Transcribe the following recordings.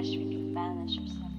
wish we could vanish or something.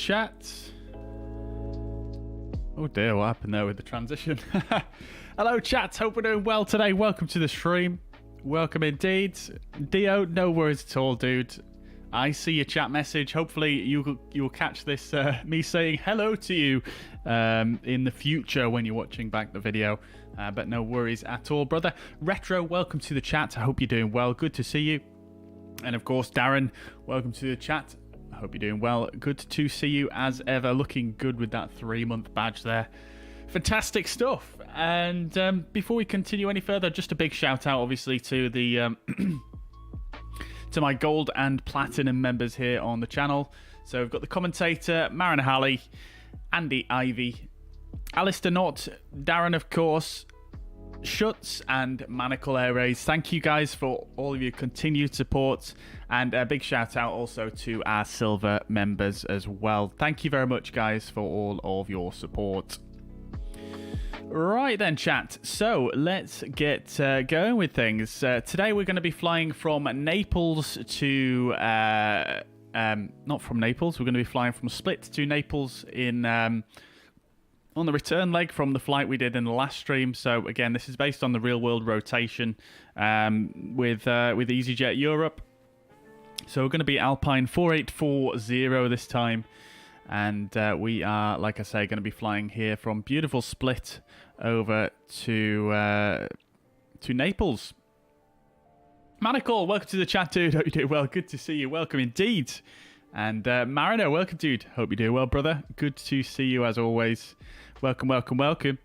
chat. Oh dear, what happened there with the transition? Hello chat, hope we're doing well today. Welcome to the stream. Welcome indeed. Dio, no worries at all, dude. I see your chat message. Hopefully you'll catch this, me saying hello to you in the future when you're watching back the video. But no worries at all, brother. Retro, welcome to the chat. I hope you're doing well. Good to see you. And of course, Darren, welcome to the chat. I hope you're doing well. Good to see you as ever. Looking good with that 3-month badge there. Fantastic stuff. And before we continue any further, just a big shout out, obviously, to the to my gold and platinum members here on the channel. So we've got the commentator, Marin Halley, Andy Ivy, Alistair Knott, Darren, of course, Schutz, and Manacle Airways. Thank you guys for all of your continued support, and a big shout out also to our silver members as well. Thank you very much, guys, for all of your support. Right then, chat. So let's get going with things. Today we're going to be flying from Naples to not from Naples. We're going to be flying from Split to Naples in on the return leg from the flight we did in the last stream. So again, this is based on the real world rotation with EasyJet Europe. So we're going to be Alpine 4840 this time. And we are, like I say, going to be flying here from beautiful Split over to Naples. Manacle, welcome to the chat, dude. Hope you're doing well. Good to see you. Welcome indeed. And Mariner, welcome, dude. Hope you're doing well, brother. Good to see you as always. Welcome, welcome, welcome.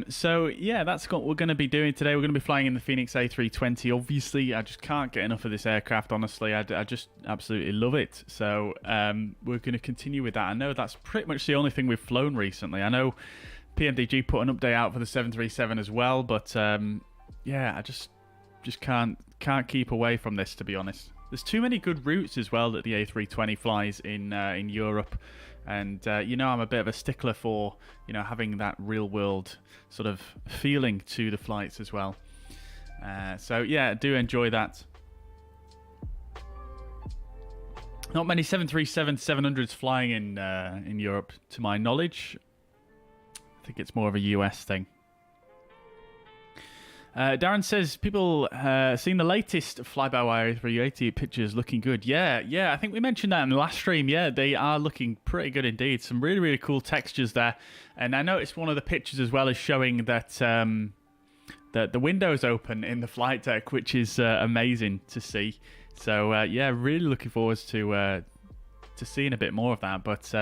So yeah, that's what we're going to be doing today. We're going to be flying in the Fenix A320. Obviously, I just can't get enough of this aircraft, honestly. I just absolutely love it. So we're going to continue with that. I know that's pretty much the only thing we've flown recently. I know PMDG put an update out for the 737 as well, but yeah, I just can't keep away from this, to be honest. There's too many good routes as well that the A320 flies in Europe. And, you know, I'm a bit of a stickler for, you know, having that real world sort of feeling to the flights as well. So, yeah, I do enjoy that. Not many 737-700s flying in Europe, to my knowledge. I think it's more of a US thing. Darren says, people seen the latest fly-by-wire A380 pictures looking good. Yeah, I think we mentioned that in the last stream. Yeah, they are looking pretty good indeed. Some really, really cool textures there. And I noticed one of the pictures as well is showing that that the window's open in the flight deck, which is amazing to see. So, yeah, really looking forward to seeing a bit more of that. But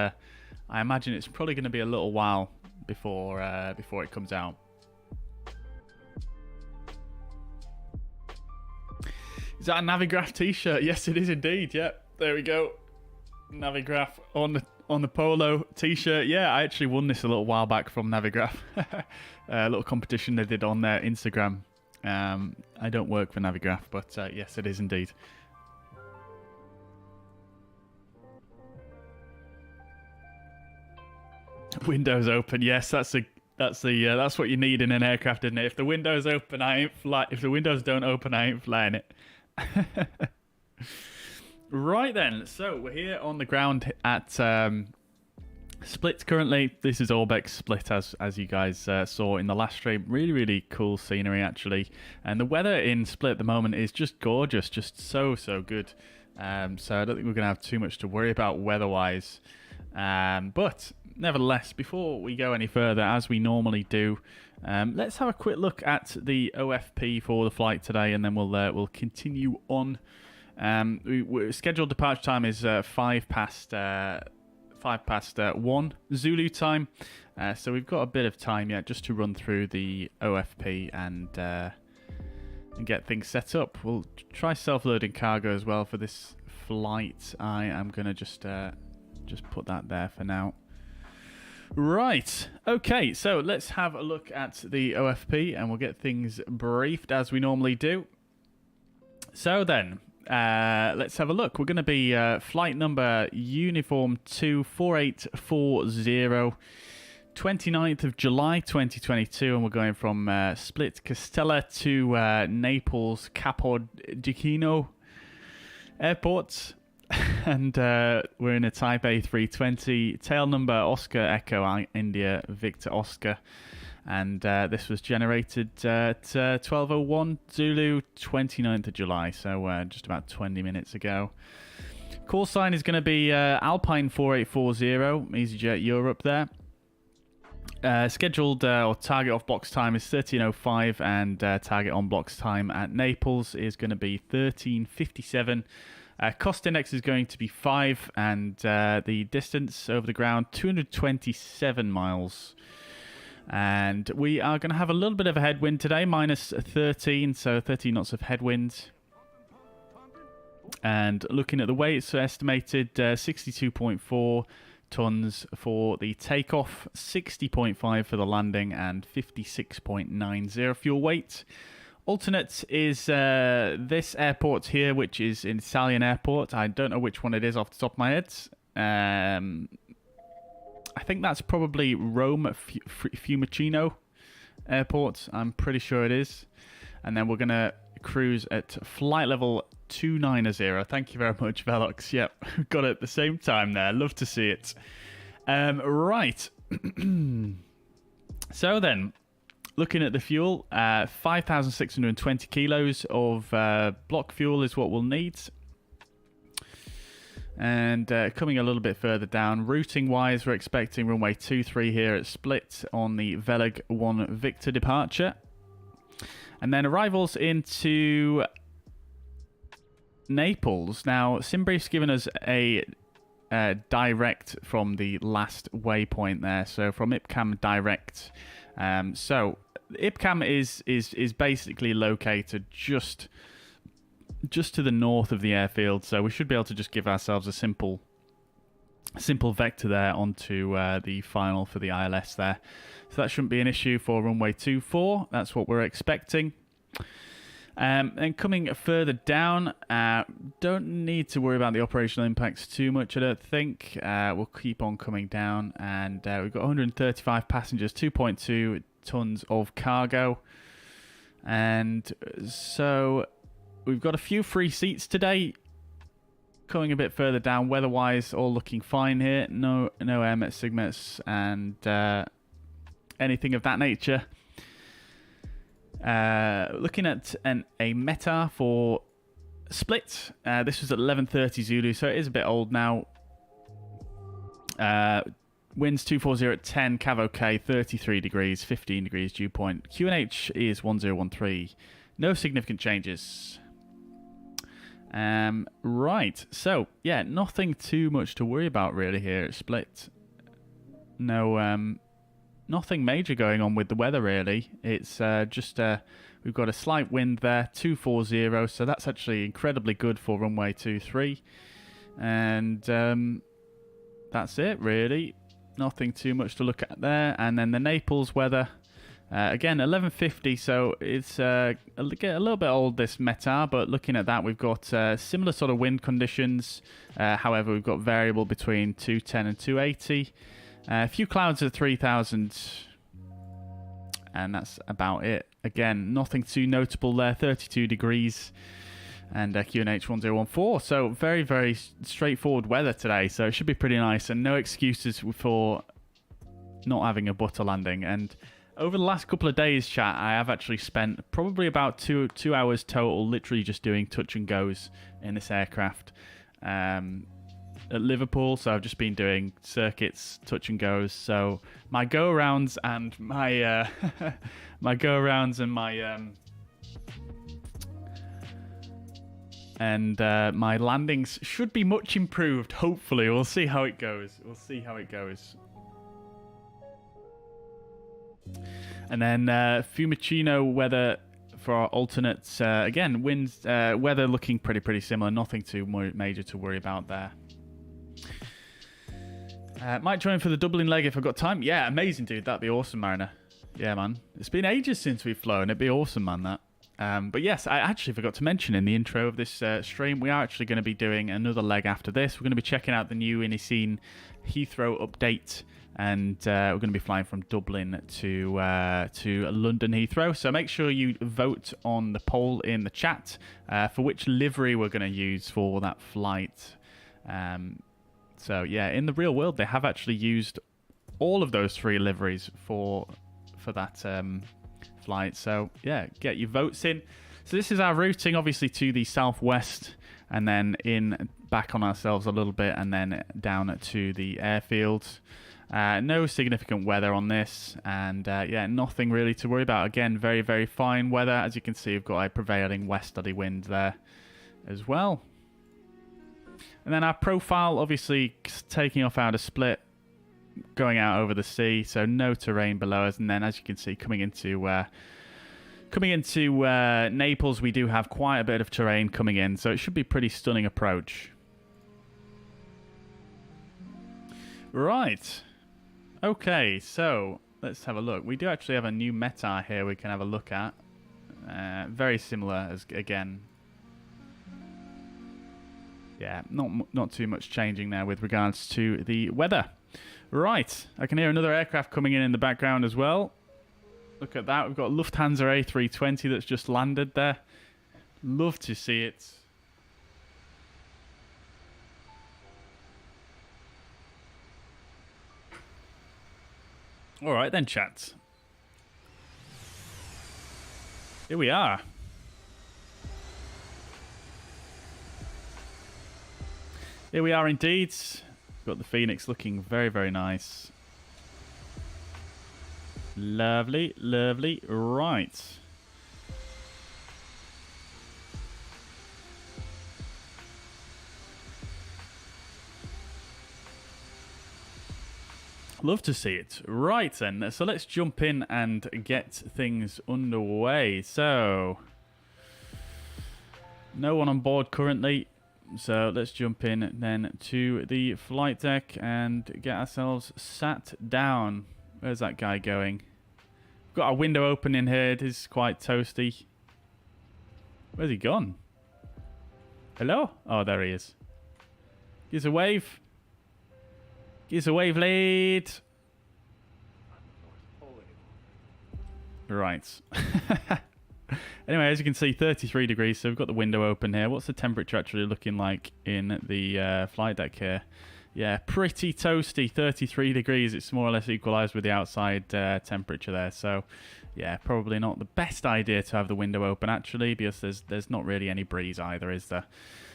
I imagine it's probably going to be a little while before it comes out. Is that a Navigraph t-shirt? Yes, it is indeed. Yep, there we go. Navigraph on the polo t-shirt. Yeah, I actually won this a little while back from Navigraph. A little competition they did on their Instagram. I don't work for Navigraph, but yes, it is indeed. Windows open. Yes, that's what you need in an aircraft, isn't it? If the windows open, if the windows don't open, I ain't flying it. Right then, so we're here on the ground at Split currently. This is Orbx Split, as you guys saw in the last stream. Really, really cool scenery actually, and the weather in Split at the moment is just gorgeous, just so good. So I don't think we're gonna have too much to worry about weather-wise. But nevertheless, before we go any further, as we normally do, let's have a quick look at the OFP for the flight today, and then we'll continue on. Scheduled departure time is 5 past 1 Zulu time, so we've got a bit of time yet just to run through the OFP and get things set up. We'll try self-loading cargo as well for this flight. I am gonna just put that there for now. Right, okay, so let's have a look at the OFP and we'll get things briefed as we normally do. So then, let's have a look. We're going to be flight number Uniform 24840, 29th of July 2022, and we're going from Split Castella to Naples Capodichino Airport. And we're in a Type A320, tail number Oscar Echo India Victor Oscar. And this was generated at 12:01 Zulu, 29th of July, so just about 20 minutes ago. Call sign is going to be Alpine 4840, EasyJet Europe there. Scheduled or target off box time is 13:05, and target on box time at Naples is going to be 13:57. Cost index is going to be 5, and the distance over the ground 227 miles. And we are going to have a little bit of a headwind today, minus 13, so 13 knots of headwind. And looking at the weight, it's estimated 62.4 tons for the takeoff, 60.5 for the landing, and 56.90 fuel weight. Alternate is this airport here, which is an Italian airport. I don't know which one it is off the top of my head. I think that's probably Rome Fiumicino Airport. I'm pretty sure it is. And then we're going to cruise at flight level 290. Thank you very much, Velox. Yep, got it at the same time there. Love to see it. Right. So then, looking at the fuel, 5,620 kilos of block fuel is what we'll need. And coming a little bit further down, routing wise, we're expecting runway 23 here at Split on the Veleg 1 Victor departure. And then arrivals into Naples. Now, SimBrief's given us a direct from the last waypoint there. So from IPCAM direct. So IPCAM is basically located just to the north of the airfield, so we should be able to just give ourselves a simple vector there onto the final for the ILS there. So that shouldn't be an issue for runway 24. That's what we're expecting. And coming further down, don't need to worry about the operational impacts too much, I don't think. We'll keep on coming down, and we've got 135 passengers, 2.2 tons of cargo. And so we've got a few free seats today. Coming a bit further down, weather-wise, all looking fine here. No air signals and anything of that nature. Looking at a METAR for Split. This was at 11:30 Zulu, so it is a bit old now. Winds 240 at 10, Cav OK, 33 degrees, 15 degrees dew point. QNH is 1013. No significant changes. Right, so yeah, nothing too much to worry about really here at Split. No, nothing major going on with the weather really. It's just we've got a slight wind there, 240, so that's actually incredibly good for runway 23. And that's it really. Nothing too much to look at there. And then the Naples weather. Again, 11:50, so it's a little bit old, this METAR, but looking at that, we've got similar sort of wind conditions. However, we've got variable between 210 and 280. A few clouds at 3,000, and that's about it. Again, nothing too notable there, 32 degrees, and QNH 1014. So very, very straightforward weather today, so it should be pretty nice, and no excuses for not having a butter landing. And over the last couple of days, chat, I have actually spent probably about two hours total literally just doing touch and goes in this aircraft at Liverpool. So I've just been doing circuits, touch and goes. So my go-arounds and my my landings should be much improved, hopefully. We'll see how it goes. And then Fiumicino weather for our alternates. Again, winds, weather looking pretty similar. Nothing too major to worry about there. Might join for the Dublin leg if I've got time. Yeah, amazing, dude. That'd be awesome, Mariner. Yeah, man. It's been ages since we've flown. It'd be awesome, man, that. But yes, I actually forgot to mention in the intro of this stream, we are actually going to be doing another leg after this. We're going to be checking out the new iniScene Heathrow update. And we're going to be flying from Dublin to London Heathrow. So make sure you vote on the poll in the chat for which livery we're going to use for that flight. So yeah, in the real world, they have actually used all of those 3 liveries for that flight. So yeah, get your votes in. So this is our routing, obviously, to the southwest, and then back on ourselves a little bit, and then down to the airfield. No significant weather on this, and yeah, nothing really to worry about. Again, very, very fine weather. As you can see, we've got a prevailing westerly wind there as well. And then our profile, obviously taking off out of split, going out over the sea, so no terrain below us. And then, as you can see, coming into Naples, we do have quite a bit of terrain coming in, so it should be a pretty stunning approach. Right. Okay, so let's have a look. We do actually have a new meta here we can have a look at. Very similar as again. Yeah, not too much changing there with regards to the weather. Right, I can hear another aircraft coming in the background as well. Look at that, we've got Lufthansa A320 that's just landed there. Love to see it. Alright then, chat. Here we are. Here we are indeed. Got the Phoenix looking very, very nice. Lovely, lovely. Right. Love to see it. Right then, so let's jump in and get things underway. So, no one on board currently. So let's jump in then to the flight deck and get ourselves sat down. Where's that guy going? We've got our window open in here. It is quite toasty. Where's he gone? Hello? Oh, there he is. Give us a wave. Give us a wave, lead. Right. Anyway, as you can see, 33 degrees, so we've got the window open here. What's the temperature actually looking like in the flight deck here? Yeah, pretty toasty, 33 degrees. It's more or less equalized with the outside temperature there. So, yeah, probably not the best idea to have the window open, actually, because there's not really any breeze either, is there?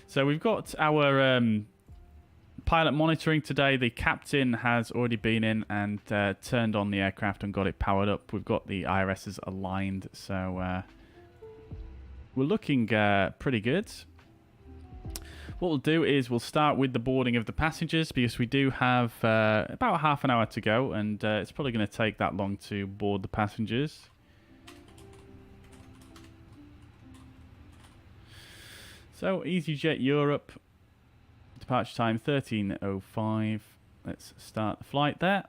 So we've got our pilot monitoring today. The captain has already been in and turned on the aircraft and got it powered up. We've got the IRSs aligned, so we're looking pretty good. What we'll do is we'll start with the boarding of the passengers, because we do have about half an hour to go, and it's probably going to take that long to board the passengers. So, EasyJet Europe, departure time 13:05. Let's start the flight there.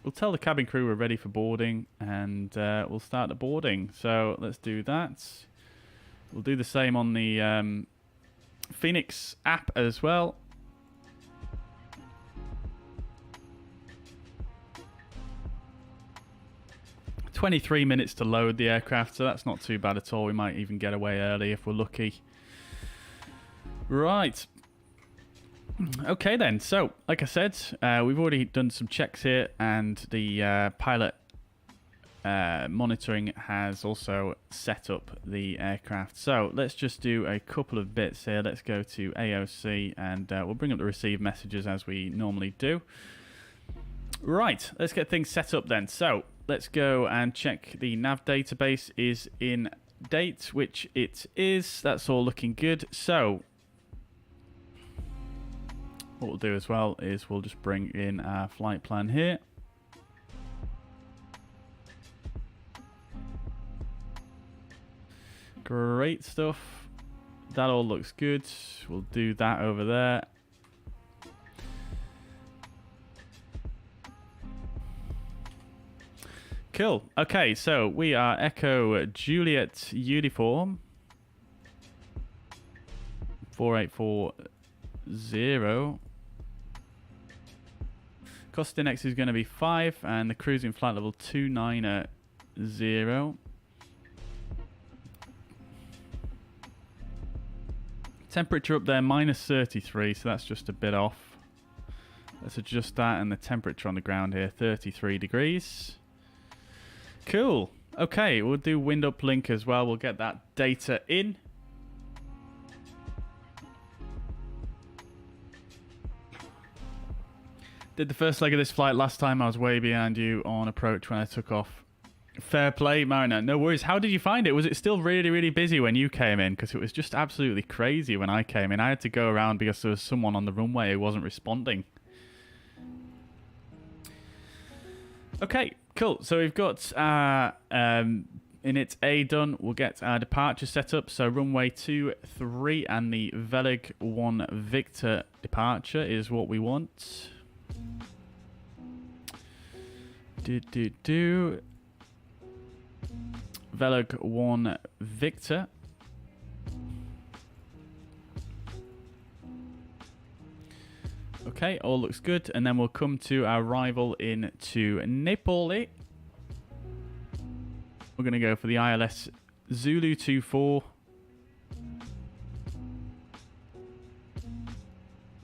We'll tell the cabin crew we're ready for boarding, and we'll start the boarding. So let's do that. We'll do the same on the Fenix app as well. "23 minutes to load the aircraft, so that's not too bad at all. We might even get away early if we're lucky. Right. Okay then, so like I said, we've already done some checks here, and the pilot monitoring has also set up the aircraft. So let's just do a couple of bits here. Let's go to AOC, and we'll bring up the receive messages as we normally do. Right, let's get things set up then. So let's go and check the nav database is in date, which it is. That's all looking good. So what we'll do as well is we'll just bring in our flight plan here. Great stuff. That all looks good. We'll do that over there. Cool. Okay, so we are Echo Juliet Uniform 4840. Cost index is going to be 5, and the cruising flight level 290. Temperature up there, minus 33, so that's just a bit off. Let's adjust that, and the temperature on the ground here, 33 degrees. Cool. Okay, we'll do wind uplink as well. We'll get that data in. Did the first leg of this flight last time. I was way behind you on approach when I took off. Fair play, Mariner. No worries. How did you find it? Was it still really, really busy when you came in? Because it was just absolutely crazy when I came in. I had to go around because there was someone on the runway who wasn't responding. Okay, cool. So we've got init A done. We'll get our departure set up. So runway 23 and the Veleg 1 Victor departure is what we want. Veleg 1 Victor. Okay, all looks good. And then we'll come to our arrival into Naples. We're going to go for the ILS Zulu 24.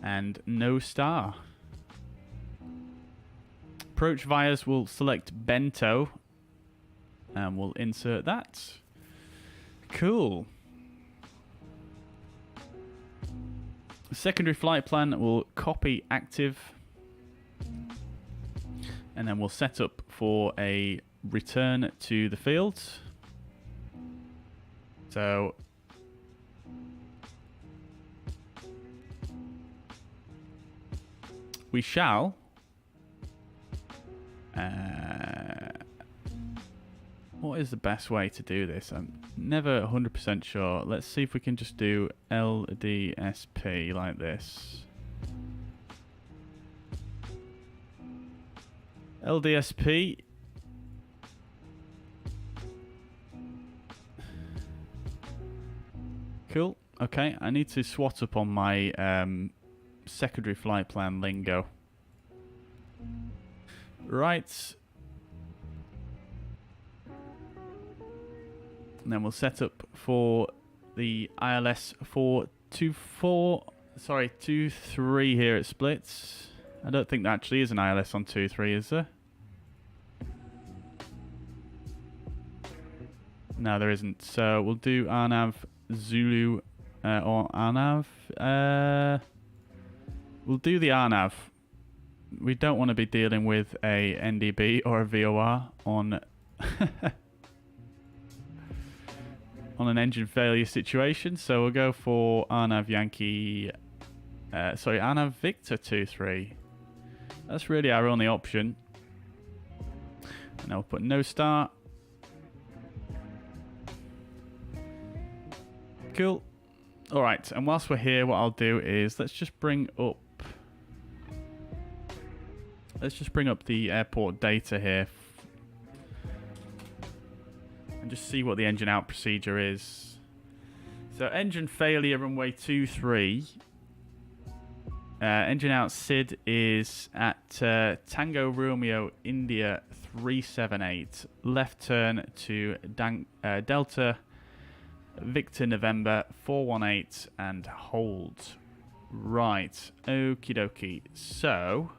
And no star. Approach vias, we'll select Bento. And we'll insert that. Cool. Secondary flight plan, we'll copy active. And then we'll set up for a return to the field. So we shall what is the best way to do this? I'm never 100% sure. Let's see if we can just do LDSP like this. LDSP. Cool. Okay, I need to swat up on my secondary flight plan lingo. Right. And then we'll set up for the ILS 23 here at Splits. I don't think there actually is an ILS on 23, is there? No, there isn't. So we'll do RNAV Zulu or RNAV. We'll do the RNAV. We don't want to be dealing with a NDB or a VOR on on an engine failure situation, so we'll go for RNAV Yankee, RNAV Victor 23. That's really our only option. And I'll put no start. Cool. All right, and whilst we're here, what I'll do is let's just bring up the airport data here. And just see what the engine out procedure is. So engine failure runway 23. Engine out SID is at Tango Romeo India 378. Left turn to Delta Victor November 418 and hold. Right, okie dokie. So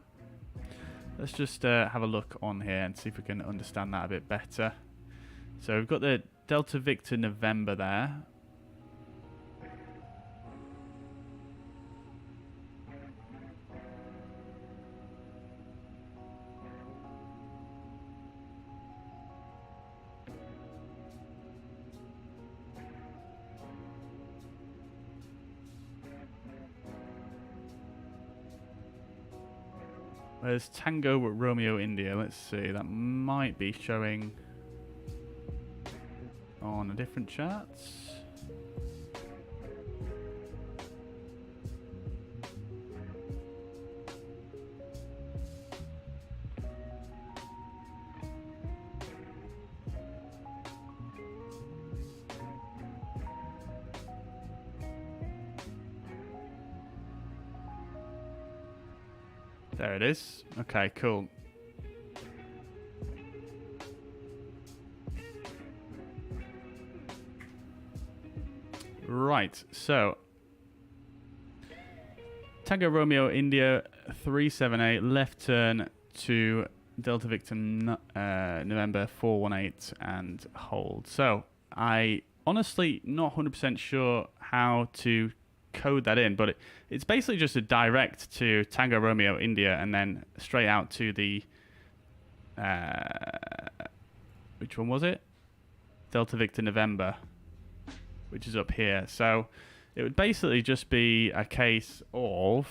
let's just have a look on here and see if we can understand that a bit better. So we've got the Delta Victor November there. Where's Tango Romeo India? Let's see. That might be showing on a different chart. There it is. Okay, cool. Right, so Tango Romeo India 378, left turn to Delta Victor November 418 and hold. So I honestly not 100% sure how to code that in, but it's basically just a direct to Tango Romeo India and then straight out to the which one was it? Delta Victor November, which is up here. So it would basically just be a case of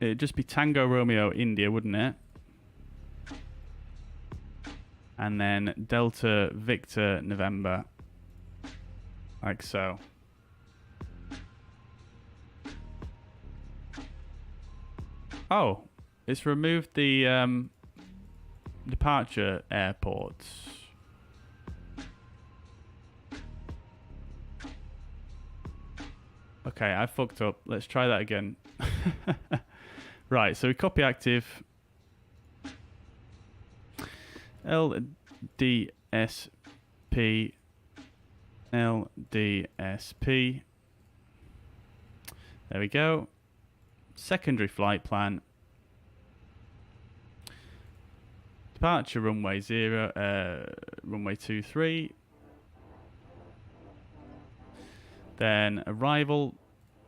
it'd just be Tango Romeo India, wouldn't it? And then Delta Victor November, like so. Oh, it's removed the departure airports. Okay, I fucked up. Let's try that again. Right, so we copy active LDSP LDSP. There we go. Secondary flight plan. Departure runway 23. Then arrival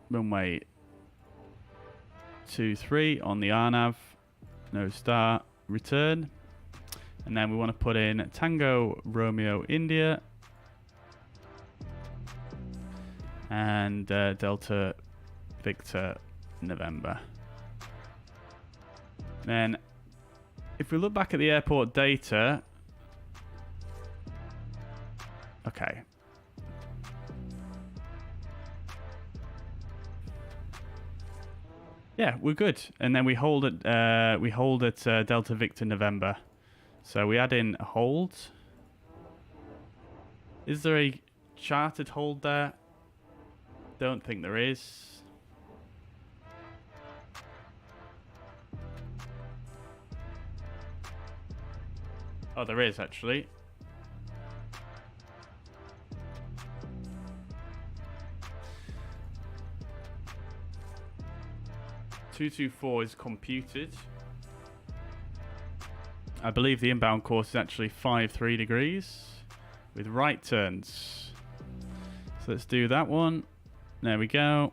runway 23 on the RNAV. No start. Return. And then we want to put in Tango Romeo India and Delta Victor November. Then if we look back at the airport data, okay. Yeah, we're good. And then we hold at Delta Victor November. So we add in a hold. Is there a chartered hold there? Don't think there is. Oh, there is actually. (224) is computed. I believe the inbound course is actually 53 degrees with right turns. So let's do that one. There we go.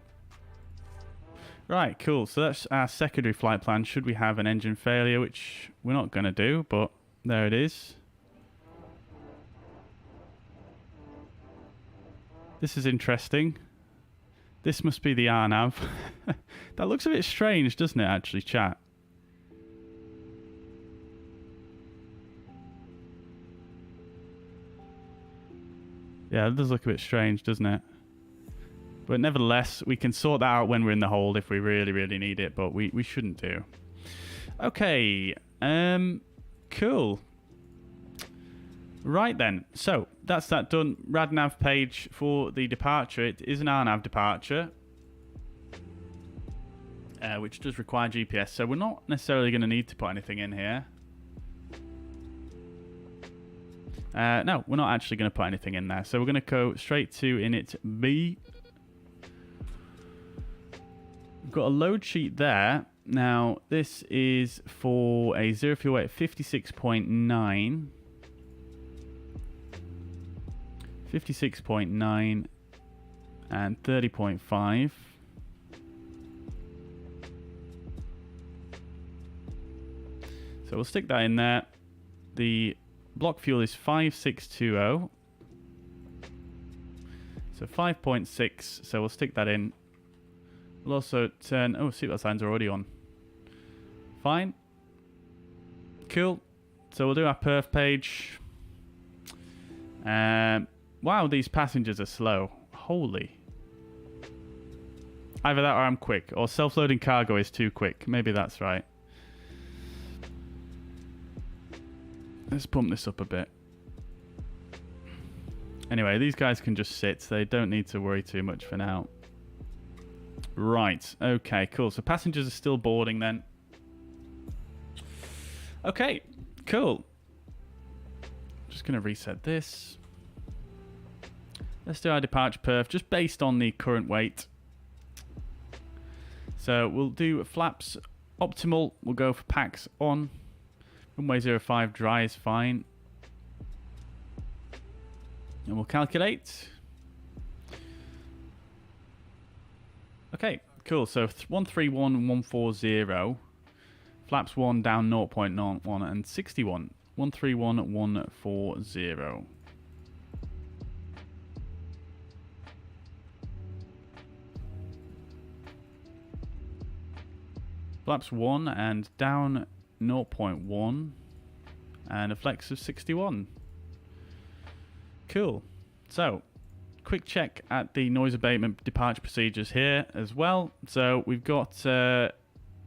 Right, cool. So that's our secondary flight plan. Should we have an engine failure, which we're not going to do, but there it is. This is interesting. This must be the RNAV. That looks a bit strange, doesn't it, actually, chat? Yeah, it does look a bit strange, doesn't it? But nevertheless, we can sort that out when we're in the hold if we really, really need it, but we shouldn't do. Okay, cool. Right then, so that's that done. RadNav page for the departure. It is an RNAV departure, which does require GPS, so we're not necessarily going to need to put anything in here. No, we're not actually going to put anything in there. So we're going to go straight to init B. We've got a load sheet there. Now, this is for a zero fuel weight 56.9. 56.9 and 30.5. So we'll stick that in there. The block fuel is 5620. So 5.6. So we'll stick that in. We'll also turn... Oh, seatbelt signs are already on. Fine. Cool. So we'll do our perf page. Wow, these passengers are slow. Holy. Either that or I'm quick. Or self-loading cargo is too quick. Maybe that's right. Let's pump this up a bit. Anyway, these guys can just sit. They don't need to worry too much for now. Right. Okay, cool. So passengers are still boarding then. Okay, cool. Just going to reset this. Let's do our departure perf just based on the current weight. So we'll do flaps optimal. We'll go for packs on. Runway 05 dry is fine. And we'll calculate. Okay, cool. So 131,140. Flaps 1 down 0.01 and 61. 131,140. Flaps 1 and down 0.1 and a flex of 61. Cool. So, quick check at the noise abatement departure procedures here as well. So we've got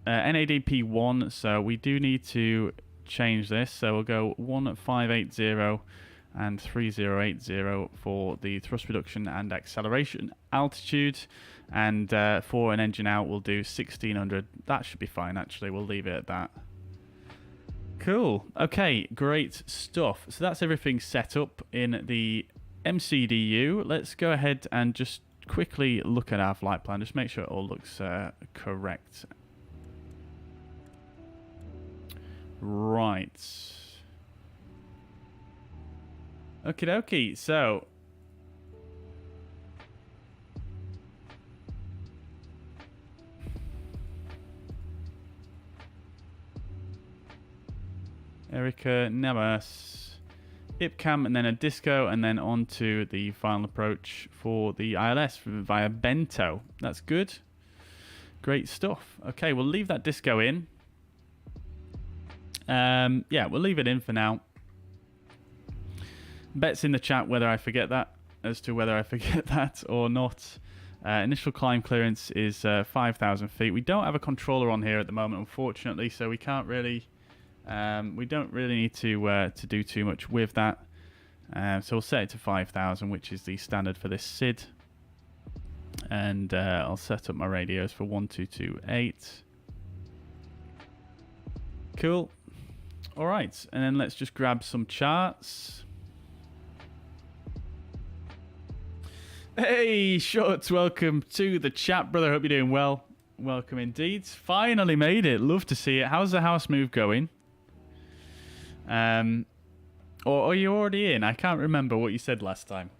NADP 1, so we do need to change this. So we'll go 1580 and 3080 for the thrust reduction and acceleration altitude. And for an engine out, we'll do 1600. That should be fine, actually. We'll leave it at that. Cool. Okay, great stuff. So that's everything set up in the MCDU. Let's go ahead and just quickly look at our flight plan. Just make sure it all looks correct. Right. Okie dokie. So Erica, Nemas, IPCAM, and then a disco, and then on to the final approach for the ILS via Bento. That's good. Great stuff. Okay, we'll leave that disco in. Yeah, we'll leave it in for now. Bets in the chat whether I forget that, as to whether I forget that or not. Initial climb clearance is 5,000 feet. We don't have a controller on here at the moment, unfortunately, so we can't really... we don't really need to do too much with that. So we'll set it to 5,000, which is the standard for this SID. And I'll set up my radios for 1228. Cool. All right, and then let's just grab some charts. Hey, Shorts, welcome to the chat, brother. Hope you're doing well. Welcome indeed. Finally made it. Love to see it. How's the house move going? Or are you already in? I can't remember what you said last time.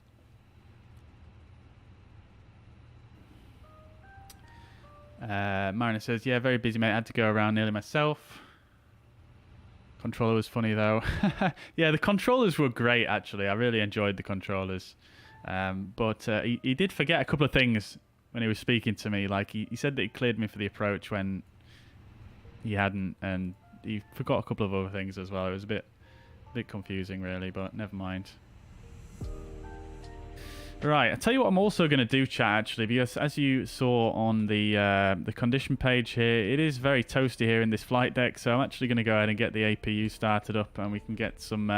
Mariner says, yeah, very busy, mate. I had to go around nearly myself. Controller was funny, though. Yeah, the controllers were great, actually. I really enjoyed the controllers. But he did forget a couple of things when he was speaking to me. Like, he said that he cleared me for the approach when he hadn't, and he forgot a couple of other things as well. It was a bit confusing, really, but never mind. Right, I'll tell you what I'm also going to do, chat, actually, because as you saw on the condition page here, it is very toasty here in this flight deck, so I'm actually going to go ahead and get the APU started up, and we can get some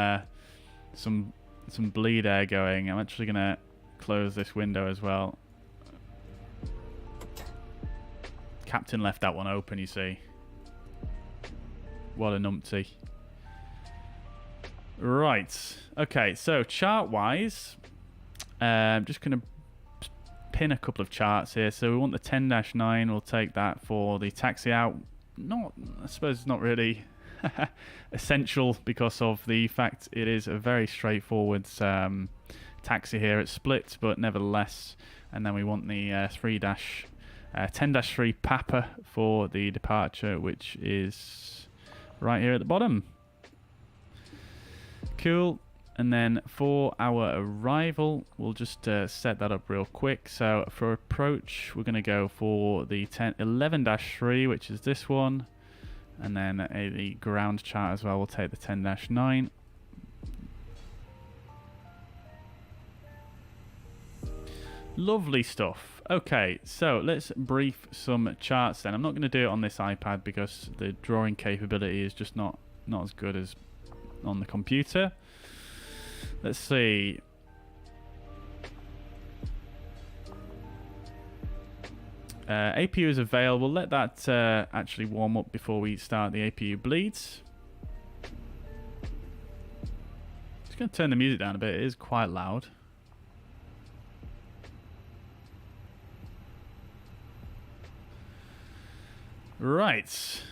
bleed air going. I'm actually going to close this window as well. Captain left that one open, you see. What a numpty. Right. Okay, so chart-wise, I'm just going to pin a couple of charts here. So we want the 10-9. We'll take that for the taxi out. I suppose it's not really essential because of the fact it is a very straightforward taxi here at Split, but nevertheless. And then we want the 10-3 Papa for the departure, which is right here at the bottom. Cool. And then for our arrival, we'll just set that up real quick. So for approach, we're going to go for the 11-3, which is this one. And then the ground chart as well, we'll take the 10-9. Lovely stuff. Okay, so let's brief some charts then. I'm not going to do it on this iPad because the drawing capability is just not as good as on the computer. Let's see. APU is available. Let that actually warm up before we start the APU bleeds. Just going to turn the music down a bit. It is quite loud. Right.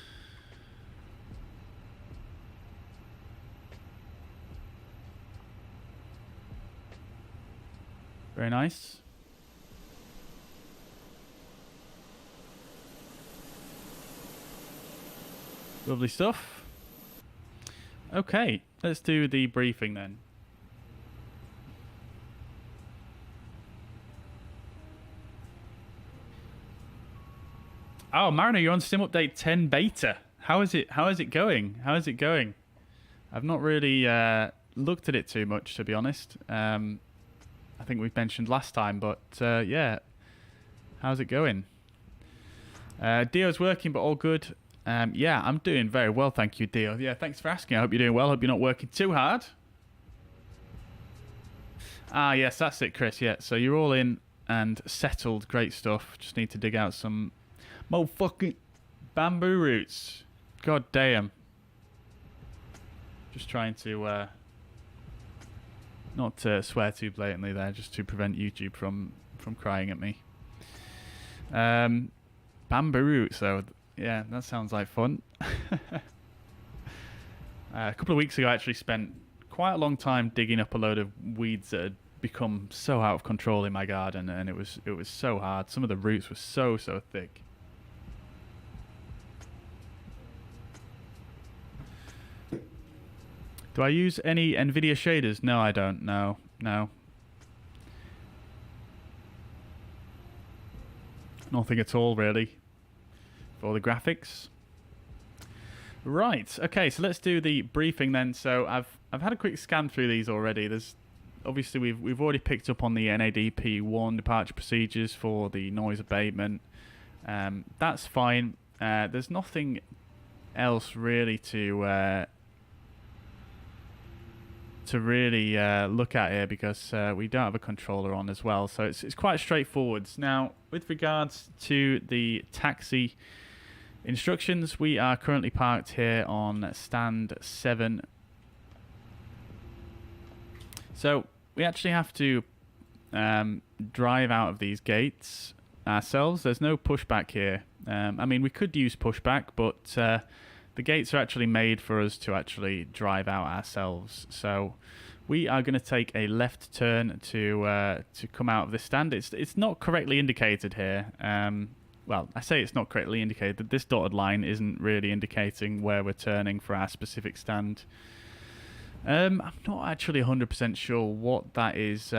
Very nice. Lovely stuff. Okay, let's do the briefing then. Oh, Mariner, you're on Sim Update 10 beta. How is it going? How is it going? I've not really looked at it too much, to be honest. I think we've mentioned last time, but yeah. How's it going? Dio's working, but all good. Yeah, I'm doing very well, thank you, Dio. Yeah, thanks for asking. I hope you're doing well. Hope you're not working too hard. Ah, yes, that's it, Chris. Yeah, so you're all in and settled. Great stuff. Just need to dig out some motherfucking bamboo roots. God damn. Just trying to not swear too blatantly there, just to prevent YouTube from crying at me. Bamboo roots, though. Yeah, that sounds like fun. A couple of weeks ago, I actually spent quite a long time digging up a load of weeds that had become so out of control in my garden, and it was so hard. Some of the roots were so thick. Do I use any NVIDIA shaders? No, I don't. No. Nothing at all, really, for the graphics. Right. Okay. So let's do the briefing then. So I've had a quick scan through these already. There's obviously we've already picked up on the NADP1 departure procedures for the noise abatement. That's fine. There's nothing else really to really look at here, because we don't have a controller on as well, so it's quite straightforward. Now, with regards to the taxi instructions, we are currently parked here on stand 7. So we actually have to drive out of these gates ourselves. There's no pushback here. I mean, we could use pushback, but the gates are actually made for us to actually drive out ourselves. So we are going to take a left turn to come out of this stand. It's not correctly indicated here. Well, I say it's not correctly indicated. This dotted line isn't really indicating where we're turning for our specific stand. I'm not actually 100% sure what that is.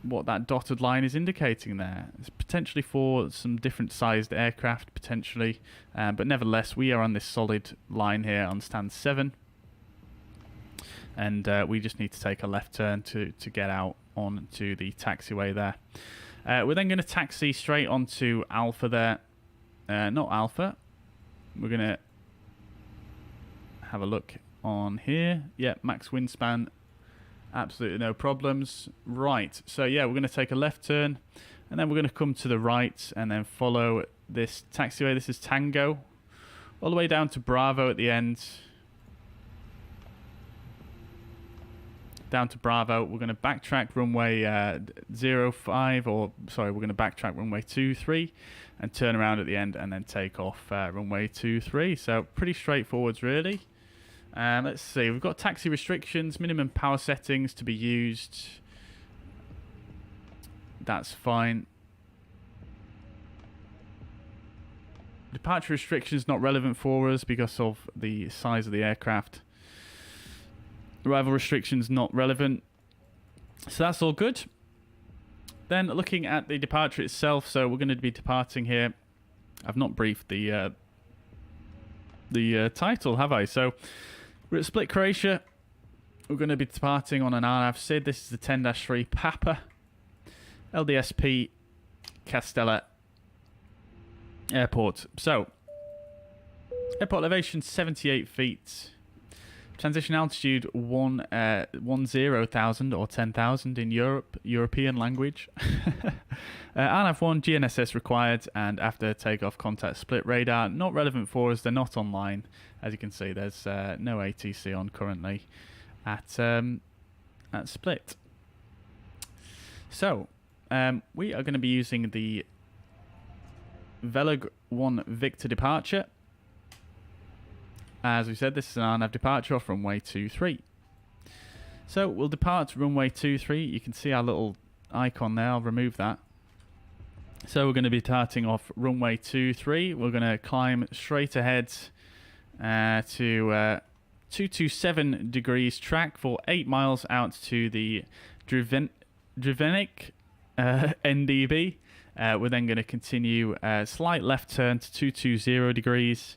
What that dotted line is indicating there. It's potentially for some different sized aircraft, potentially, but nevertheless we are on this solid line here on stand 7, and we just need to take a left turn to get out onto the taxiway there. We're then going to taxi straight onto Alpha there. Not Alpha. We're going to have a look on here. Yeah, max wingspan. Absolutely no problems. Right, so yeah, we're going to take a left turn, and then we're going to come to the right and then follow this taxiway. This is Tango, all the way down to Bravo at the end. Down to Bravo. We're going to backtrack runway 05, or sorry, we're going to backtrack runway 23 and turn around at the end and then take off runway 23. So pretty straightforward, really. Let's see, we've got taxi restrictions, minimum power settings to be used. That's fine. Departure restrictions not relevant for us because of the size of the aircraft. Arrival restrictions not relevant. So that's all good. Then looking at the departure itself, so we're going to be departing here. I've not briefed the title, have I? So we're at Split, Croatia. We're going to be departing on an RNAV SID. This is the 10-3 Papa. LDSP Castella Airport. So, airport elevation 78 feet. Transition altitude 10,000 or 10,000 in European language. RNAV1 GNSS required, and after takeoff contact split radar. Not relevant for us, they're not online. As you can see, there's no ATC on currently at split. So we are going to be using the Velag 1 Victor departure. As we said, this is our nav departure off runway 23. So we'll depart runway 23. You can see our little icon there. I'll remove that. So we're going to be departing off runway 23. We're going to climb straight ahead to 227 degrees track for 8 miles out to the Drivenik NDB. We're then going to continue a slight left turn to 220 degrees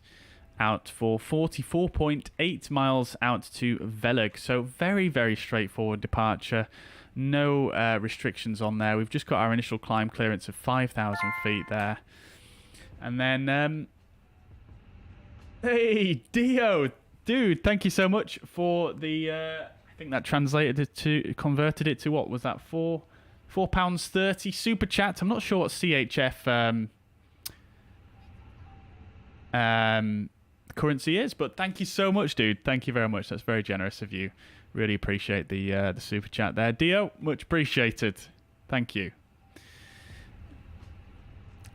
out for 44.8 miles out to Velag. So very, very straightforward departure. No restrictions on there. We've just got our initial climb clearance of 5,000 feet there. And then, hey, Dio, dude, thank you so much for the, I think that converted it to, what was that, £4.30 super chat. I'm not sure what CHF currency is, but thank you so much, dude. Thank you very much. That's very generous of you. Really appreciate the super chat there, Dio. Much appreciated. Thank you.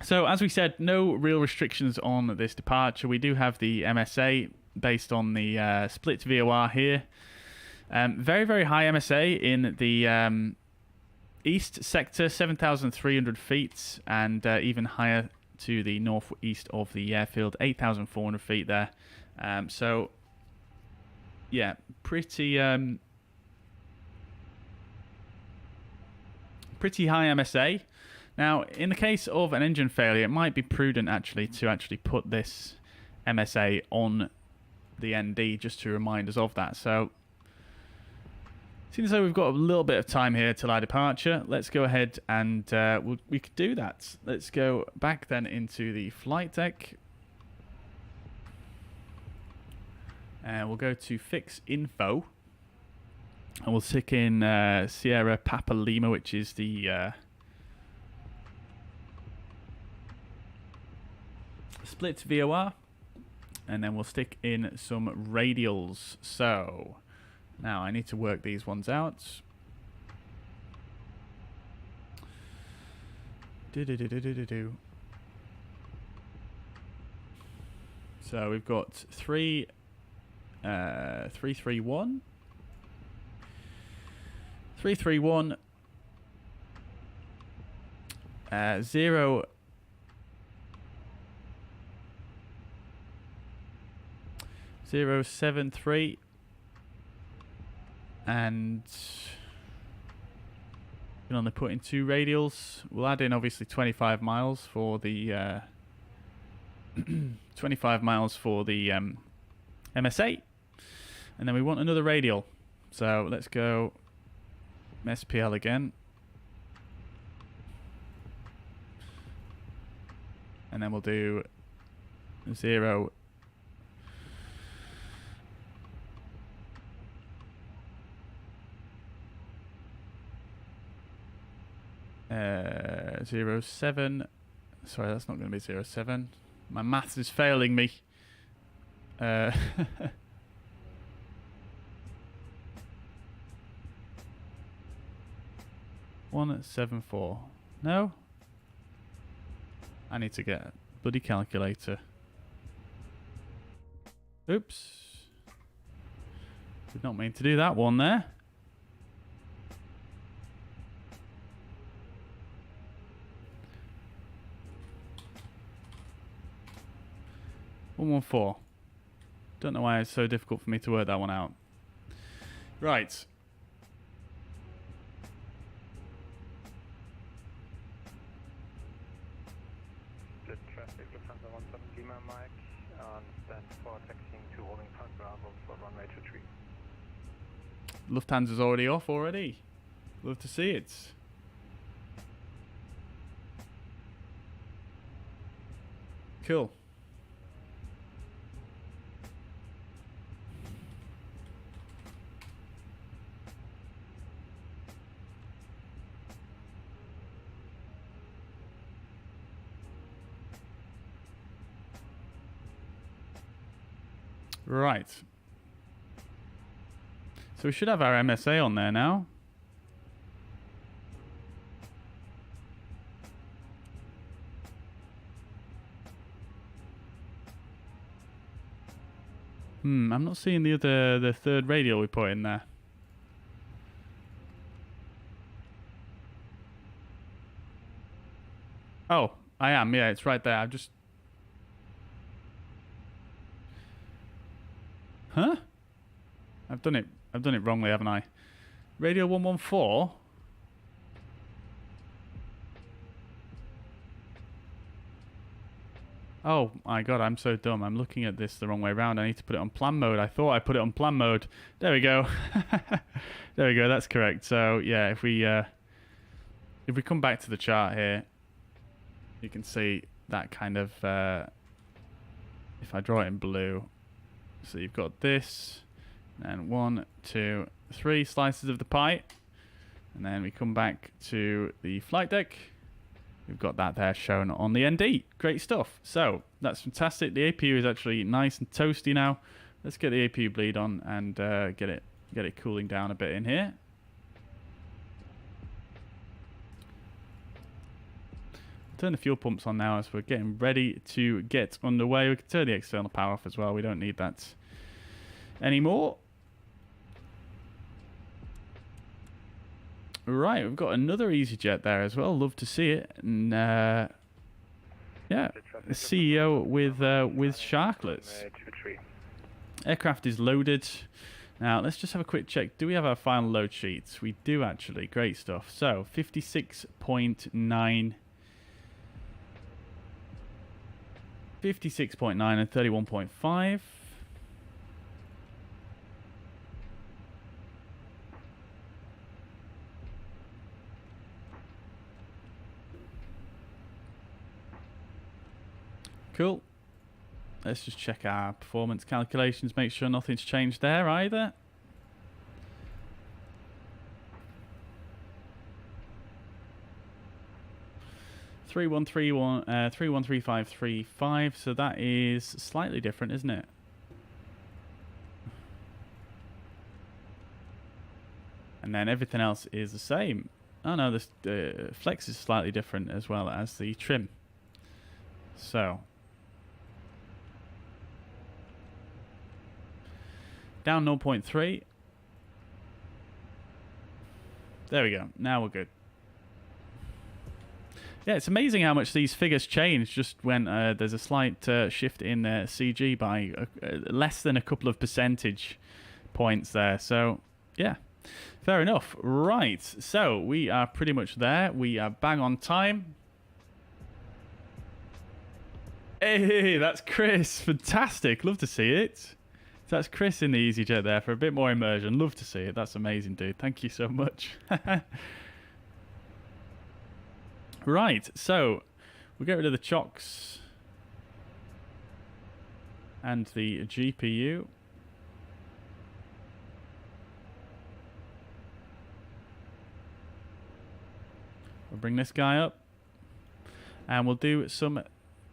So as we said, no real restrictions on this departure. We do have the MSA based on the split VOR here. Very, very high MSA in the east sector, 7,300 feet, and even higher to the northeast of the airfield, 8,400 feet there. So, yeah, pretty pretty high MSA. Now, in the case of an engine failure, it might be prudent to put this MSA on the ND just to remind us of that. So, seems as though we've got a little bit of time here till our departure, let's go ahead and we could do that. Let's go back then into the flight deck. And we'll go to fix info. And we'll stick in Sierra Papa Lima, which is the split VOR. And then we'll stick in some radials. So now I need to work these ones out. So we've got 331, 331, 0, 073, and can only put in 2 radials. We'll add in obviously 25 miles for the 25 miles for the MSA, and then we want another radial. So let's go SPL again, and then we'll do 0. 07. Sorry, that's not going to be 07. My maths is failing me. 174. No? I need to get a bloody calculator. Oops. Did not mean to do that one there. $114. Don't know why it's so difficult for me to work that one out. Right. Split traffic, Lufthansa 17 Lima Mike, and stand for taxiing to holding Park Bravo for runway 23. Lufthansa's already off already. Love to see it. Cool. Right. So we should have our MSA on there now. I'm not seeing the third radial we put in there. Oh, I am. Yeah, it's right there. I've just... Huh? I've done it wrongly, haven't I? Radio 114. Oh my god, I'm so dumb. I'm looking at this the wrong way around. I need to put it on plan mode. I thought I put it on plan mode. There we go. There we go. That's correct. So yeah, if we come back to the chart here, you can see that kind of. If I draw it in blue, so you've got this, and 1, 2, 3 slices of the pie, and then we come back to the flight deck. We've got that there shown on the ND. Great stuff. So that's fantastic. The APU is actually nice and toasty now. Let's get the APU bleed on and get it cooling down a bit in here. Turn the fuel pumps on now as we're getting ready to get underway. We can turn the external power off as well. We don't need that anymore. Right, we've got another EasyJet there as well. Love to see it. And yeah, the CEO with sharklets. Aircraft is loaded. Now let's just have a quick check. Do we have our final load sheets? We do actually. Great stuff. So 56.9, 56.9 and 31.5. Cool. Let's just check our performance calculations, make sure nothing's changed there either. Three one three 313535. So that is slightly different, isn't it? And then everything else is the same. Oh no, this flex is slightly different as well as the trim. So down 0.3. There we go. Now we're good. Yeah, it's amazing how much these figures change just when there's a slight shift in CG by less than a couple of percentage points there. So, yeah, fair enough. Right, so we are pretty much there. We are bang on time. Hey, that's Chris. Fantastic. Love to see it. That's Chris in the EasyJet there for a bit more immersion. Love to see it. That's amazing, dude. Thank you so much. Right, so we'll get rid of the chocks and the GPU. We'll bring this guy up and we'll do some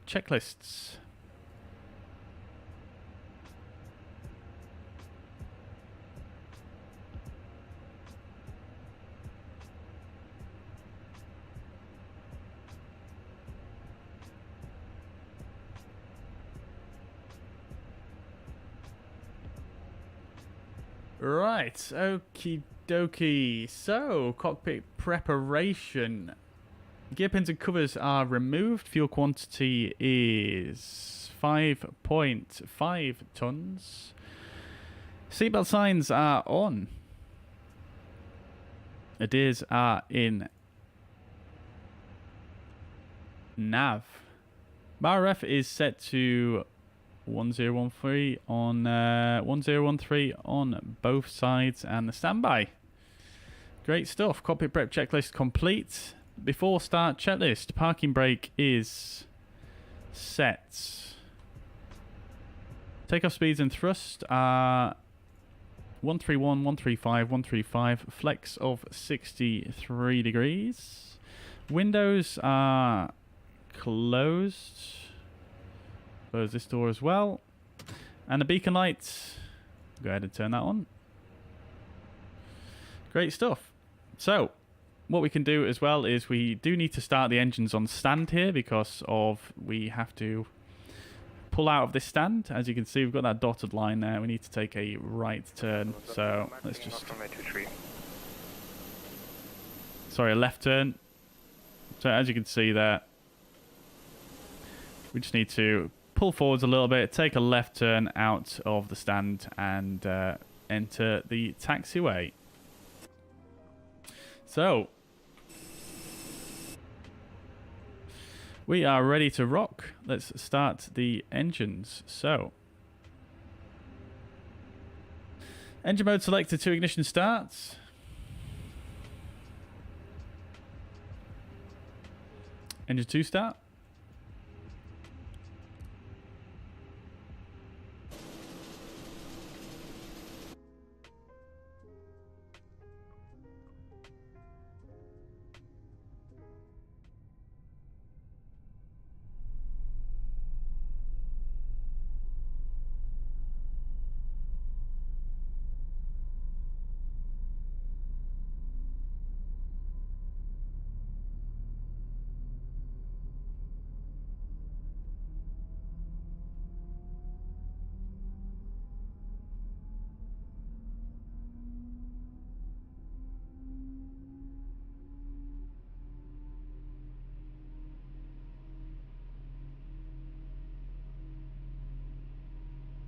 checklists. Right, okie dokie. So, cockpit preparation. Gear pins and covers are removed. Fuel quantity is 5.5 tons. Seatbelt signs are on. ADIRs are in nav. Navigraph is set to 1013 on 1013 on both sides and the standby. Great stuff. Cockpit prep checklist complete. Before start checklist, parking brake is set. Takeoff speeds and thrust are 131, 135, 135. Flex of 63 degrees. Windows are closed. Close this door as well. And the beacon light, go ahead and turn that on. Great stuff. So, what we can do as well is we do need to start the engines on stand here because of we have to pull out of this stand. As you can see, we've got that dotted line there. We need to take a right turn. So let's just... Sorry, a left turn. So as you can see there, we just need to pull forwards a little bit, take a left turn out of the stand and enter the taxiway. So we are ready to rock. Let's start the engines. So engine mode selected to ignition starts. Engine 2 start.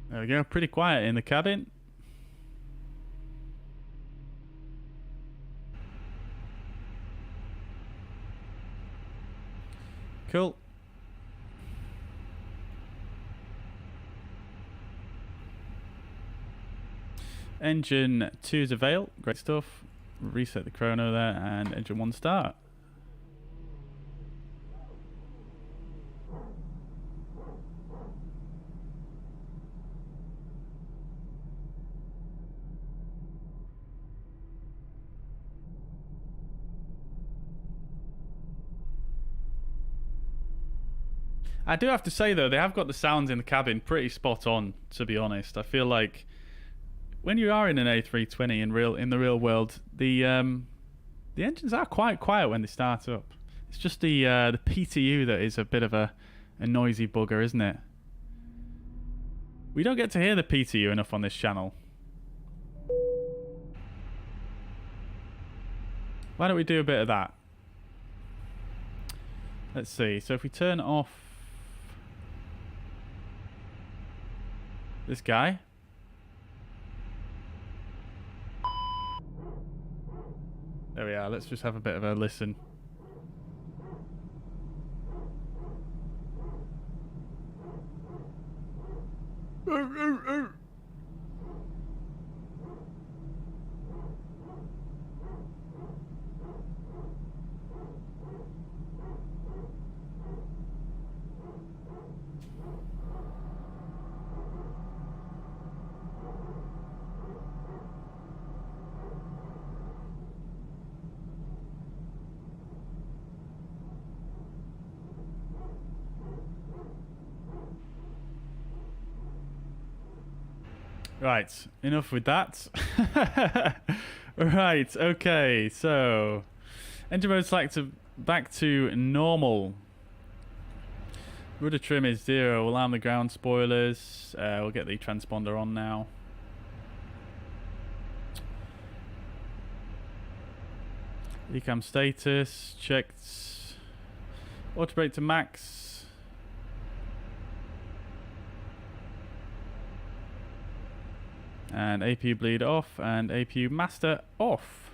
There we go, pretty quiet in the cabin. Cool. Engine 2 is avail, great stuff. Reset the chrono there, and engine 1 start. I do have to say though, they have got the sounds in the cabin pretty spot on, to be honest. I feel like when you are in an A320 in the real world, the engines are quite quiet when they start up. It's just the PTU that is a bit of a noisy bugger, isn't it? We don't get to hear the PTU enough on this channel. Why don't we do a bit of that? Let's see. So if we turn off this guy. There we are. Let's just have a bit of a listen. Right, enough with that. Right, okay, so engine mode selected back to normal. Rudder trim is 0. We'll arm the ground spoilers. We'll get the transponder on now. Decam status checked. Auto brake to max. And APU bleed off and APU master off.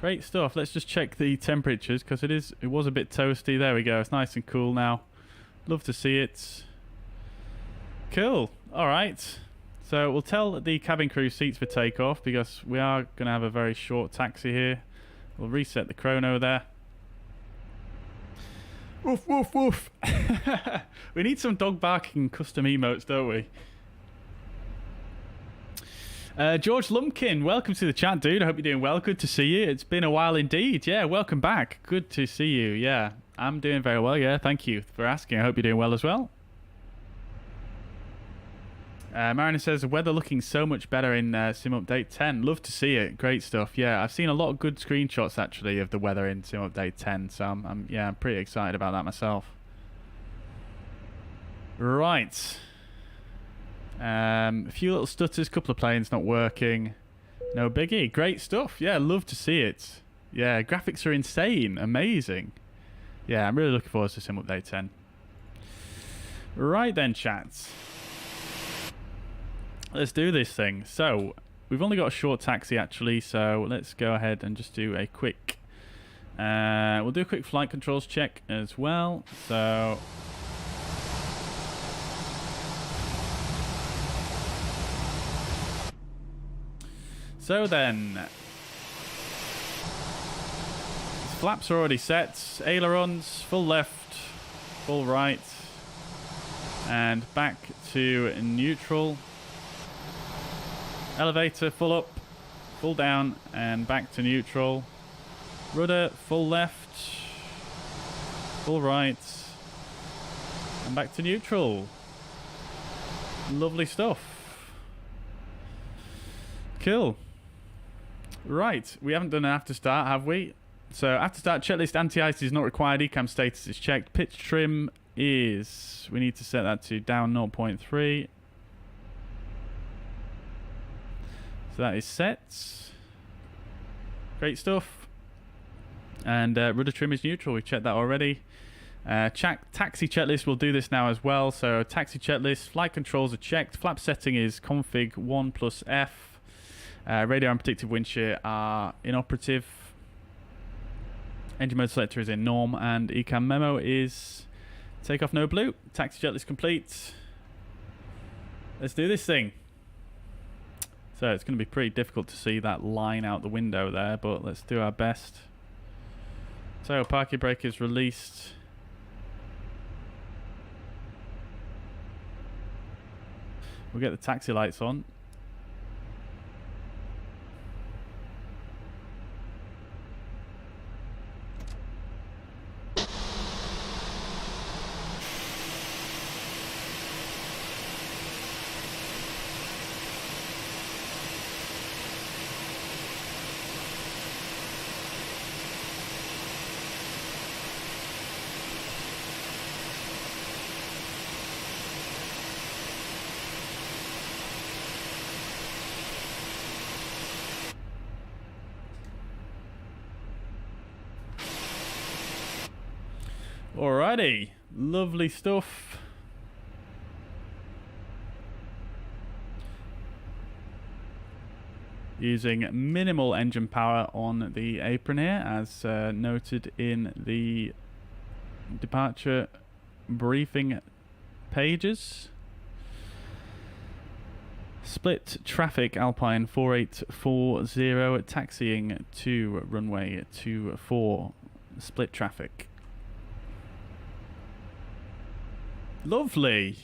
Great stuff. Let's just check the temperatures because it was a bit toasty. There we go. It's nice and cool now. Love to see it. Cool. All right. So we'll tell the cabin crew seats for takeoff because we are going to have a very short taxi here. We'll reset the chrono there. Woof, woof, woof. We need some dog barking custom emotes, don't we? George Lumpkin, welcome to the chat, dude. I hope you're doing well. Good to see you. It's been a while indeed. Yeah, welcome back. Good to see you. Yeah, I'm doing very well. Yeah, thank you for asking. I hope you're doing well as well. Mariner says, the weather looking so much better in Sim Update 10. Love to see it. Great stuff. Yeah, I've seen a lot of good screenshots, actually, of the weather in Sim Update 10. So, I'm pretty excited about that myself. Right. A few little stutters, couple of planes not working. No biggie. Great stuff. Yeah, love to see it. Yeah, graphics are insane. Amazing. Yeah, I'm really looking forward to Sim Update 10. Right then, chats. Let's do this thing. So, we've only got a short taxi actually, so let's go ahead and just do a quick... we'll do a quick flight controls check as well. So then, flaps are already set, ailerons, full left, full right, and back to neutral. Elevator, full up, full down, and back to neutral. Rudder, full left, full right, and back to neutral. Lovely stuff. Cool. Right, we haven't done an after start, have we? So after start checklist, anti-ice is not required, ECAM status is checked, pitch trim is, we need to set that to down 0.3. So that is set. Great stuff. And rudder trim is neutral, we've checked that already. Taxi checklist, we'll do this now as well. So taxi checklist, flight controls are checked, flap setting is config 1 plus F. Radar and predictive wind shear are inoperative. Engine mode selector is in norm, and ECAM memo is takeoff no blue. Taxi checklist complete. Let's do this thing. So it's going to be pretty difficult to see that line out the window there, but let's do our best. So parking brake is released. We'll get the taxi lights on. Alrighty, lovely stuff. Using minimal engine power on the apron here, as noted in the departure briefing pages. Split traffic Alpine 4840 taxiing to runway 24. Split traffic. Lovely.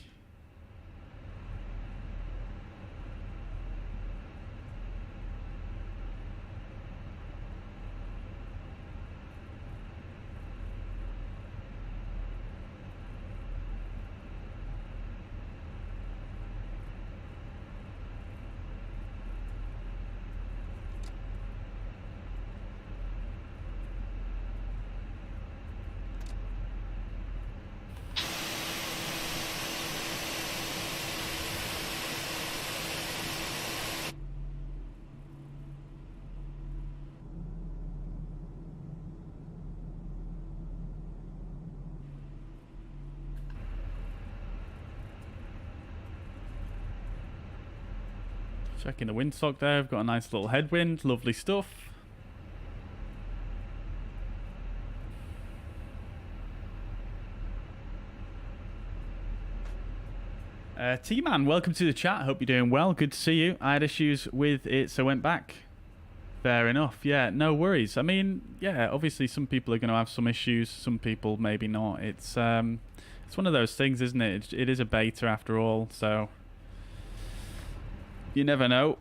Checking the windsock there, I've got a nice little headwind, lovely stuff. T-Man, welcome to the chat, hope you're doing well, good to see you. I had issues with it, so went back. Fair enough, yeah, no worries. I mean, yeah, obviously some people are going to have some issues, some people maybe not. It's one of those things, isn't it? It is a beta after all, so... You never know.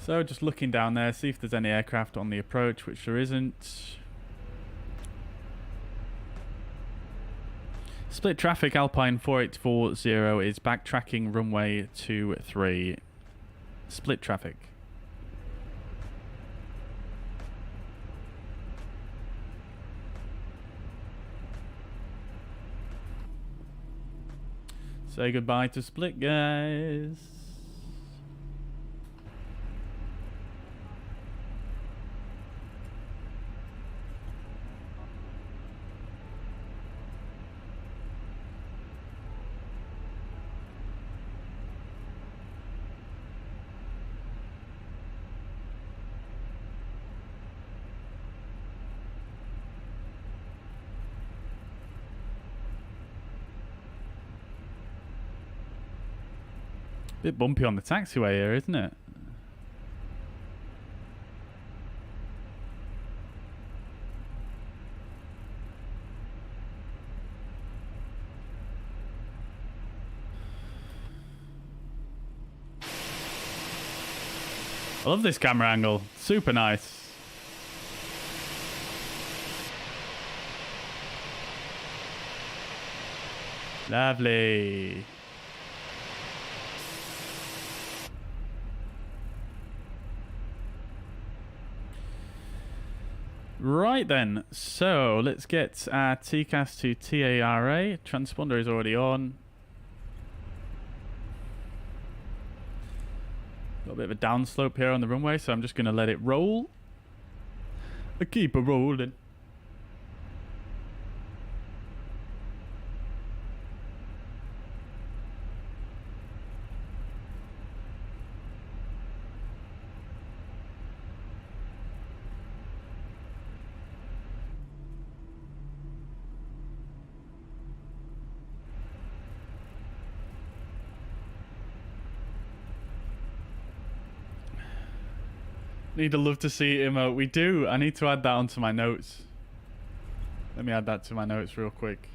So just looking down there, see if there's any aircraft on the approach, which there isn't. Split traffic Alpine 4840 is backtracking runway 23. Split traffic. Say goodbye to split, guys. Bit bumpy on the taxiway here, isn't it? I love this camera angle. Super nice. Lovely. Right then, so let's get our TCAS to TARA. Transponder is already on. Got a bit of a downslope here on the runway, so I'm just going to let it roll. I keep it rolling. Need to love to see emote. We do. I need to add that onto my notes. Let me add that to my notes real quick.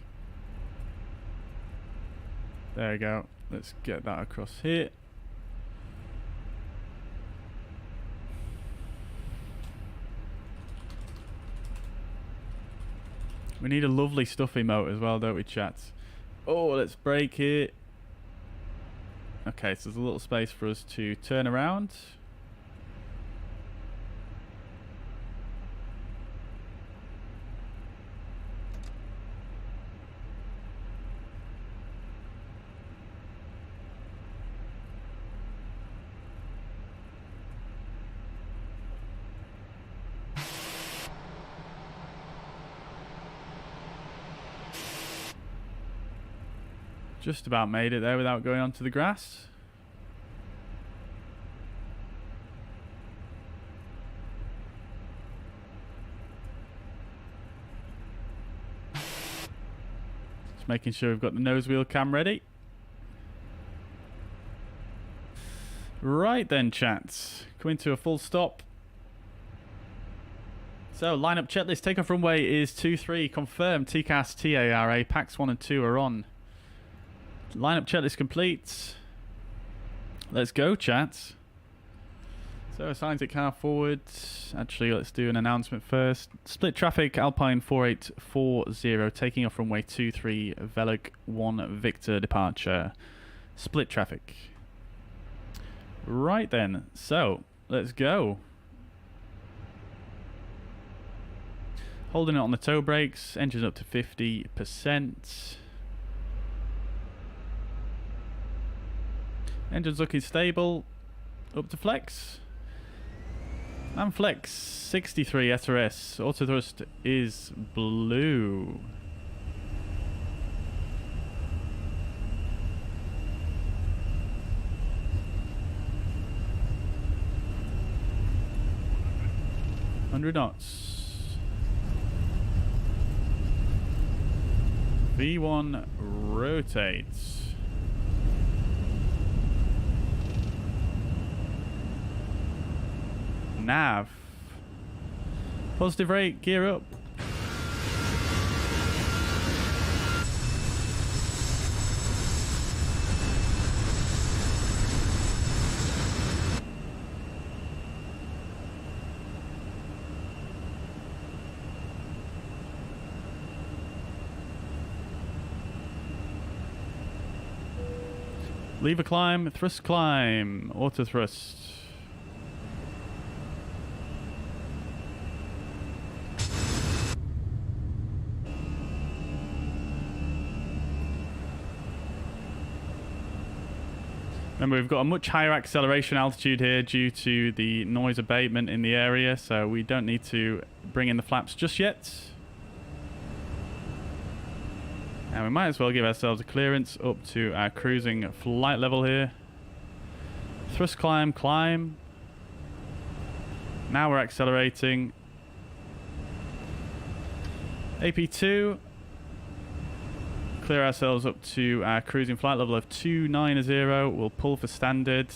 There we go. Let's get that across here. We need a lovely stuff emote as well, don't we, chat? Oh, let's break it. Okay, so there's a little space for us to turn around. Just about made it there without going onto the grass. Just making sure we've got the nose wheel cam ready. Right then, chat. Coming to a full stop. So, lineup checklist. Takeoff runway is 23. Confirmed. TCAS, TARA. Packs 1 and 2 are on. Lineup checklist complete. Let's go, chat. So, assigns it car forward. Actually, let's do an announcement first. Split traffic, Alpine 4840, taking off runway 23, Veloc 1 Victor departure. Split traffic. Right then, so, let's go. Holding it on the toe brakes, engine up to 50%. Engine's looking stable. Up to flex. And flex 63 SRS. Auto thrust is blue. $100 knots. V1 rotates. Nav. Positive rate, gear up. Lever climb, thrust climb, auto thrust. Remember, we've got a much higher acceleration altitude here due to the noise abatement in the area, so we don't need to bring in the flaps just yet. And we might as well give ourselves a clearance up to our cruising flight level here. Thrust climb, climb. Now we're accelerating. AP2. Clear ourselves up to our cruising flight level of 290. We'll pull for standard.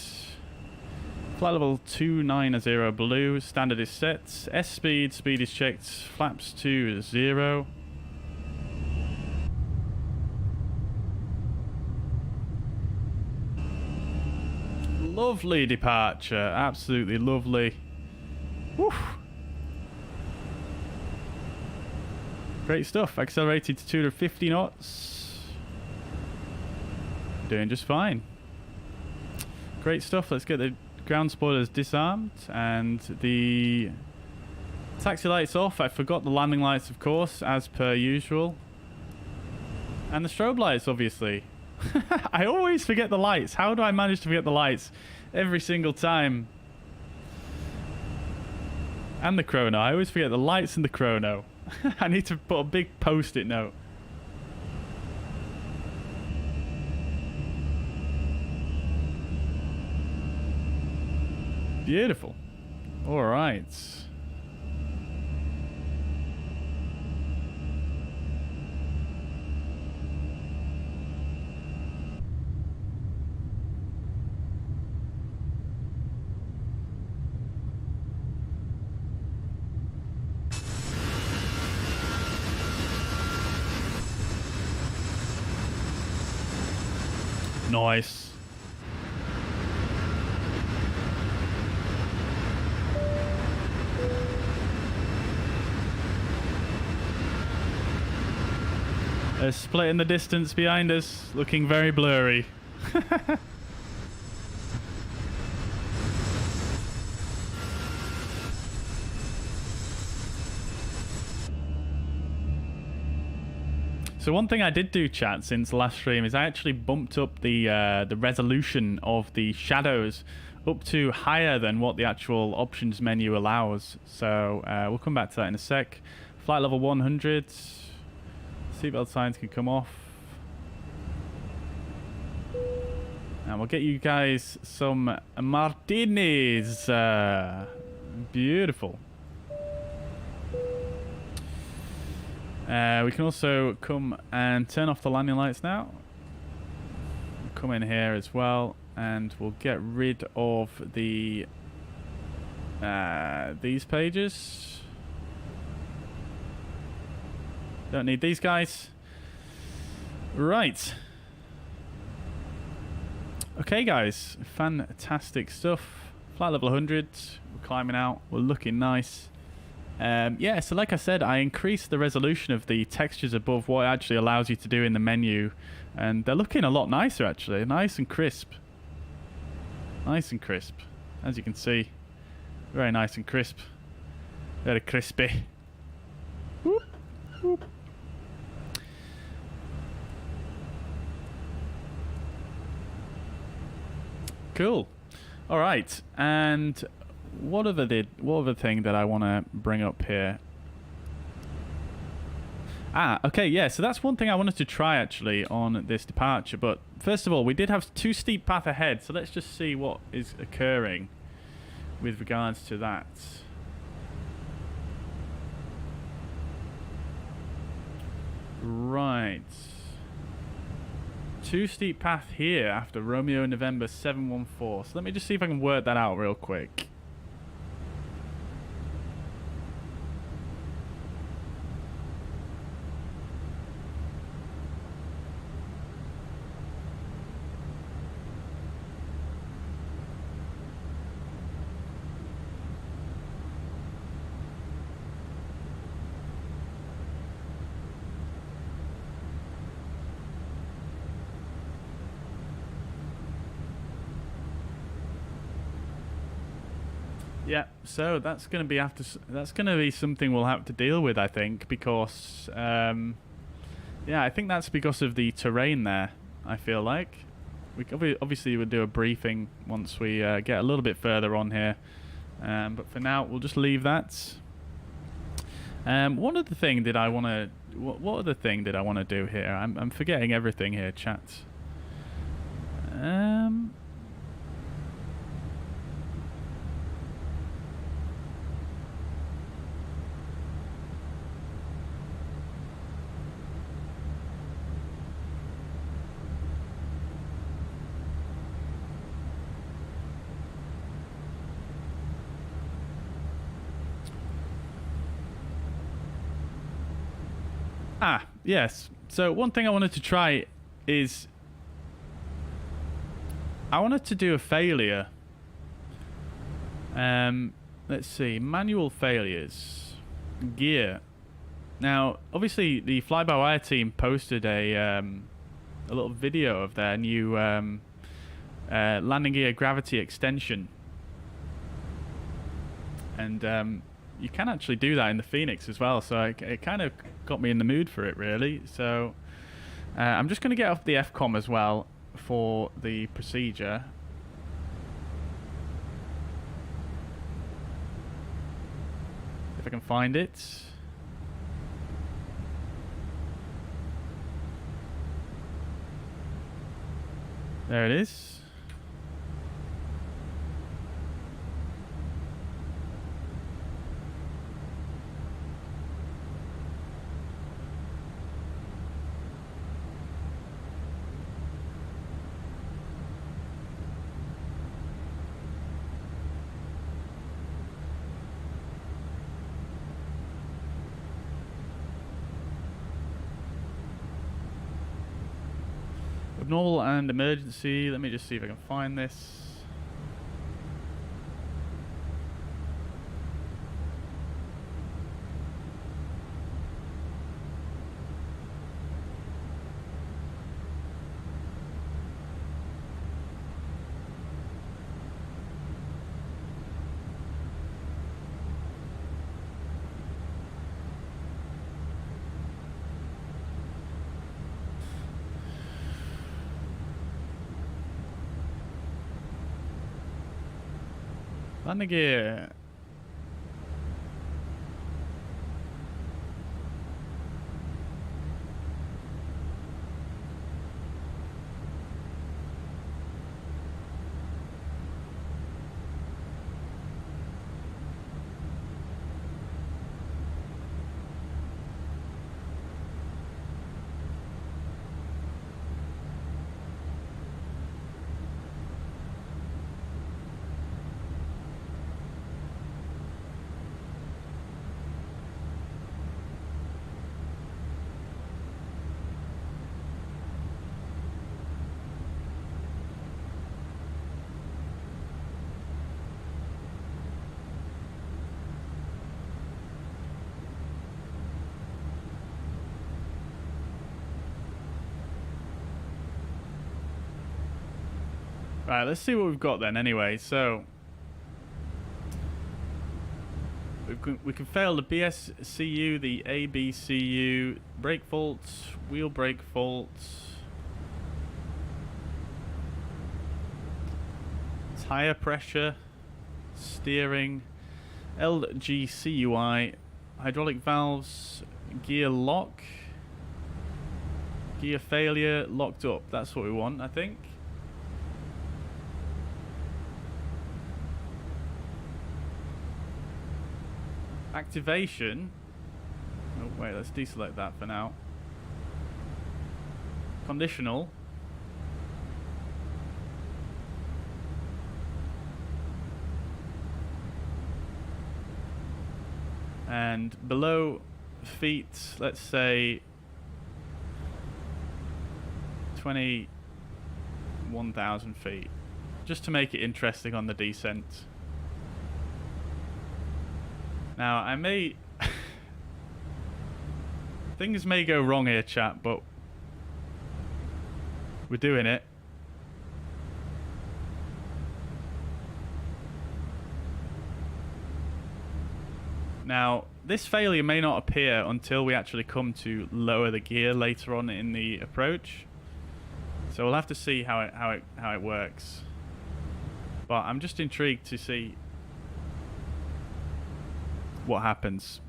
Flight level 290 blue. Standard is set. S speed. Speed is checked. Flaps to 0. Lovely departure. Absolutely lovely. Woo. Great stuff. Accelerated to 250 knots. Doing just fine. Great stuff. Let's get the ground spoilers disarmed and the taxi lights off. I forgot the landing lights, of course, as per usual. And the strobe lights, obviously. I always forget the lights. How do I manage to forget the lights every single time? And the chrono. I always forget the lights and the chrono. I need to put a big post-it note. Beautiful. All right. Nice. A split in the distance behind us, looking very blurry. So one thing I did do, chat, since the last stream is I actually bumped up the resolution of the shadows up to higher than what the actual options menu allows. So we'll come back to that in a sec. Flight level 100. Seatbelt signs can come off. And we'll get you guys some martinis. Beautiful. We can also come and turn off the landing lights now. Come in here as well, and we'll get rid of the these pages. Don't need these guys. Right. Okay, guys. Fantastic stuff. Flight level 100. We're climbing out. We're looking nice. Yeah, so like I said, I increased the resolution of the textures above what it actually allows you to do in the menu. And they're looking a lot nicer, actually. Nice and crisp. Nice and crisp. As you can see. Very nice and crisp. Very crispy. Whoop, whoop. Cool. All right. And what other thing that I want to bring up here? Okay, yeah, so that's one thing I wanted to try actually on this departure. But first of all, we did have two steep path ahead, so let's just see what is occurring with regards to that. Right. Two steep path here after Romeo November 714. So let me just see if I can work that out real quick. Yeah, so that's going to be that's going to be something we'll have to deal with, I think, because yeah, I think that's because of the terrain there. I feel like we obviously would do a briefing once we get a little bit further on here, but for now we'll just leave that. What other thing did I want to? What other thing did I want to do here? I'm forgetting everything here, chat. Ah, yes. So one thing I wanted to try is I wanted to do a failure. Let's see, manual failures, gear. Now, obviously, the fly-by-wire team posted a little video of their new landing gear gravity extension, and you can actually do that in the Fenix as well. So it kind of got me in the mood for it, really. So I'm just going to get off the FCOM as well for the procedure. If I can find it. There it is. Abnormal and emergency. Let me just see if I can find this. Landing gear. Right, let's see what we've got then anyway. So we can fail the BSCU, the ABCU, brake faults, wheel brake faults, tire pressure, steering, LGCUI, hydraulic valves, gear lock, gear failure, locked up. That's what we want, I think. Activation. Oh wait, let's deselect that for now. Conditional. And below feet, let's say 21,000 feet, just to make it interesting on the descent. Now, I may... things may go wrong here, chat, but we're doing it. Now, this failure may not appear until we actually come to lower the gear later on in the approach. So we'll have to see how it works. But I'm just intrigued to see what happens.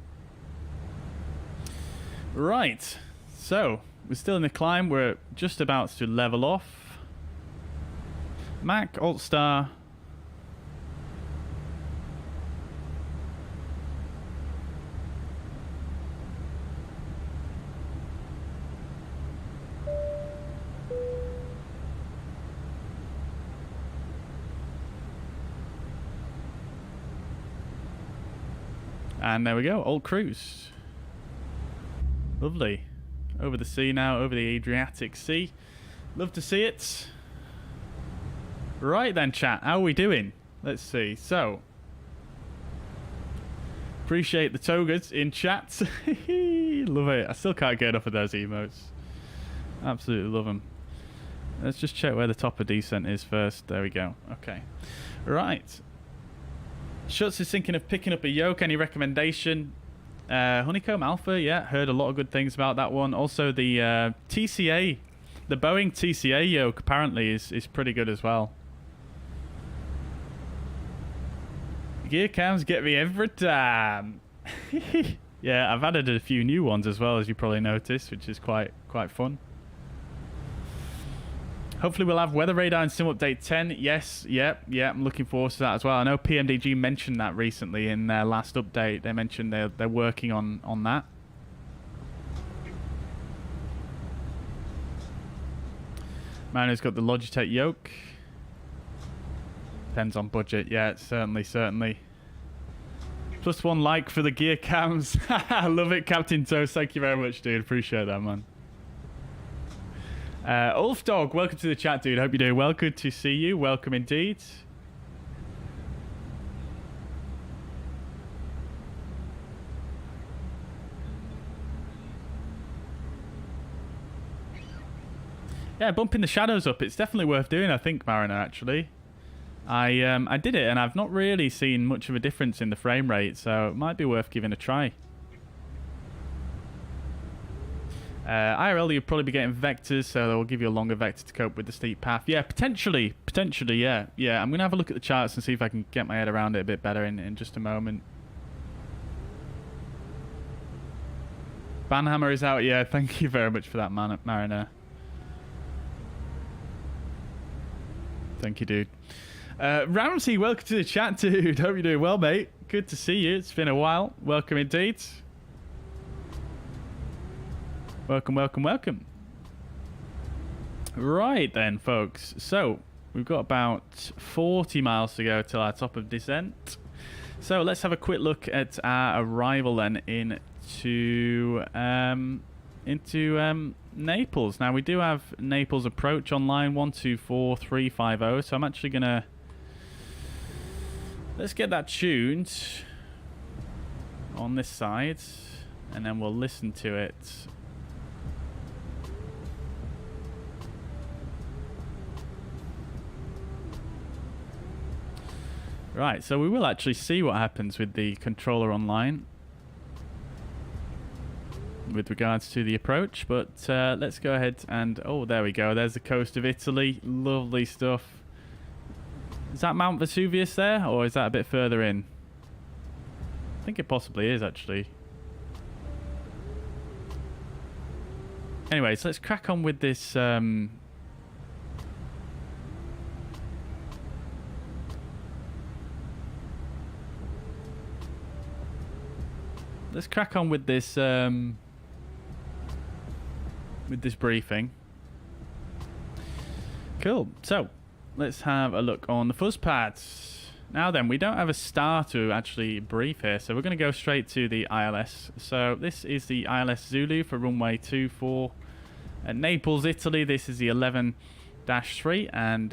Right. So, we're still in the climb. We're just about to level off. Mac, Alt Star. And there we go, Alt Cruise. Lovely. Over the sea now, over the Adriatic Sea. Love to see it. Right then, chat, how are we doing? Let's see. So, appreciate the togas in chat. Love it. I still can't get enough of those emotes. Absolutely love them. Let's just check where the top of descent is first. There we go. Okay. Right. Schutz is thinking of picking up a yoke. Any recommendation? Honeycomb Alpha, yeah, heard a lot of good things about that one. Also, the TCA, the Boeing TCA yoke apparently is pretty good as well. Gear cams get me every time. Yeah, I've added a few new ones as well, as you probably noticed, which is quite fun. Hopefully we'll have Weather Radar in Sim Update 10. Yes, yep, I'm looking forward to that as well. I know PMDG mentioned that recently in their last update. They mentioned they're working on that. Mariner's got the Logitech yoke. Depends on budget. Yeah, certainly. +1 like for the gear cams. I love it, Captain Toast. Thank you very much, dude. Appreciate that, man. Ulf Dog, welcome to the chat, dude. Hope you're doing well. Good to see you. Welcome indeed. Yeah, bumping the shadows up. It's definitely worth doing, I think, Mariner, actually. I did it, and I've not really seen much of a difference in the frame rate, so it might be worth giving a try. IRL, you'll probably be getting vectors, so they'll give you a longer vector to cope with the steep path. Yeah, potentially, yeah. Yeah, I'm going to have a look at the charts and see if I can get my head around it a bit better in just a moment. Banhammer is out, yeah, thank you very much for that, Mariner. Thank you, dude. Ramsey, welcome to the chat, dude. Hope you're doing well, mate. Good to see you. It's been a while. Welcome indeed. Welcome. Right then, folks. So, we've got about 40 miles to go till our top of descent. So, let's have a quick look at our arrival then into Naples. Now, we do have Naples approach online 124350. So, I'm actually going to... Let's get that tuned on this side, and then we'll listen to it. Right, so we will actually see what happens with the controller online with regards to the approach, but let's go ahead and... Oh, there we go. There's the coast of Italy. Lovely stuff. Is that Mount Vesuvius there, or is that a bit further in? I think it possibly is, actually. Anyways, let's crack on with this... Let's crack on with this briefing. Cool. So, let's have a look on the fuzz pads. Now then, we don't have a star to actually brief here, so we're going to go straight to the ILS. So, this is the ILS Zulu for runway 24 at Naples, Italy. This is the 11-3, and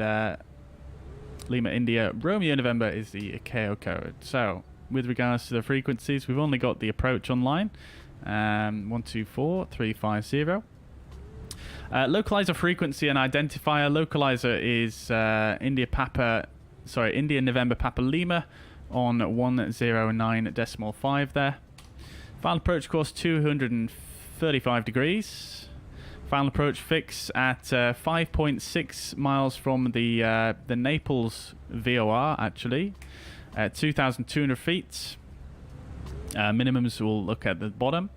Lima India Romeo November is the ICAO code. So, with regards to the frequencies, we've only got the approach online, 124350. Localizer frequency and identifier. Localizer is India November Papa Lima on 109.5 there. Final approach course 235 degrees. Final approach fix at 5.6 miles from the Naples VOR, actually, at 2,200 feet. Minimums will look at the bottom.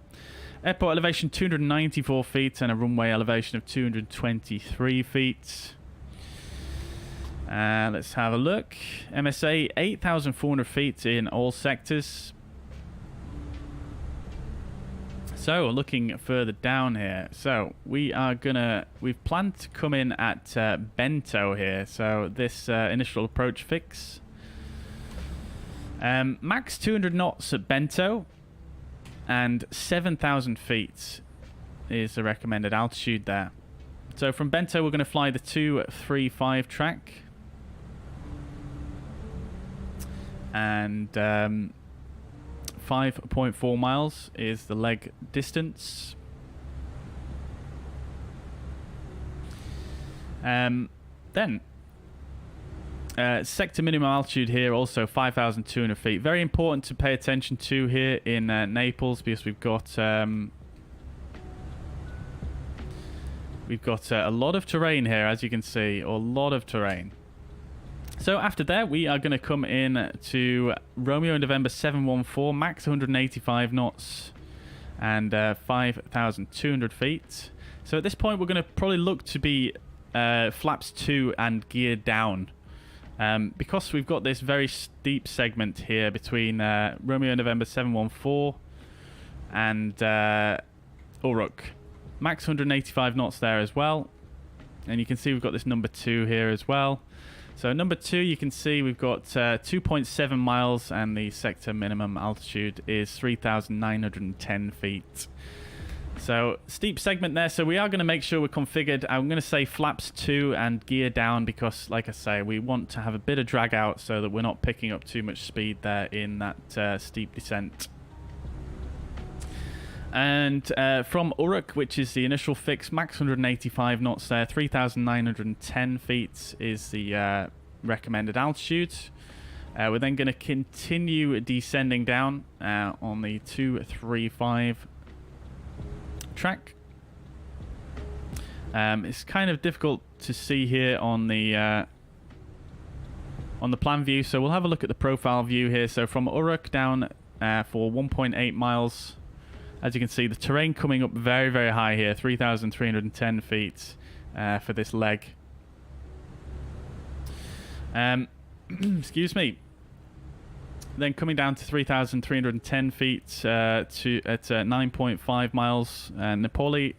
Airport elevation 294 feet and a runway elevation of 223 feet. Let's have a look. MSA 8,400 feet in all sectors. So looking further down here, so we've planned to come in at Bento here. So this initial approach fix, max 200 knots at Bento, and 7,000 feet is the recommended altitude there. So from Bento we're going to fly the 235 track, and 5.4 miles is the leg distance. Then sector minimum altitude here also 5,200 feet. Very important to pay attention to here in Naples, because we've got a lot of terrain here, as you can see, a lot of terrain. So after that, we are going to come in to Romeo and November 714, max 185 knots and 5,200 feet. So at this point, we're going to probably look to be flaps 2 and gear down. Because we've got this very steep segment here between Romeo and November 714 and Uruk. Max 185 knots there as well. And you can see we've got this number 2 here as well. So number 2, you can see we've got 2.7 miles and the sector minimum altitude is 3,910 feet. So steep segment there. So we are going to make sure we're configured. I'm going to say flaps 2 and gear down because, like I say, we want to have a bit of drag out so that we're not picking up too much speed there in that steep descent. And from Uruk, which is the initial fix, max 185 knots there, 3,910 feet is the recommended altitude. We're then going to continue descending down on the 235 track. It's kind of difficult to see here on the plan view, so we'll have a look at the profile view here. So from Uruk down for 1.8 miles. As you can see, the terrain coming up very, very high here, 3,310 feet for this leg. Excuse me. Then coming down to 3,310 feet at 9.5 miles, Napoli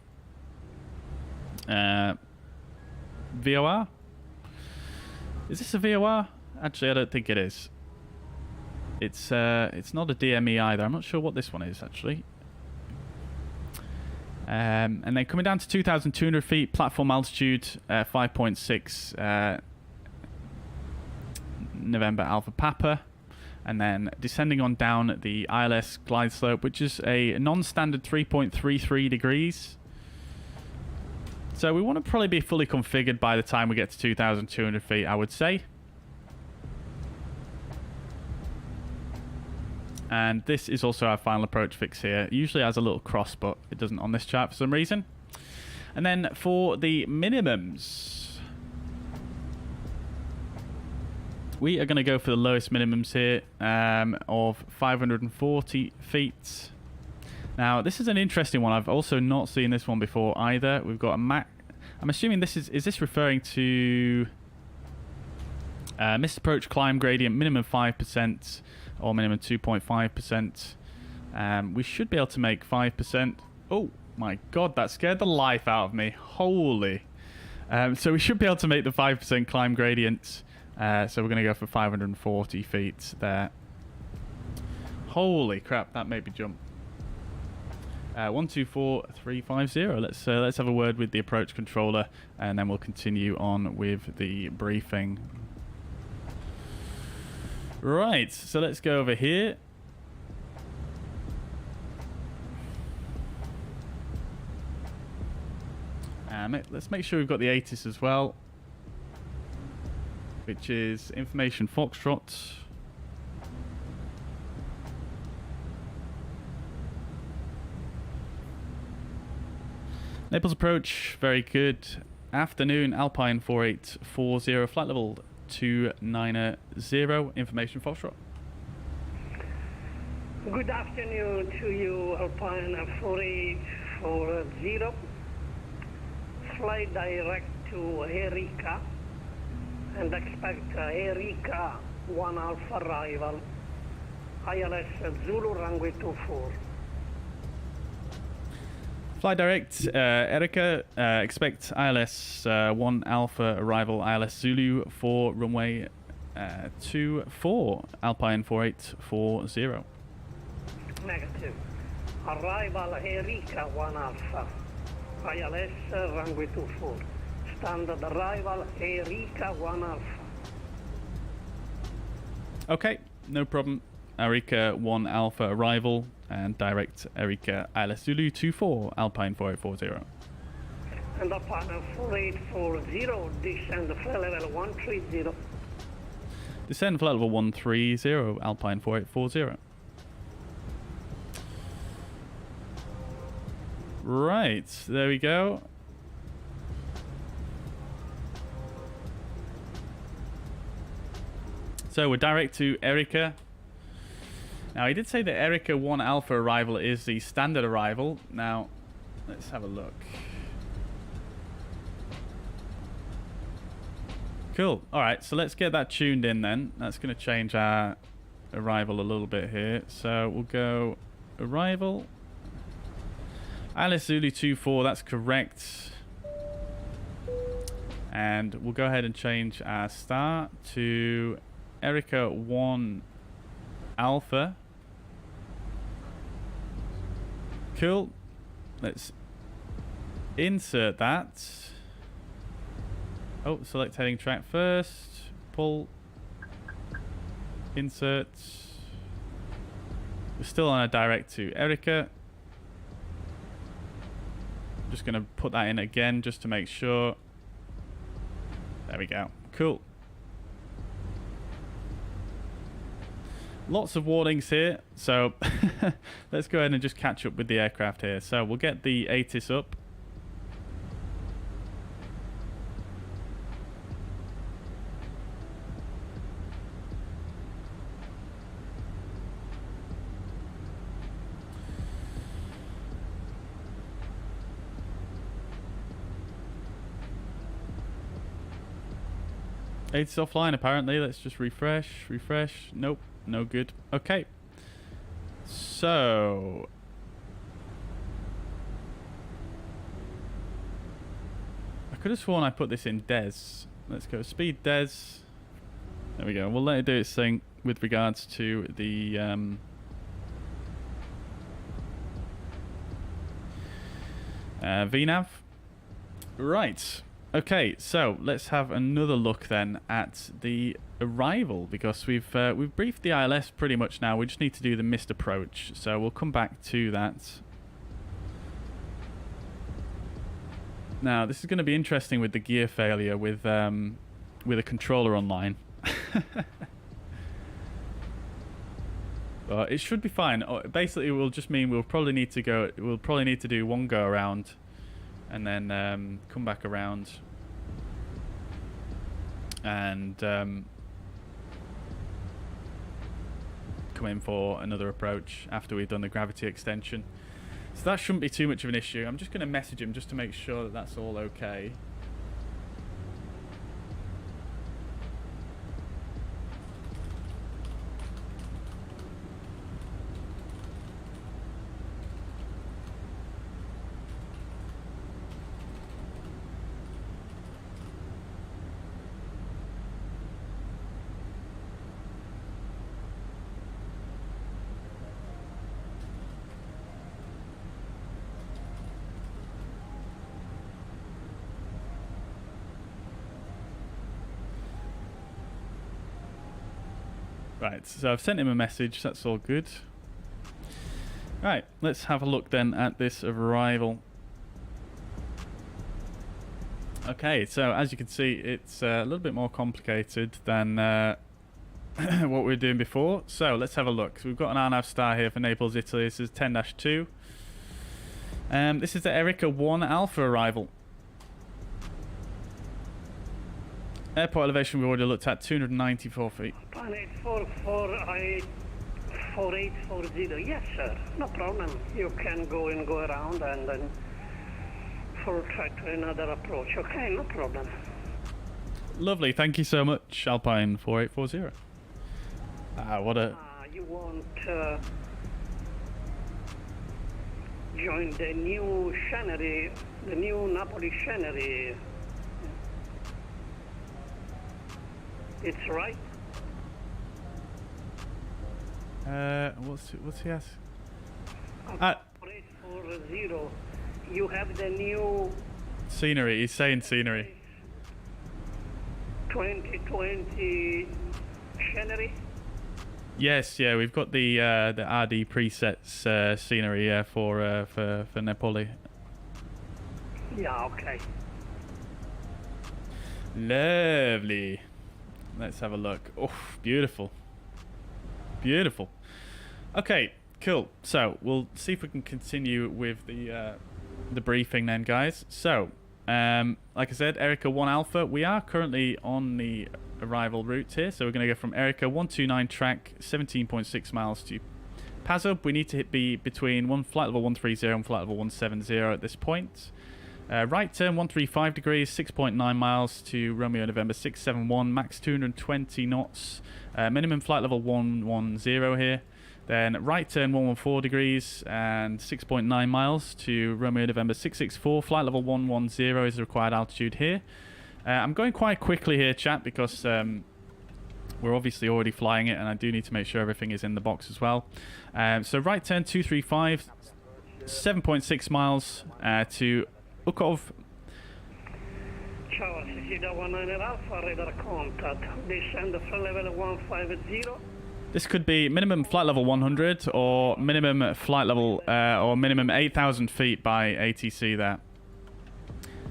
VOR. Is this a VOR? Actually, I don't think it is. It's not a DME either. I'm not sure what this one is actually. And then coming down to 2,200 feet, platform altitude 5.6 November Alpha Papa, and then descending on down the ILS glide slope, which is a non-standard 3.33 degrees. So we want to probably be fully configured by the time we get to 2,200 feet, I would say. And this is also our final approach fix here. It usually has a little cross, but it doesn't on this chart for some reason. And then for the minimums, we are going to go for the lowest minimums here of 540 feet. Now, this is an interesting one. I've also not seen this one before either. We've got a Mac. I'm assuming this is this referring to missed approach climb gradient, minimum 5%. Or minimum 2.5%. We should be able to make 5%. Oh my god, that scared the life out of me. Holy. So we should be able to make the 5% climb gradient. So we're going to go for 540 feet there. Holy crap, that made me jump. 124350. Let's have a word with the approach controller, and then we'll continue on with the briefing. Right, so let's go over here. Let's make sure we've got the ATIS as well, which is Information Foxtrot. Naples approach, very good. Afternoon, Alpine 4840, flight level 290, information Foxtrot. Good afternoon to you, Alpine 4840. Fly direct to Erika and expect Erika 1 Alpha arrival. ILS Zulu runway 24. Fly direct, Erika, expect ILS 1 Alpha arrival, ILS Zulu for runway 24, Alpine 4840. Negative. Arrival Erika 1 Alpha. ILS runway 24. Standard arrival Erika 1 Alpha. Okay, no problem. Erika 1 Alpha arrival and direct Erika ILS Zulu 24, Alpine 4840. And Alpine 4840, descend flight level 130. Descend flight level 130, Alpine 4840. Right, there we go. So we're direct to Erika. Now, he did say that Erika 1 Alpha arrival is the standard arrival. Now, let's have a look. Cool. All right, so let's get that tuned in then. That's going to change our arrival a little bit here. So we'll go arrival. ILS Zulu 24, that's correct. And we'll go ahead and change our start to Erika 1 Alpha. Cool. Let's insert that. Oh, select heading track first. Pull. Insert. We're still on a direct to Erika. Just going to put that in again just to make sure. There we go. Cool. Lots of warnings here, so let's go ahead and just catch up with the aircraft here. So we'll get the ATIS up. ATIS offline apparently. Let's just refresh. Nope. No good. Okay. So I could have sworn I put this in DES. Let's go speed DES. There we go. We'll let it do its thing with regards to the VNAV. Right. Okay, so let's have another look then at the arrival, because we've briefed the ILS pretty much now. We just need to do the missed approach, so we'll come back to that. Now, this is going to be interesting with the gear failure with a controller online. But it should be fine. Basically, it will just mean we'll probably need to do one go around and then come back around and come in for another approach after we've done the gravity extension. So that shouldn't be too much of an issue. I'm just going to message him just to make sure that that's all okay. Right, so I've sent him a message, that's all good. Right, let's have a look then at this arrival. Okay, so as you can see, it's a little bit more complicated than what we were doing before. So let's have a look. So we've got an RNAV star here for Naples, Italy. This is 10-2. This is the Erika 1 Alpha arrival. Airport elevation we already looked at, 294 feet. Pan 8444840. Yes, sir. No problem. You can go around and then try to another approach. Okay, no problem. Lovely. Thank you so much, Alpine 4840. What a... You want join the new scenery, the new Napoli scenery. It's right. What's he asking? 4840. You have the new Scenery. He's saying scenery. 2020 scenery. Yes, yeah, we've got the RDPresets scenery for Napoli. Yeah, okay. Lovely. Let's have a look. Oh, beautiful. Beautiful. Okay, cool. So we'll see if we can continue with the briefing then, guys. So, like I said, Erika 1 Alpha. We are currently on the arrival route here, so we're going to go from Erika 129 track 17.6 miles to Pazub. We need to be between flight level 130 and flight level 170 at this point. Right turn 135 degrees, 6.9 miles to Romeo November 671, max 220 knots, minimum flight level 110 here. Then right turn 114 degrees and 6.9 miles to Romeo November 664, flight level 110 is the required altitude here. I'm going quite quickly here, chat, because we're obviously already flying it and I do need to make sure everything is in the box as well. So right turn 235, 7.6 miles to Ukov. Ciao, Sicida 19 Alpha, radar contact. Descend from level 150. This could be minimum flight level 100 or minimum flight level or minimum 8,000 feet by ATC there.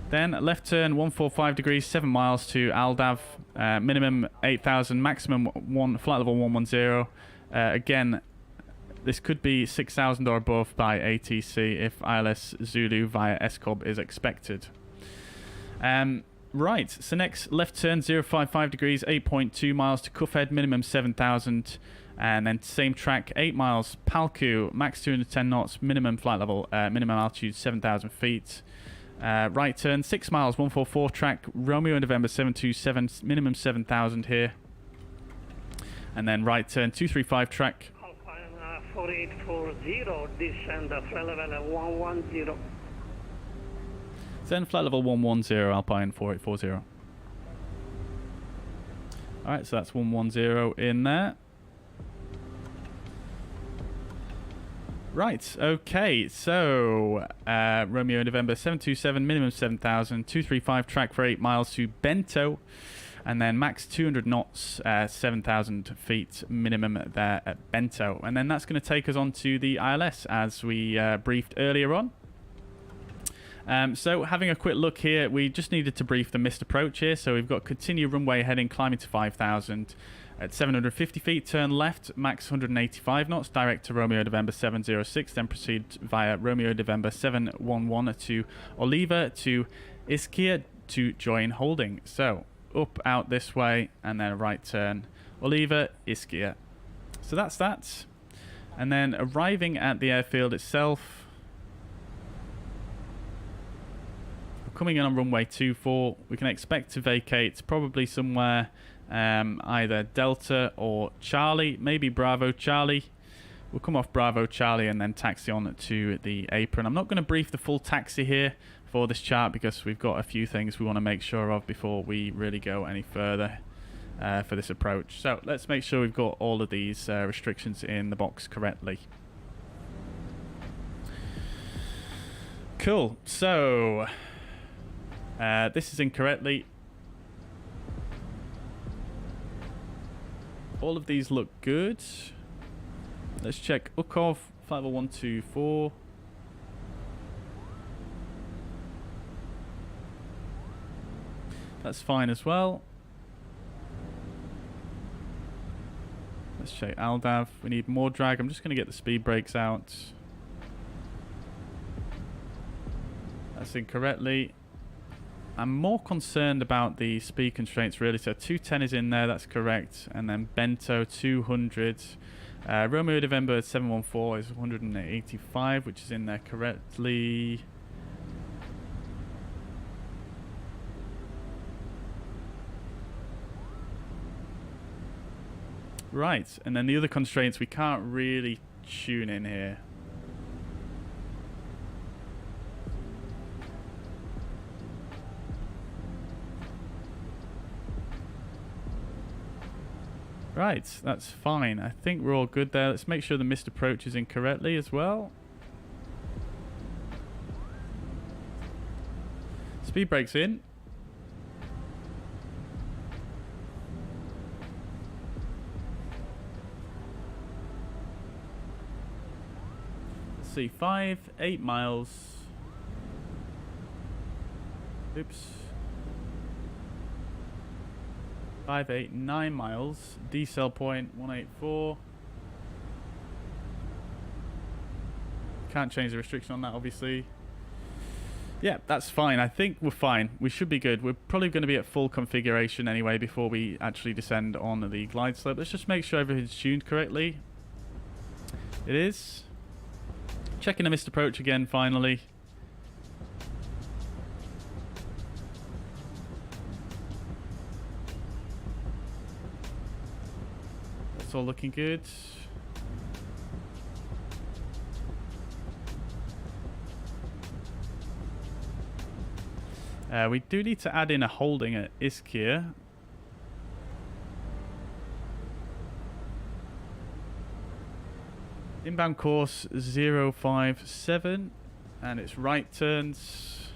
Then left turn 145 degrees, 7 miles to Aldav, minimum 8,000, maximum flight level 110. Again, this could be 6,000 or above by ATC if ILS Zulu via SCOB is expected. Right, so next left turn 055 degrees, 8.2 miles to Cuffhead, minimum 7,000. And then same track, 8 miles, Palku, max 210 knots, minimum flight level, minimum altitude 7,000 feet. Right turn 6 miles, 144 track, Romeo November 727, minimum 7,000 here. And then right turn 235 track. 4840, descend flight level 110. Then flight level 110, Alpine 4840. Alright, so that's 110 in there. Right, okay, so Romeo November 727, minimum 7,000, 235 track for 8 miles to Bento, and then max 200 knots, 7,000 feet minimum there at Bento. And then that's going to take us on to the ILS as we briefed earlier on. So having a quick look here, we just needed to brief the missed approach here. So we've got continue runway heading, climbing to 5,000 at 750 feet, turn left, max 185 knots, direct to Romeo November 706, then proceed via Romeo November 711 to Oliva to Ischia to join holding. So up, out this way, and then a right turn, Oliva, Ischia. So that's that. And then arriving at the airfield itself, coming in on runway 24, we can expect to vacate probably somewhere either Delta or Charlie, maybe Bravo Charlie. We'll come off Bravo Charlie and then taxi on to the apron. I'm not going to brief the full taxi here for this chart because we've got a few things we want to make sure of before we really go any further for this approach. So let's make sure we've got all of these restrictions in the box correctly. Cool, so this is incorrectly. All of these look good. Let's check Ukov, flight level 124. That's fine as well. Let's check Aldav. We need more drag. I'm just going to get the speed brakes out. That's incorrectly. I'm more concerned about the speed constraints really. So 210 is in there, that's correct. And then Bento 200. Romeo November 714 is 185, which is in there correctly. Right, and then the other constraints we can't really tune in here. Right, that's fine. I think we're all good there. Let's make sure the missed approach is in correctly as well. Speed brake's in. Let's see, 8 miles. Oops. 5, 8, 9 miles. Decel point 184. Can't change the restriction on that, obviously. Yeah, that's fine. I think we're fine. We should be good. We're probably going to be at full configuration anyway before we actually descend on the glide slope. Let's just make sure everything's tuned correctly. It is. Checking a missed approach again, finally. It's all looking good. We do need to add in a holding at Ischia. Inbound course 057 and it's right turns.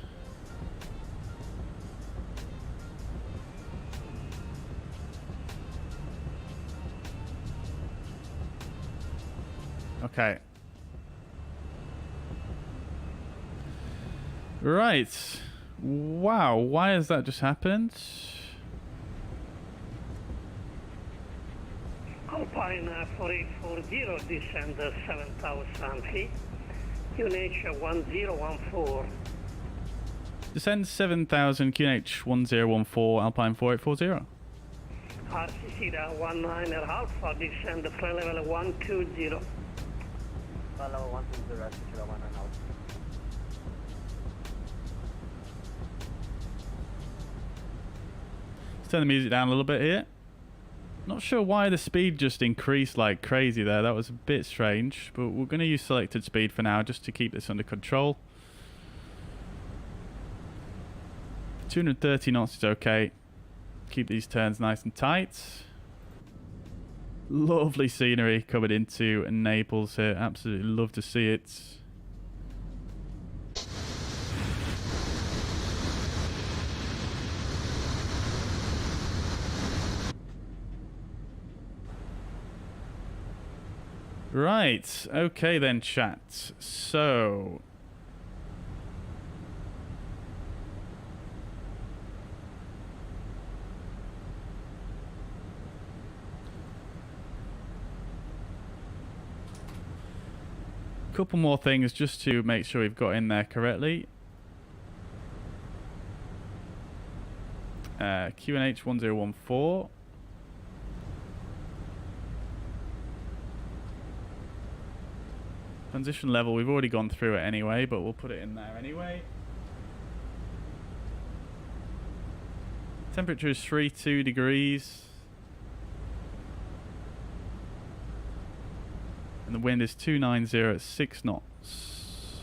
Okay. Right. Wow, why has that just happened? Alpine 4840, descend 7,000 feet. QNH 1014. Descend 7,000, QNH 1014, Alpine 4840. RCC 19 Alpha, descend flight level 120. Level 120, RCC 19 Alpha. Let's turn the music down a little bit here. Not sure why the speed just increased like crazy there. That was a bit strange, but we're going to use selected speed for now just to keep this under control. 230 knots is okay. Keep these turns nice and tight. Lovely scenery coming into Naples here. Absolutely love to see it. Right, okay then chat, so couple more things just to make sure we've got in there correctly. QNH 1014. Transition level, we've already gone through it anyway, but we'll put it in there anyway. Temperature is 32 degrees. And the wind is 290 at 6 knots.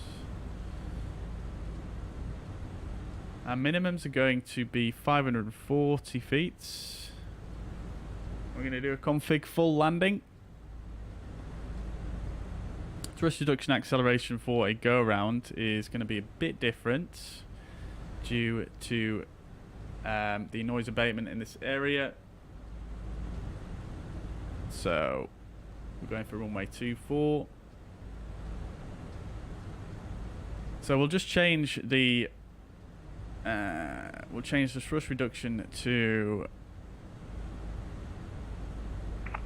Our minimums are going to be 540 feet. We're going to do a config full landing. Thrust reduction acceleration for a go-around is going to be a bit different due to the noise abatement in this area. So we're going for runway 24. So we'll just change the thrust reduction to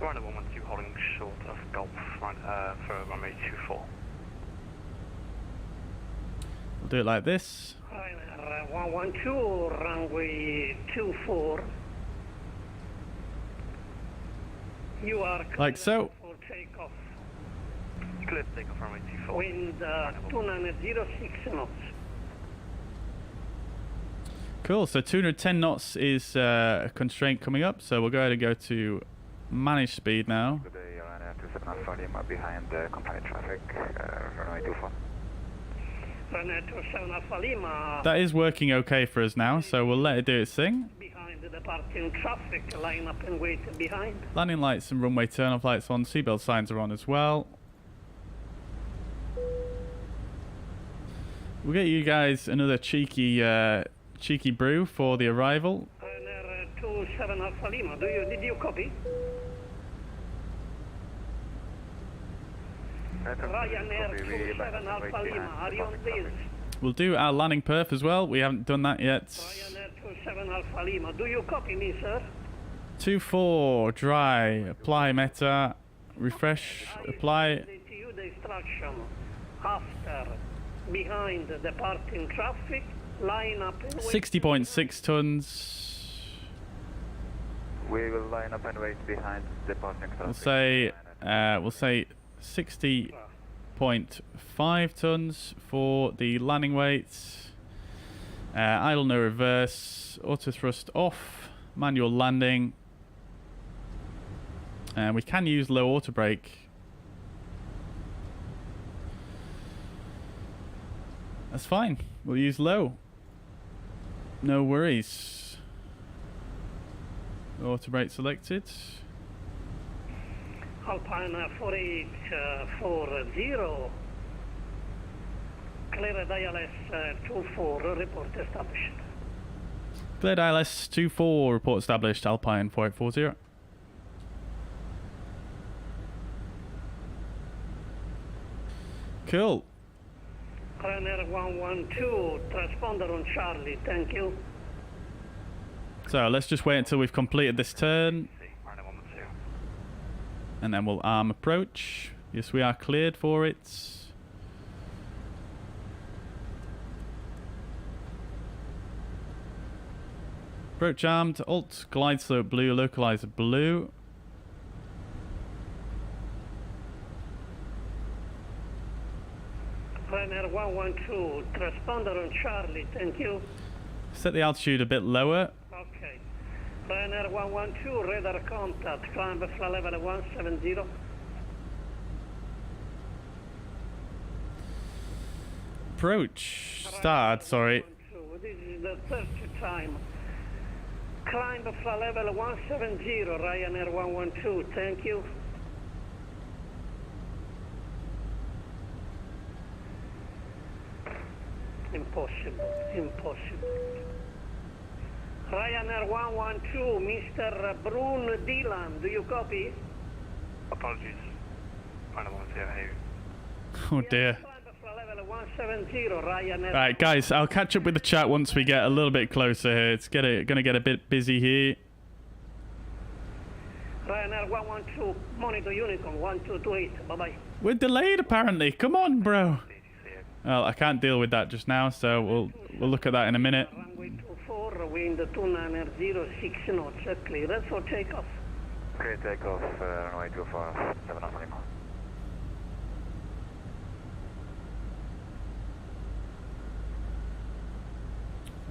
Runway 112 holding short of Gulf for runway 24. We'll do it like this. Ryanair 112, runway 24. You are clear Like so. for takeoff. Clear to take off runway 24. Wind 2906 knots. Cool, so 210 knots is a constraint coming up, so we'll go ahead and go to manage speed now. Good day, Ryanair 27 Alpha Lima behind the company traffic, runway 24. Ryanair 27 Alpha Lima. That is working okay for us now, so we'll let it do its thing. Behind the departing traffic, line up and wait behind. Landing lights and runway turn-off lights on, seatbelt signs are on as well. We'll get you guys another cheeky brew for the arrival. Ryanair 27 Alpha Lima, did you copy? Ryanair 27 Alpha Lima, are you on this? We'll do our landing perf as well. We haven't done that yet. Ryanair 27 Alpha Lima, do you copy me, sir? 2-4, dry, apply meta, refresh, apply. To you the instruction. After, behind the departing traffic, line up and wait. 60.6 tons. We will line up and wait behind departing traffic. We'll say 60.5 tons for the landing weight. Idle no reverse, auto thrust off, manual landing. And we can use low auto brake. That's fine. We'll use low. No worries. Auto brake selected. Alpine 4840. Clear ILS 24, report established. Cleared ILS 24, report established, Alpine 4840. Cool. Ryanair 112, transponder on Charlie, thank you. So let's just wait until we've completed this turn. And then we'll arm approach. Yes, we are cleared for it. Approach armed, alt, glide slope blue, localizer blue. Ryanair 112, transponder on Charlie, thank you. Set the altitude a bit lower. Okay. Ryanair 112, radar contact, climb flight level 170. Approach. Start, sorry. This is the third time. Climb flight level 170, Ryanair 112, thank you. Impossible. Ryanair 112, Mr. Brun Dylan, do you copy? Apologies. Oh dear. Level 170, Ryanair. Right, guys, I'll catch up with the chat once we get a little bit closer here. It's gonna get a bit busy here. Ryanair 112, monitor Unicorn 1228, bye-bye. We're delayed apparently. Come on, bro. Well, I can't deal with that just now, so we'll look at that in a minute. Runway 24, wind 2906 knots, clear for takeoff. Clear takeoff, runway 24, 7 Alpha Lima.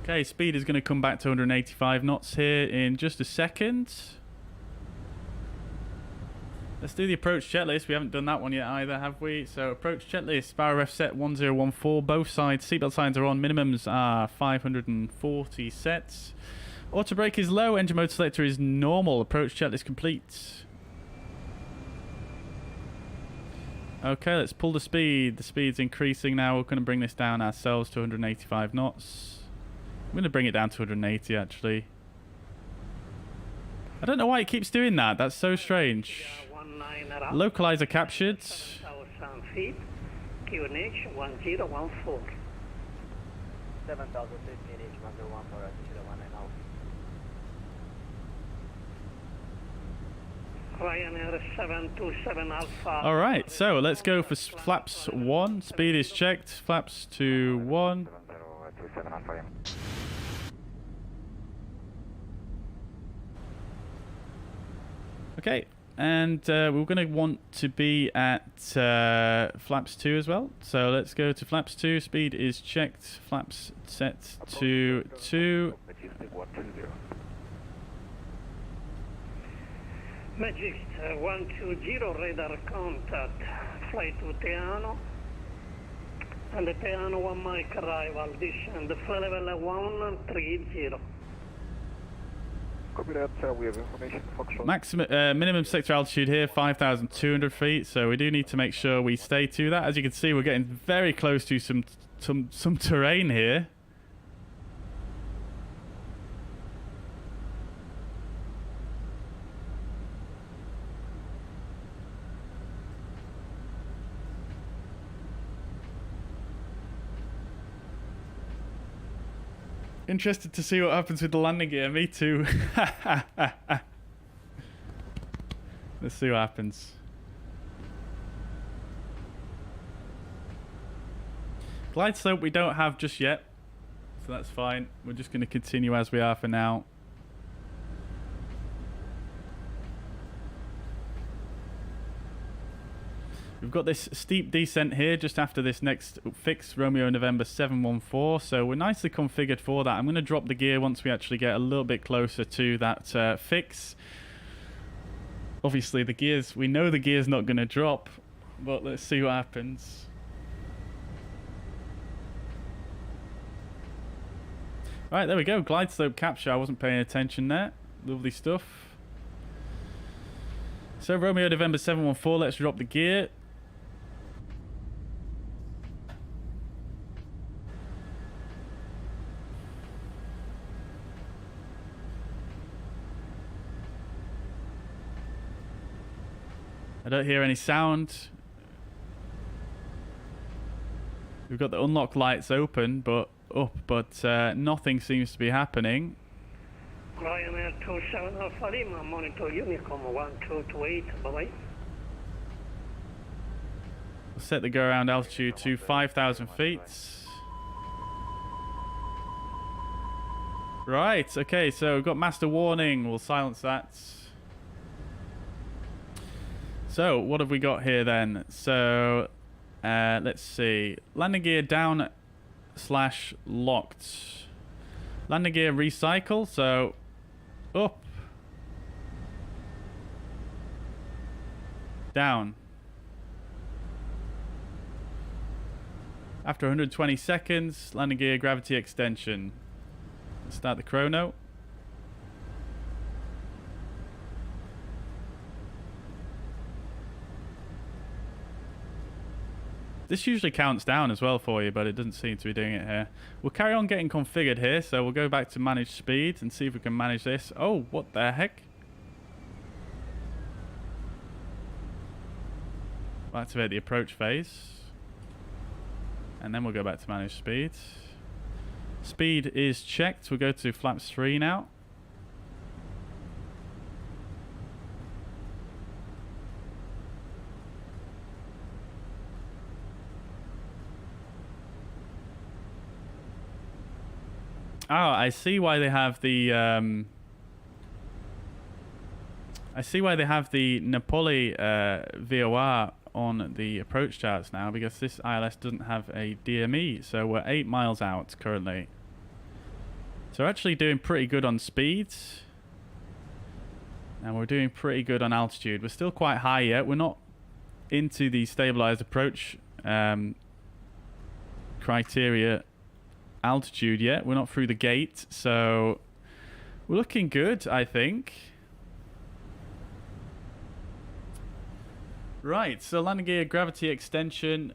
Okay, speed is going to come back to 185 knots here in just a second. Let's do the approach checklist. We haven't done that one yet either, have we? So approach checklist, power ref set 1014, both sides, seatbelt signs are on, minimums are 540 sets. Auto brake is low, engine mode selector is normal, approach checklist complete. Okay, let's pull the speed. The speed's increasing now. We're going to bring this down ourselves to 185 knots. I'm going to bring it down to 180 actually. I don't know why it keeps doing that. That's so strange. Localizer captured. 7,000 feet. QNH 1014. 7,000 feet, QNH 1014, 019 now. Ryanair 727 Alpha. All right, so let's go for flaps 1. Speed is checked. Flaps to 1. 7027 Alpha. Okay, and we're going to want to be at flaps 2 as well. So let's go to flaps 2. Speed is checked. Flaps set to 2. Magic 120 radar contact. Flight to Teano. And the Teano 1 mic arrival. Descend flight level 130. Copy that, we have information. Maximum minimum sector altitude here 5,200 feet, so we do need to make sure we stay to that. As you can see, we're getting very close to some terrain here. Interested to see what happens with the landing gear. Me too. Let's see what happens. Glide slope we don't have just yet, so that's fine. We're just going to continue as we are for now. We've got this steep descent here just after this next fix, Romeo November 714. So we're nicely configured for that. I'm going to drop the gear once we actually get a little bit closer to that fix. Obviously, the gears, we know the gear's not going to drop, but let's see what happens. Right, there we go. Glide slope capture. I wasn't paying attention there. Lovely stuff. So Romeo November 714, let's drop the gear. I don't hear any sound. We've got the unlock lights open, but nothing seems to be happening. Ryanair 27 Alpha Lima, monitor Unicom 1228, bye-bye. We'll set the go around altitude to 5,000 feet. Right, okay, so we've got master warning. We'll silence that. So, what have we got here then? So, let's see. Landing gear down / locked. Landing gear recycle, so up. Down. After 120 seconds, landing gear gravity extension. Let's start the chrono. This usually counts down as well for you, but it doesn't seem to be doing it here. We'll carry on getting configured here, so we'll go back to manage speed and see if we can manage this. Oh, what the heck? We'll activate the approach phase. And then we'll go back to manage speed. Speed is checked. We'll go to flaps 3 now. Oh, I see why they have the Napoli VOR on the approach charts now, because this ILS doesn't have a DME, so we're 8 miles out currently. So we're actually doing pretty good on speeds, and we're doing pretty good on altitude. We're still quite high yet. We're not into the stabilized approach criteria altitude yet. We're not through the gate, so we're looking good, I think. Right, so landing gear gravity extension.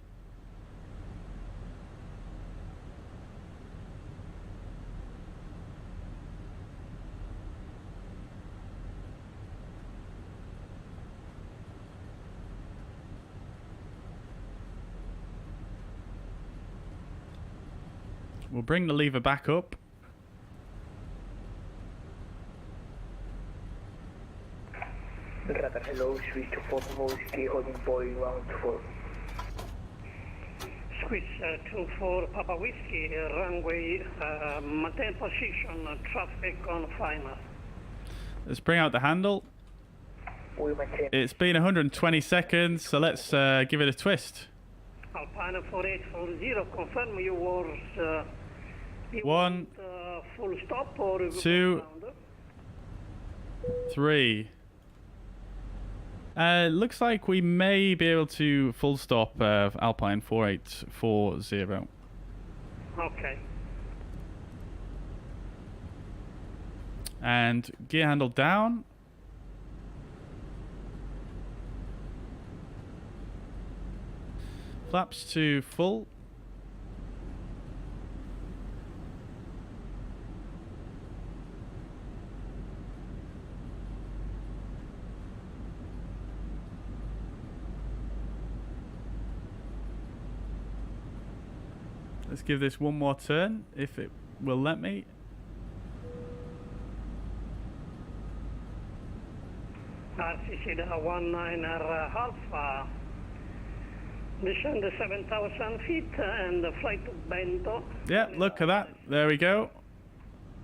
We'll bring the lever back up. Rater Hello, switch to 4 Whiskey, holding Boeing 124. Swiss 24 Papa Whiskey, runway, maintain position, traffic on final. Let's bring out the handle. We maintain. It's been 120 seconds, so let's give it a twist. Alpine 4840, confirm you was One, full stop or you two, go 3. Looks like we may be able to full stop Alpine 4840. Okay. And gear handle down. Flaps to full. Let's give this one more turn, if it will let me. RCC 19 Alpha. Descend 7,000 feet and flight to Bento. Yeah, look at that. There we go.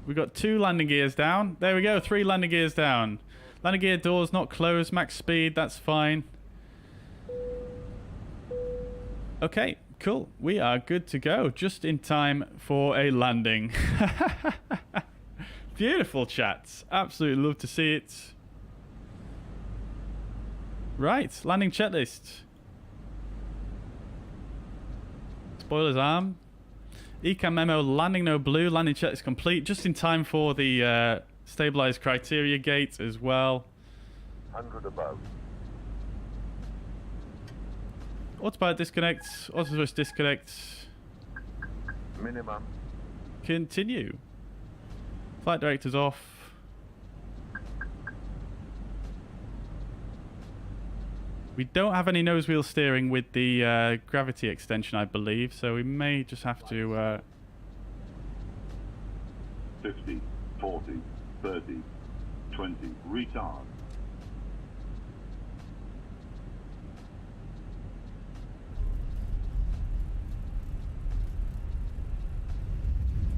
We've got 2 landing gears down. There we go, 3 landing gears down. Landing gear doors not closed, max speed, that's fine. Okay, cool. We are good to go. Just in time for a landing. Beautiful, chat. Absolutely love to see it. Right, landing checklist. Spoilers arm. Ecam memo, landing no blue. Landing check is complete. Just in time for the stabilized criteria gate as well. 100 above. Autopilot disconnect. Autopilot disconnect. Minimum. Continue. Flight director's off. We don't have any nose wheel steering with the gravity extension, I believe, so we may just have to... 50, 40, 30, 20, retard.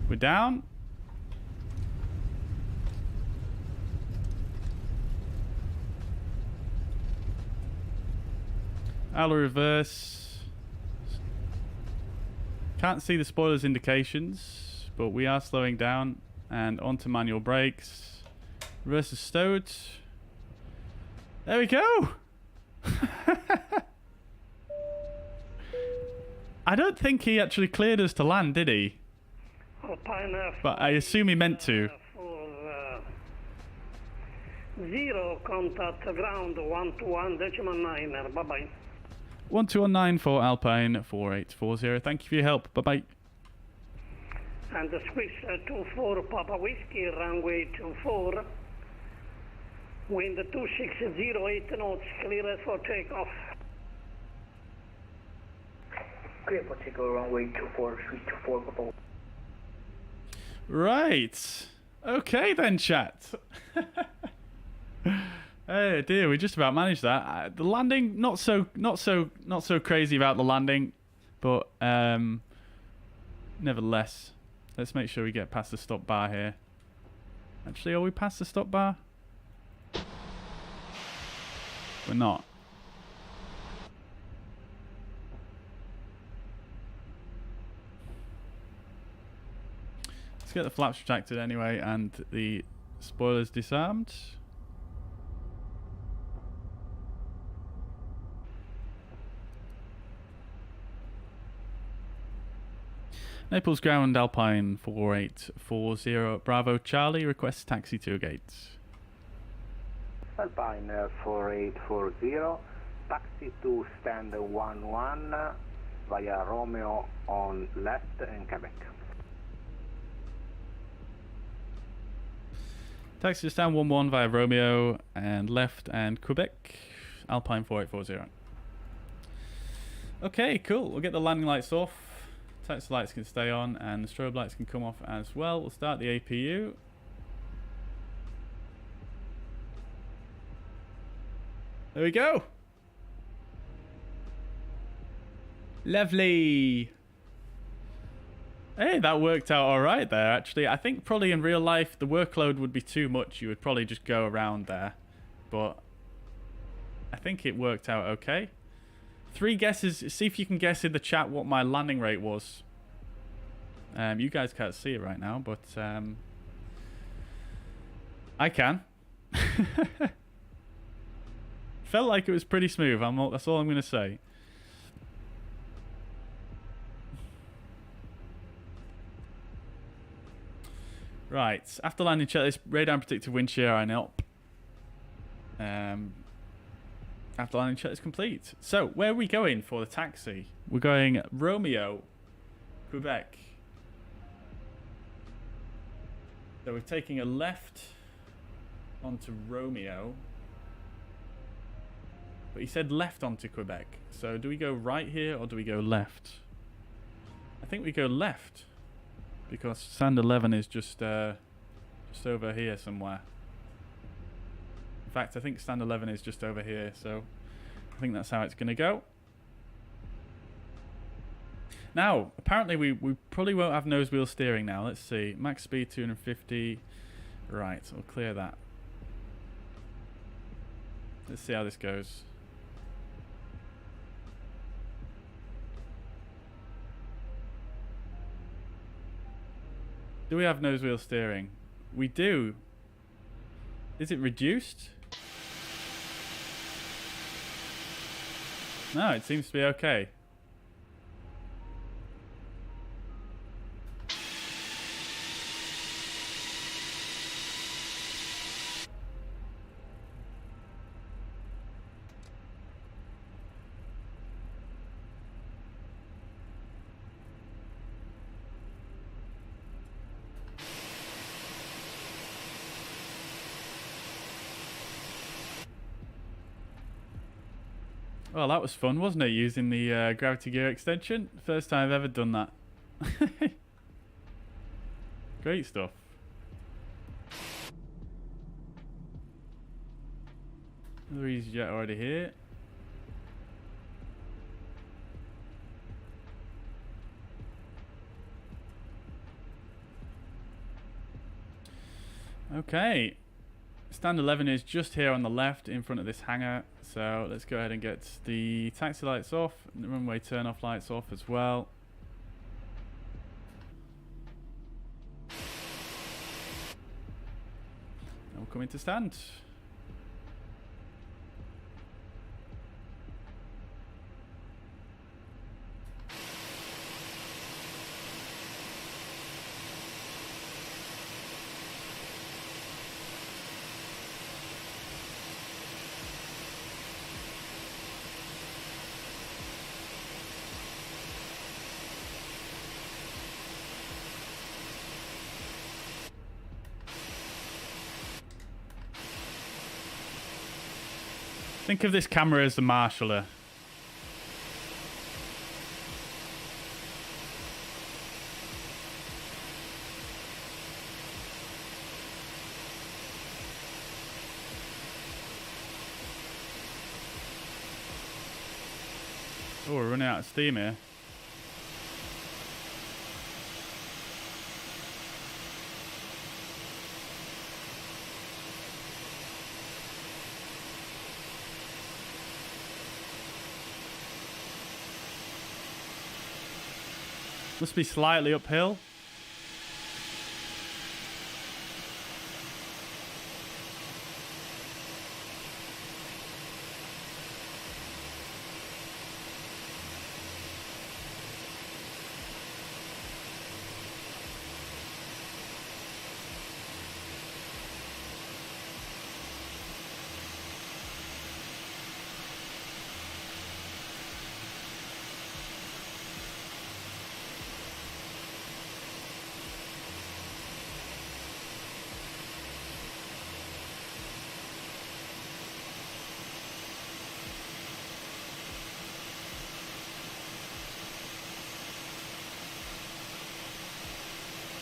We're down. I'll reverse. Can't see the spoilers indications, but we are slowing down and onto manual brakes. Reverse is stowed. There we go. I don't think he actually cleared us to land, did he? But I assume he meant to. For 0 contact ground 121.9. Bye bye. 1219 for Alpine 4840. Thank you for your help. Bye bye. And the Swiss 24 Papa Whiskey, runway 24. Wind 2608 knots, clear for takeoff. Clear for takeoff, runway 24, switch to 4 Papa. Right. Okay then, chat. Oh dear, we just about managed that. The landing, not so crazy about the landing, but nevertheless, let's make sure we get past the stop bar here. Actually, are we past the stop bar? We're not. Let's get the flaps retracted anyway, and the spoilers disarmed. Naples ground Alpine 4840 Bravo Charlie requests taxi to a gate. Alpine 4840, taxi to stand 11 via Romeo on left and Quebec. Taxi to stand 11 via Romeo and left and Quebec. Alpine 4840. Okay, cool. We'll get the landing lights off. Taxi lights can stay on and the strobe lights can come off as well. We'll start the APU. There we go. Lovely. Hey, that worked out all right there, actually. I think probably in real life, the workload would be too much. You would probably just go around there. But I think it worked out okay. 3 guesses. See if you can guess in the chat what my landing rate was. You guys can't see it right now, but I can. Felt like it was pretty smooth. That's all I'm going to say. Right, after landing checklist, radar and predicted wind shear are up. After landing checklist complete. So, where are we going for the taxi? We're going Romeo, Quebec. So we're taking a left onto Romeo. But he said left onto Quebec. So do we go right here or do we go left? I think we go left. Because Stand 11 is just over here somewhere. In fact, I think Stand 11 is just over here, so I think that's how it's going to go. Now, apparently we probably won't have nose wheel steering now. Let's see. Max speed 250. Right, we'll clear that. Let's see how this goes. Do we have nose wheel steering? We do. Is it reduced? No, it seems to be okay. Well, that was fun, wasn't it? Using the gravity gear extension. First time I've ever done that. Great stuff. Another EasyJet already here. Okay. Stand 11 is just here on the left in front of this hangar. So let's go ahead and get the taxi lights off and the runway turn off lights off as well. And we'll come into stand. Think of this camera as the marshaller. Oh, we're running out of steam here. Must be slightly uphill.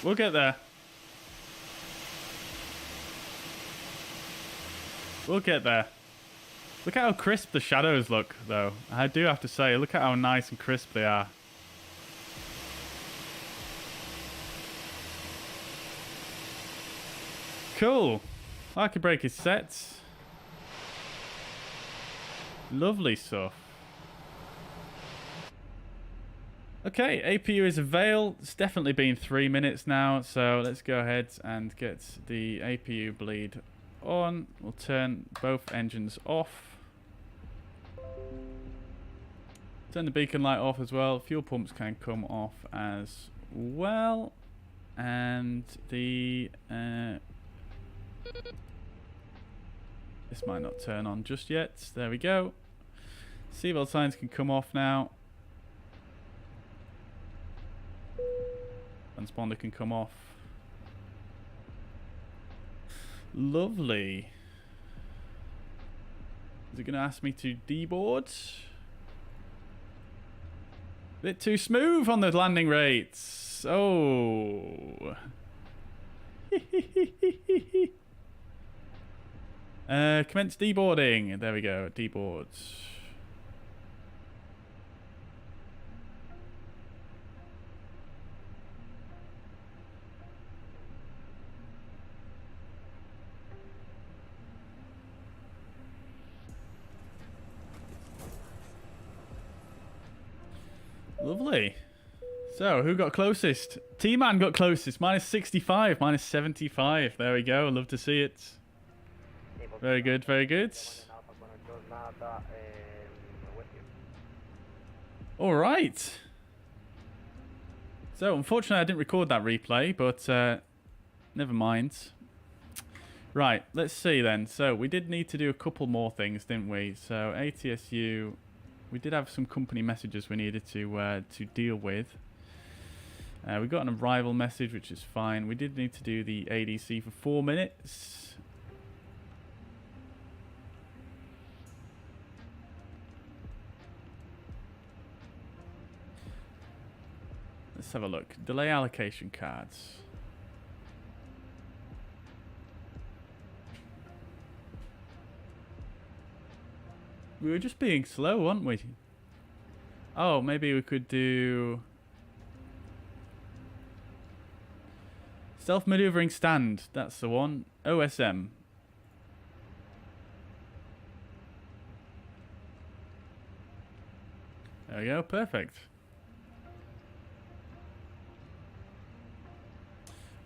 We'll get there. We'll get there. Look at how crisp the shadows look, though. I do have to say, look at how nice and crisp they are. Cool. Circuit breaker set. Lovely stuff. Okay, APU is available. It's definitely been 3 minutes now, so let's go ahead and get the APU bleed on. We'll turn both engines off. Turn the beacon light off as well. Fuel pumps can come off as well. And the... this might not turn on just yet. There we go. Seatbelt signs can come off now. Transponder can come off. Lovely. Is it going to ask me to deboard? Bit too smooth on the landing rates. Oh. Commence deboarding. There we go. Deboard. Lovely. So, who got closest? T-Man got closest. Minus 65, minus 75. There we go. Love to see it. Very good, very good. All right. So, unfortunately, I didn't record that replay, but never mind. Right, let's see then. So, we did need to do a couple more things, didn't we? So, ATSU... we did have some company messages we needed to deal with. We got an arrival message, which is fine. We did need to do the ADC for 4 minutes. Let's have a look. Delay allocation cards. We were just being slow, weren't we? Oh, maybe we could do... self-maneuvering stand. That's the one. OSM. There we go. Perfect.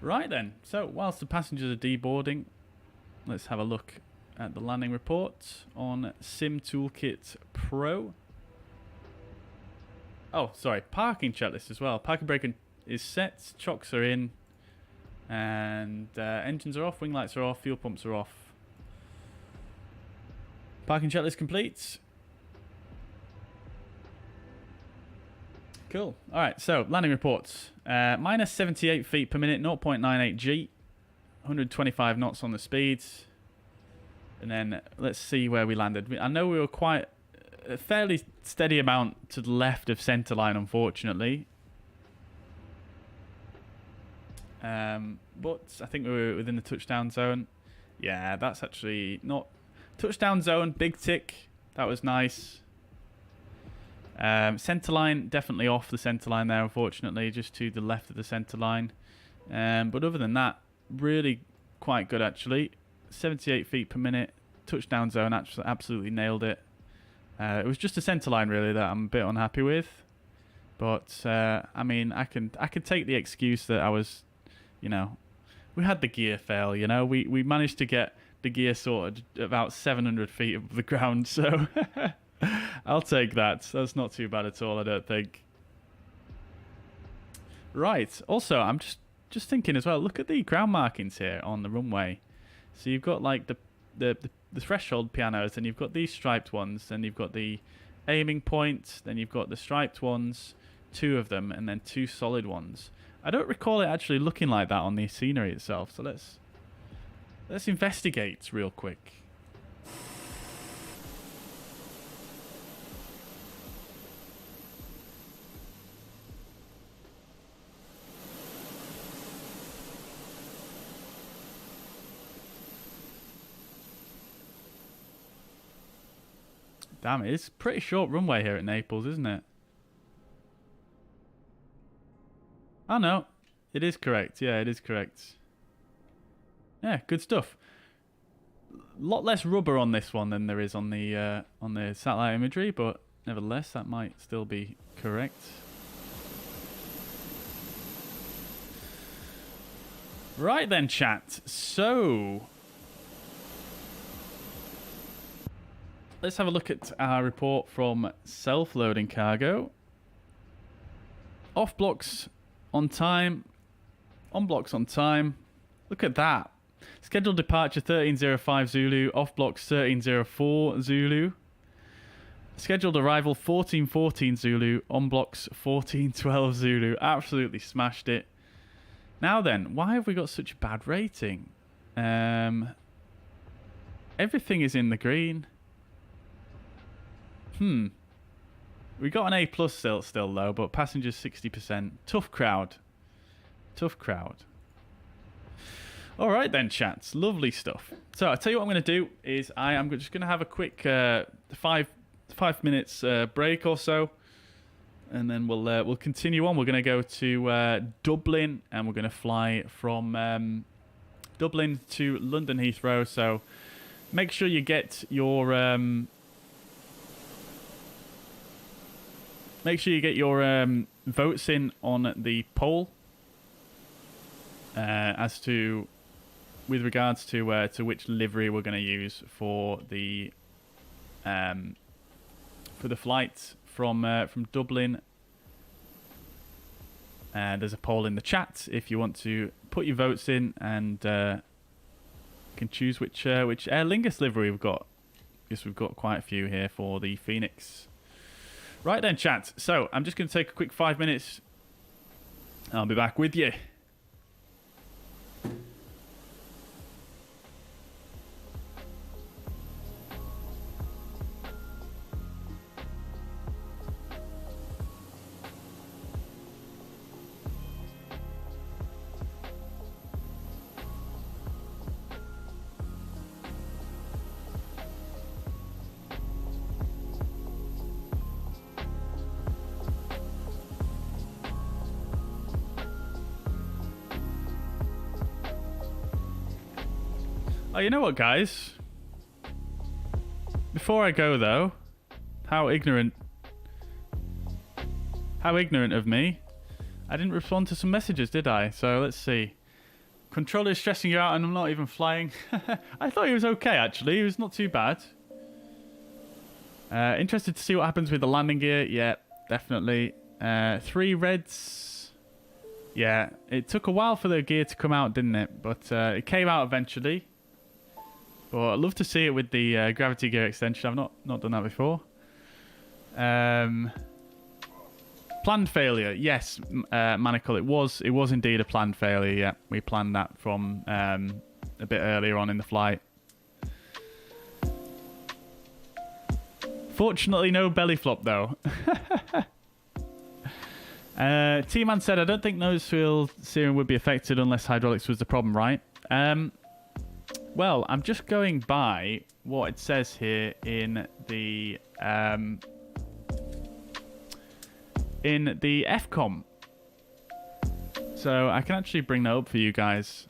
Right then. So, whilst the passengers are deboarding, let's have a look at the landing report on SimToolkitPro. Oh, sorry, parking checklist as well. Parking brake is set, chocks are in, and engines are off, wing lights are off, fuel pumps are off. Parking checklist complete. Cool. All right, so landing reports. Minus 78 feet per minute, 0.98 G, 125 knots on the speeds. And then let's see where we landed. I know we were quite a fairly steady amount to the left of centerline, unfortunately. But I think we were within the touchdown zone. Yeah, that's actually not... touchdown zone, big tick. That was nice. Centerline, definitely off the centerline there, unfortunately. Just to the left of the centerline. But other than that, really quite good, actually. 78 feet per minute, touchdown zone, actually absolutely nailed it. It was just a centerline really that I'm a bit unhappy with, but I mean I can take the excuse that I was, you know, we had the gear fail, you know, we managed to get the gear sorted about 700 feet above the ground, so I'll take that. That's not too bad at all, I don't think. Right. Also, I'm just thinking as well. Look at the ground markings here on the runway. So you've got like the threshold pianos, and you've got these striped ones, then you've got the aiming point, then you've got the striped ones, 2 of them, and then 2 solid ones. I don't recall it actually looking like that on the scenery itself. So let's investigate real quick. Damn, it is pretty short runway here at Naples, isn't it? Oh no, it is correct. Yeah, it is correct. Yeah, good stuff. A lot less rubber on this one than there is on the satellite imagery, but nevertheless, that might still be correct. Right then, chat. So let's have a look at our report from self-loading cargo. Off blocks on time. On blocks on time. Look at that. Scheduled departure 1305 Zulu. Off blocks 1304 Zulu. Scheduled arrival 1414 Zulu. On blocks 1412 Zulu. Absolutely smashed it. Now then, why have we got such a bad rating? Everything is in the green. We got an A+ still though, but passengers 60%. Tough crowd. Tough crowd. All right then, chats. Lovely stuff. So I'll tell you what I'm going to do is I am just going to have a quick 5 minutes break or so, and then we'll continue on. We're going to go to Dublin, and we're going to fly from Dublin to London Heathrow. So make sure you get your votes in on the poll as to with regards to which livery we're going to use for the flight from Dublin. There's a poll in the chat if you want to put your votes in, and you can choose which Aer Lingus livery we've got. Because we've got quite a few here for the Phoenix. Right then, chat. So I'm just going to take a quick 5 minutes. I'll be back with you. Oh, you know what, guys? Before I go, though, how ignorant of me. I didn't respond to some messages, did I? So let's see. Controller is stressing you out and I'm not even flying. I thought he was okay, actually. He was not too bad. Interested to see what happens with the landing gear. Yeah, definitely. 3 reds. Yeah, it took a while for the gear to come out, didn't it? But it came out eventually. But I'd love to see it with the gravity gear extension. I've not done that before. Planned failure. Yes, Manacle. It was indeed a planned failure. Yeah, we planned that from a bit earlier on in the flight. Fortunately, no belly flop though. T-Man said, I don't think nose wheel steering would be affected unless hydraulics was the problem, right? Well, I'm just going by what it says here in the FCOM. So I can actually bring that up for you guys.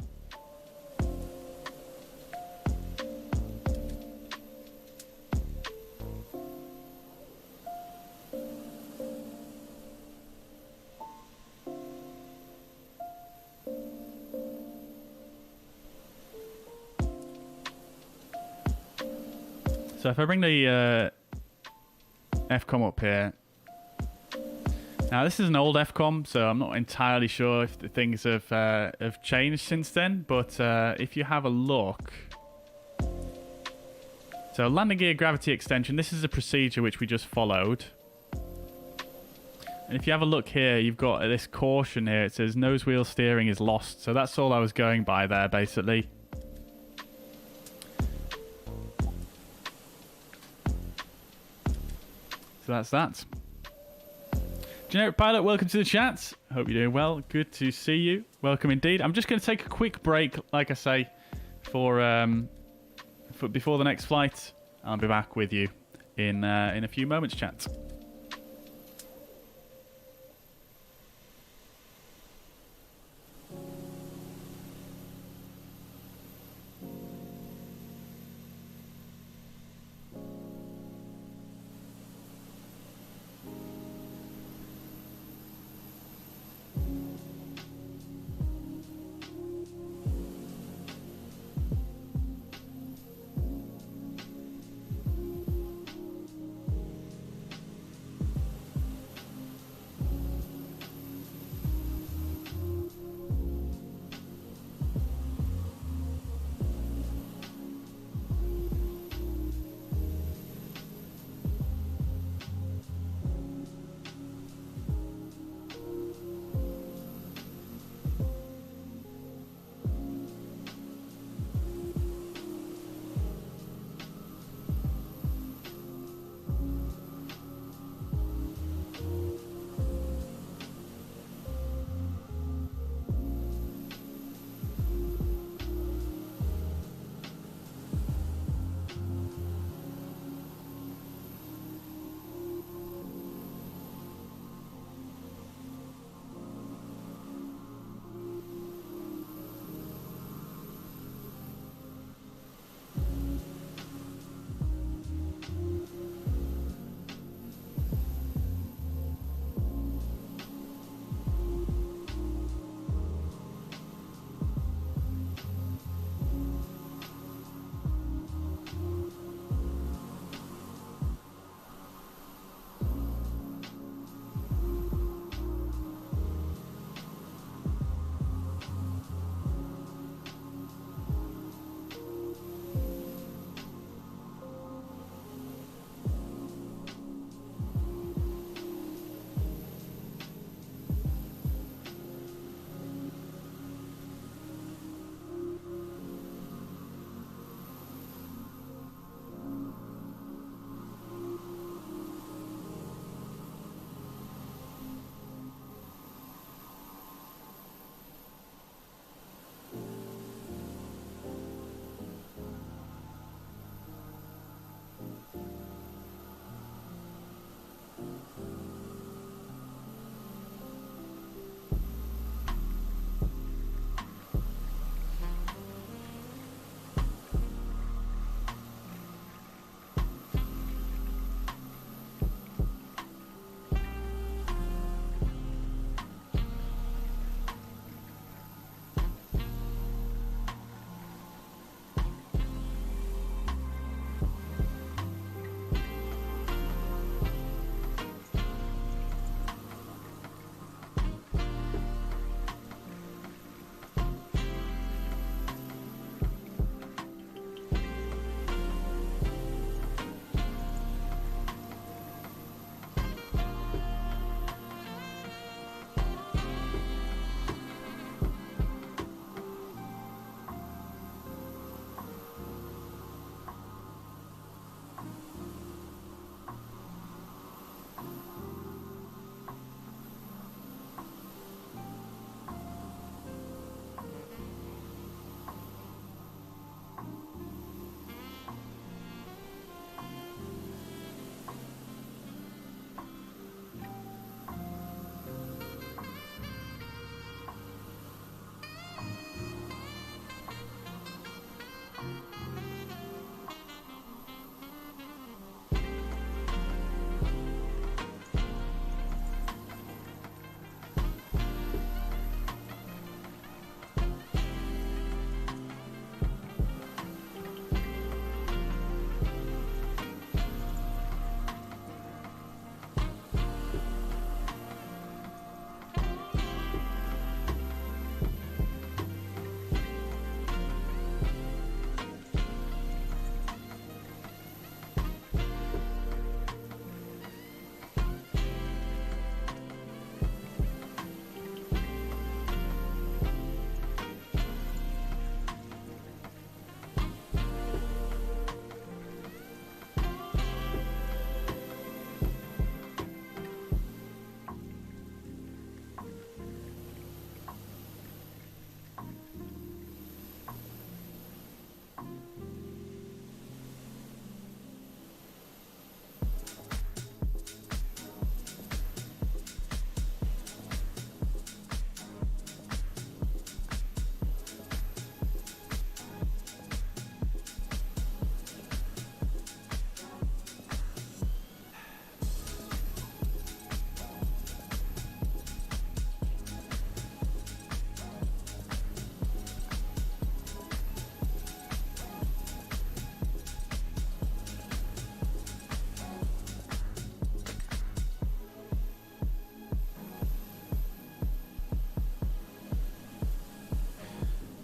So if I bring the FCOM up here. Now this is an old FCOM, so I'm not entirely sure if the things have changed since then. But if you have a look, so landing gear gravity extension. This is a procedure which we just followed. And if you have a look here, you've got this caution here. It says nose wheel steering is lost. So that's all I was going by there, basically. So that's that. Generic Pilot, welcome to the chat. Hope you're doing well. Good to see you. Welcome indeed. I'm just going to take a quick break, like I say, for before the next flight. I'll be back with you in a few moments, chat.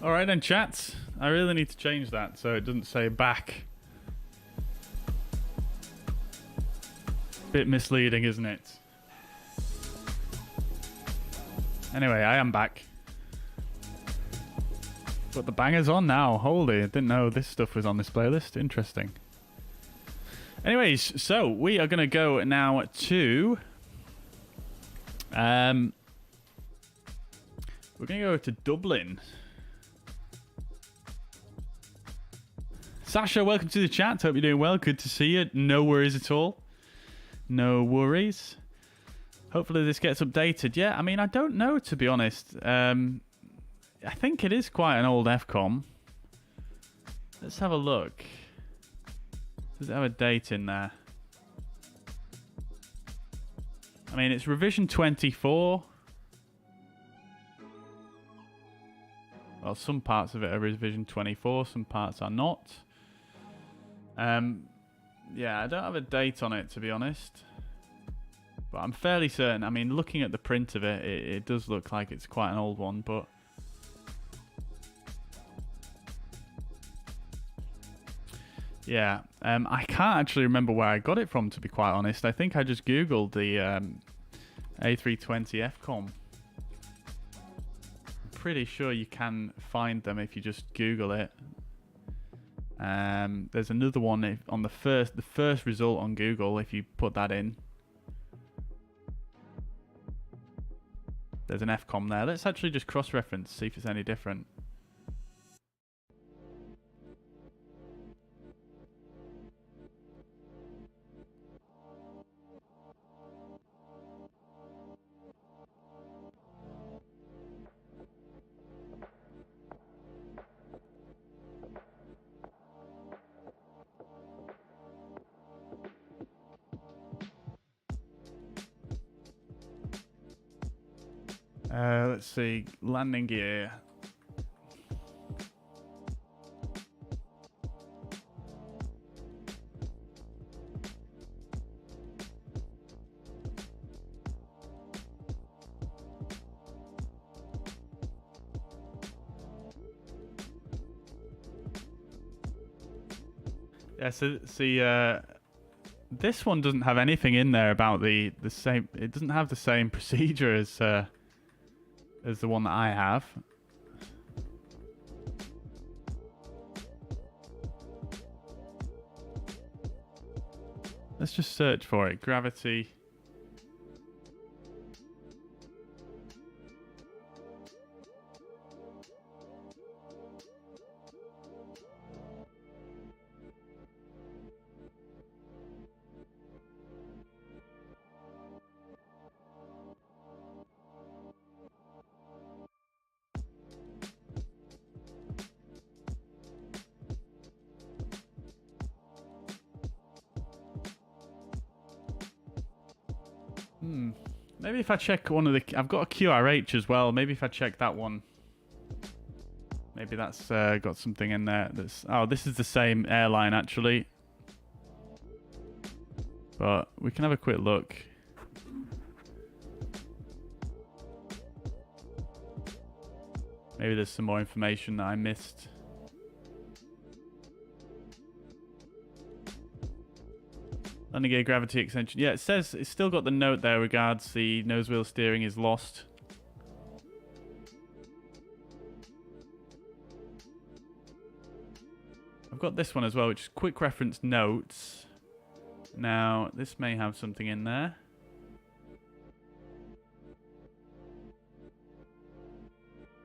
Alright then, chat. I really need to change that so it doesn't say back. Bit misleading, isn't it? Anyway, I am back. But the banger's on now. Holy, I didn't know this stuff was on this playlist. Interesting. Anyways, so we are going to go now to... we're going to go to Dublin. Sasha, welcome to the chat. Hope you're doing well. Good to see you. No worries at all. No worries. Hopefully this gets updated. Yeah, I mean, I don't know, to be honest. I think it is quite an old FCOM. Let's have a look. Does it have a date in there? I mean, it's revision 24. Well, some parts of it are revision 24, some parts are not. Yeah, I don't have a date on it, to be honest. But I'm fairly certain. I mean, looking at the print of it, it does look like it's quite an old one, but... yeah, I can't actually remember where I got it from, to be quite honest. I think I just Googled the A320 FCOM. I'm pretty sure you can find them if you just Google it. There's another one on the first result on Google, if you put that in. There's an FCOM there. Let's actually just cross-reference, see if it's any different. Let's see, landing gear. Yeah, so see, this one doesn't have anything in there about the same. It doesn't have the same procedure as the one that I have. Let's just search for it. Gravity. Maybe if I check one of the... I've got a QRH as well. Maybe if I check that one. Maybe that's got something in there. That's... Oh, this is the same airline, actually. But we can have a quick look. Maybe there's some more information that I missed. Landing gear gravity extension. Yeah, it says it's still got the note there regards the nose wheel steering is lost. I've got this one as well, which is quick reference notes. Now, this may have something in there.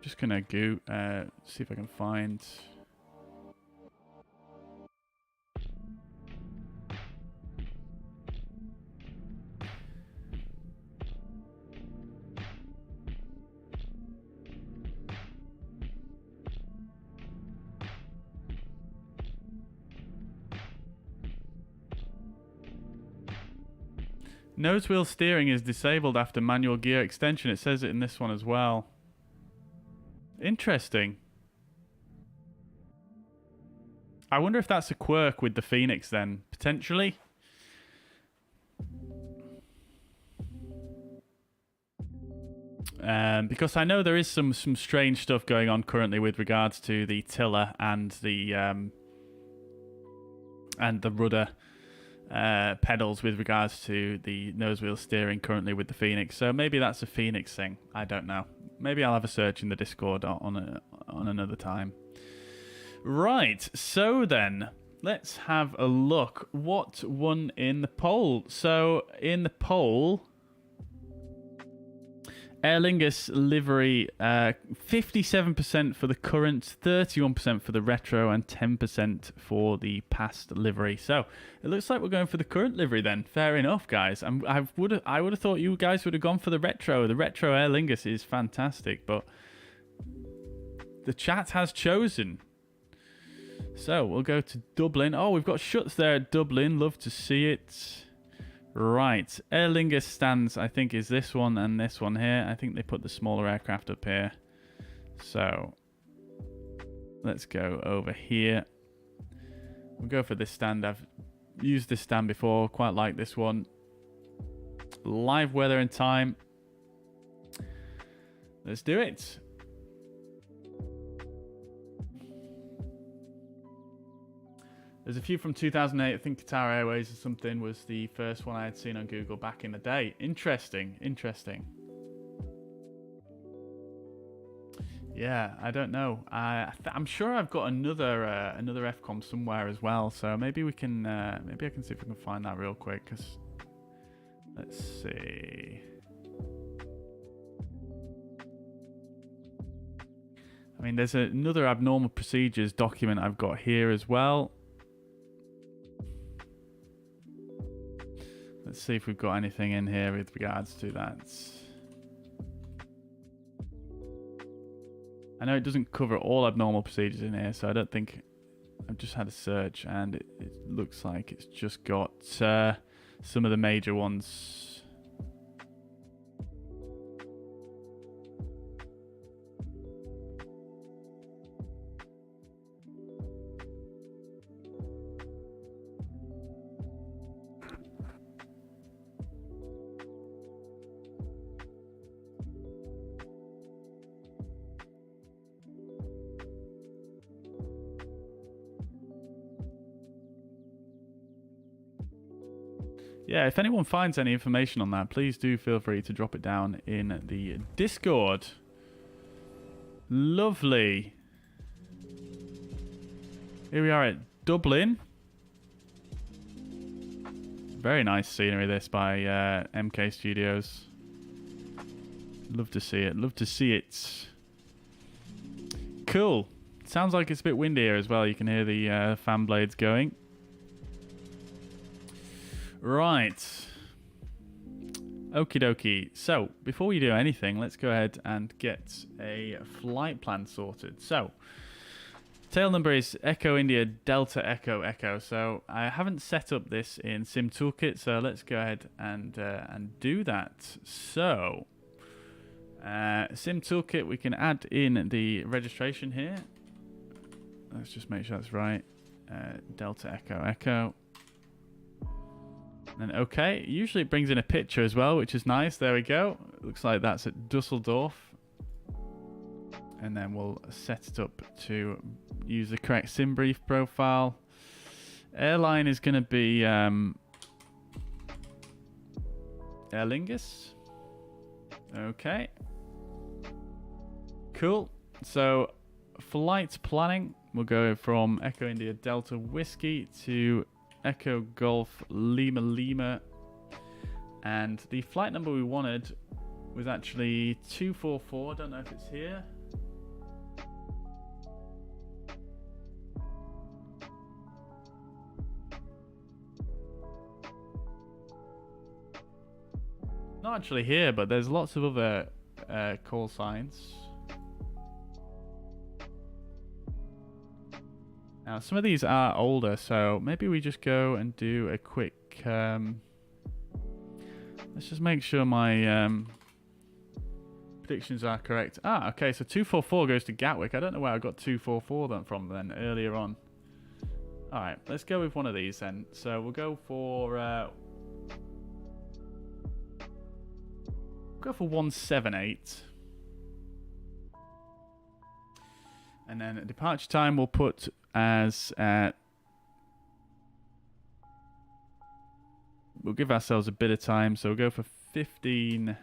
Just gonna go see if I can find... Nose wheel steering is disabled after manual gear extension. It says it in this one as well. Interesting. I wonder if that's a quirk with the Fenix then, potentially. because I know there is some strange stuff going on currently with regards to the tiller and the rudder pedals with regards to the nose wheel steering currently with the Fenix. So maybe that's a Fenix thing. I don't know. Maybe I'll have a search in the Discord on another time. Right, so then let's have a look. What won in the poll? So in the poll, Aer Lingus livery, 57% for the current, 31% for the retro, and 10% for the past livery. So it looks like we're going for the current livery then. Fair enough, guys. I would have thought you guys would have gone for the retro. The retro Aer Lingus is fantastic, but the chat has chosen. So we'll go to Dublin. Oh, we've got shuts there at Dublin. Love to see it. Right, Aer Lingus stands, I think, is this one and this one here. I think they put the smaller aircraft up here. So let's go over here. We'll go for this stand. I've used this stand before. Quite like this one. Live weather and time. Let's do it. There's a few from 2008. I think Qatar Airways or something was the first one I had seen on Google back in the day. Interesting, interesting. Yeah, I don't know. I'm sure I've got another FCOM somewhere as well. So maybe we can, maybe I can see if we can find that real quick. Cause let's see. I mean, there's another abnormal procedures document I've got here as well. Let's see if we've got anything in here with regards to that. I know it doesn't cover all abnormal procedures in here, so I don't think... I've just had a search and it looks like it's just got some of the major ones. Yeah, if anyone finds any information on that, please do feel free to drop it down in the Discord. Lovely. Here we are at Dublin. Very nice scenery this by MK Studios. Love to see it. Love to see it. Cool. Sounds like it's a bit windy here as well. You can hear the fan blades going. Right. Okie dokie. So, before we do anything, let's go ahead and get a flight plan sorted. So, tail number is Echo India Delta Echo Echo. So, I haven't set up this in SimToolkit, so let's go ahead and do that. So, SimToolkit, we can add in the registration here. Let's just make sure that's right. Delta Echo Echo. And okay, usually it brings in a picture as well, which is nice. There we go. It looks like that's at Dusseldorf. And then we'll set it up to use the correct sim brief profile. Airline is going to be Aer Lingus. Okay. Cool. So flight planning, we'll go from Echo India Delta Whiskey to Echo Golf Lima Lima, and the flight number we wanted was actually 244. I don't know if it's here. Not actually here, but there's lots of other call signs. Now, some of these are older, so maybe we just go and do a quick... let's just make sure my predictions are correct. Ah, okay, so 244 goes to Gatwick. I don't know where I got 244 from then, earlier on. Alright, let's go with one of these then. So we'll go for... go for 178. And then departure time we'll put as we'll give ourselves a bit of time, so we'll go for 15.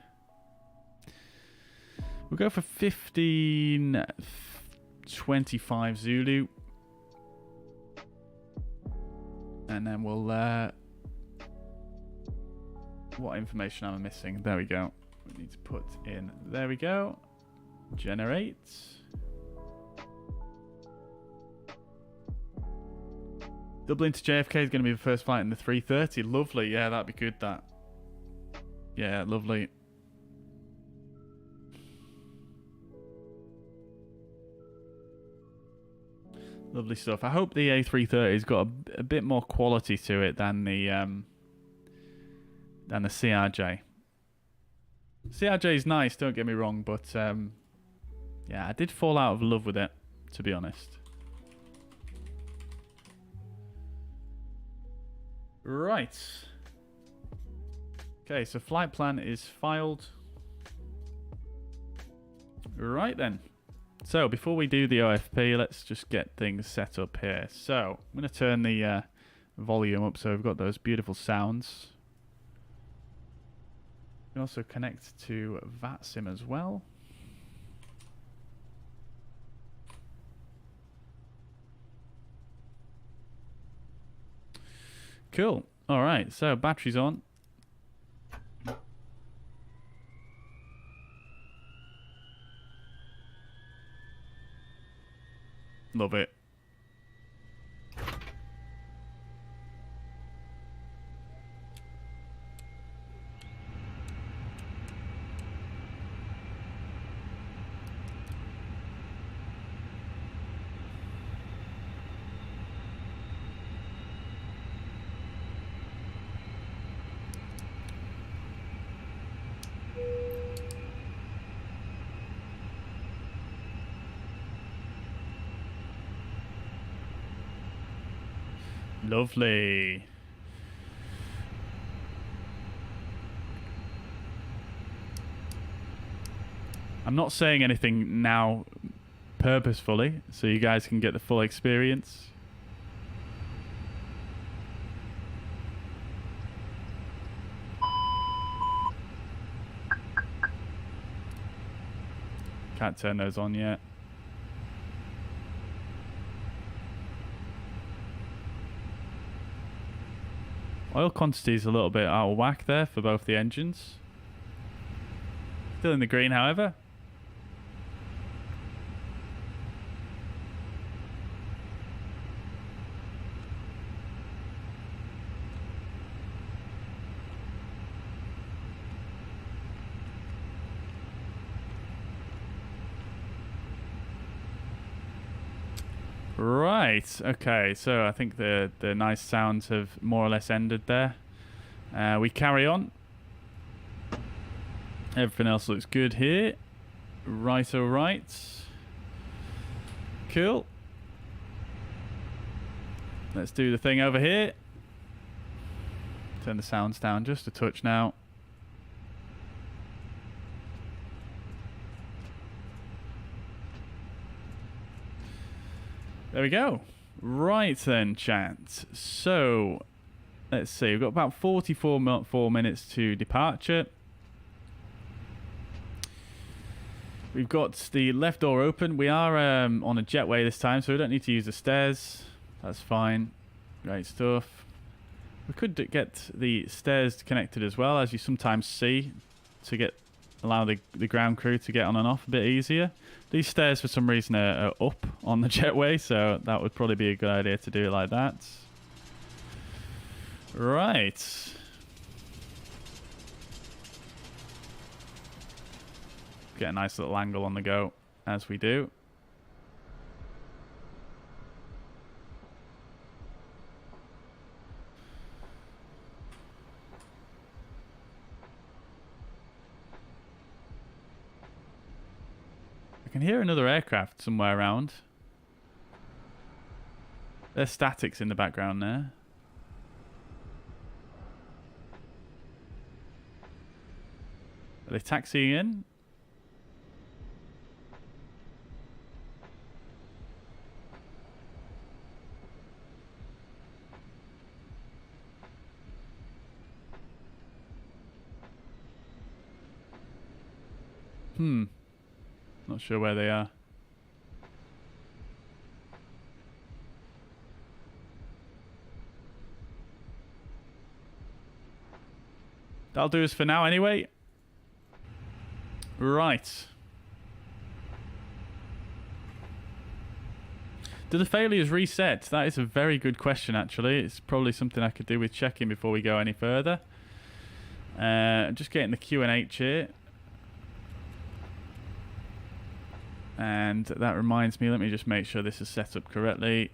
We'll go for 15:25 Zulu. And then we'll what information am I missing? There we go. We need to put in, there we go. Generate. Dublin to JFK is going to be the first flight in the 330. Lovely. Yeah, that'd be good, that. Yeah, lovely. Lovely stuff. I hope the A330's got a bit more quality to it than the CRJ. CRJ is nice, don't get me wrong, but yeah, I did fall out of love with it, to be honest. Right. Okay, so flight plan is filed. Right then. So before we do the OFP, let's just get things set up here. So I'm going to turn the volume up so we've got those beautiful sounds. You can also connect to VATSIM as well. Cool. All right, so battery's on. Love it. Lovely. I'm not saying anything now purposefully, so you guys can get the full experience. Can't turn those on yet. Oil quantity is a little bit out of whack there for both the engines. Still in the green, however. Right, okay, so I think the nice sounds have more or less ended there. We carry on. Everything else looks good here. Right, alright. Cool. Let's do the thing over here. Turn the sounds down just a touch now. There we go. Right then, chat. So, let's see. We've got about 44 minutes to departure. We've got the left door open. We are on a jetway this time, so we don't need to use the stairs. That's fine. Great stuff. We could get the stairs connected as well, as you sometimes see, to allow the ground crew to get on and off a bit easier. These stairs, for some reason, are up on the jetway, so that would probably be a good idea to do it like that. Right. Get a nice little angle on the go, as we do. I can hear another aircraft somewhere around. There's statics in the background there. Are they taxiing in? Not sure where they are. That'll do us for now anyway. Right. Do the failures reset? That is a very good question, actually. It's probably something I could do with checking before we go any further. Just getting the Q&H here. And that reminds me, let me just make sure this is set up correctly.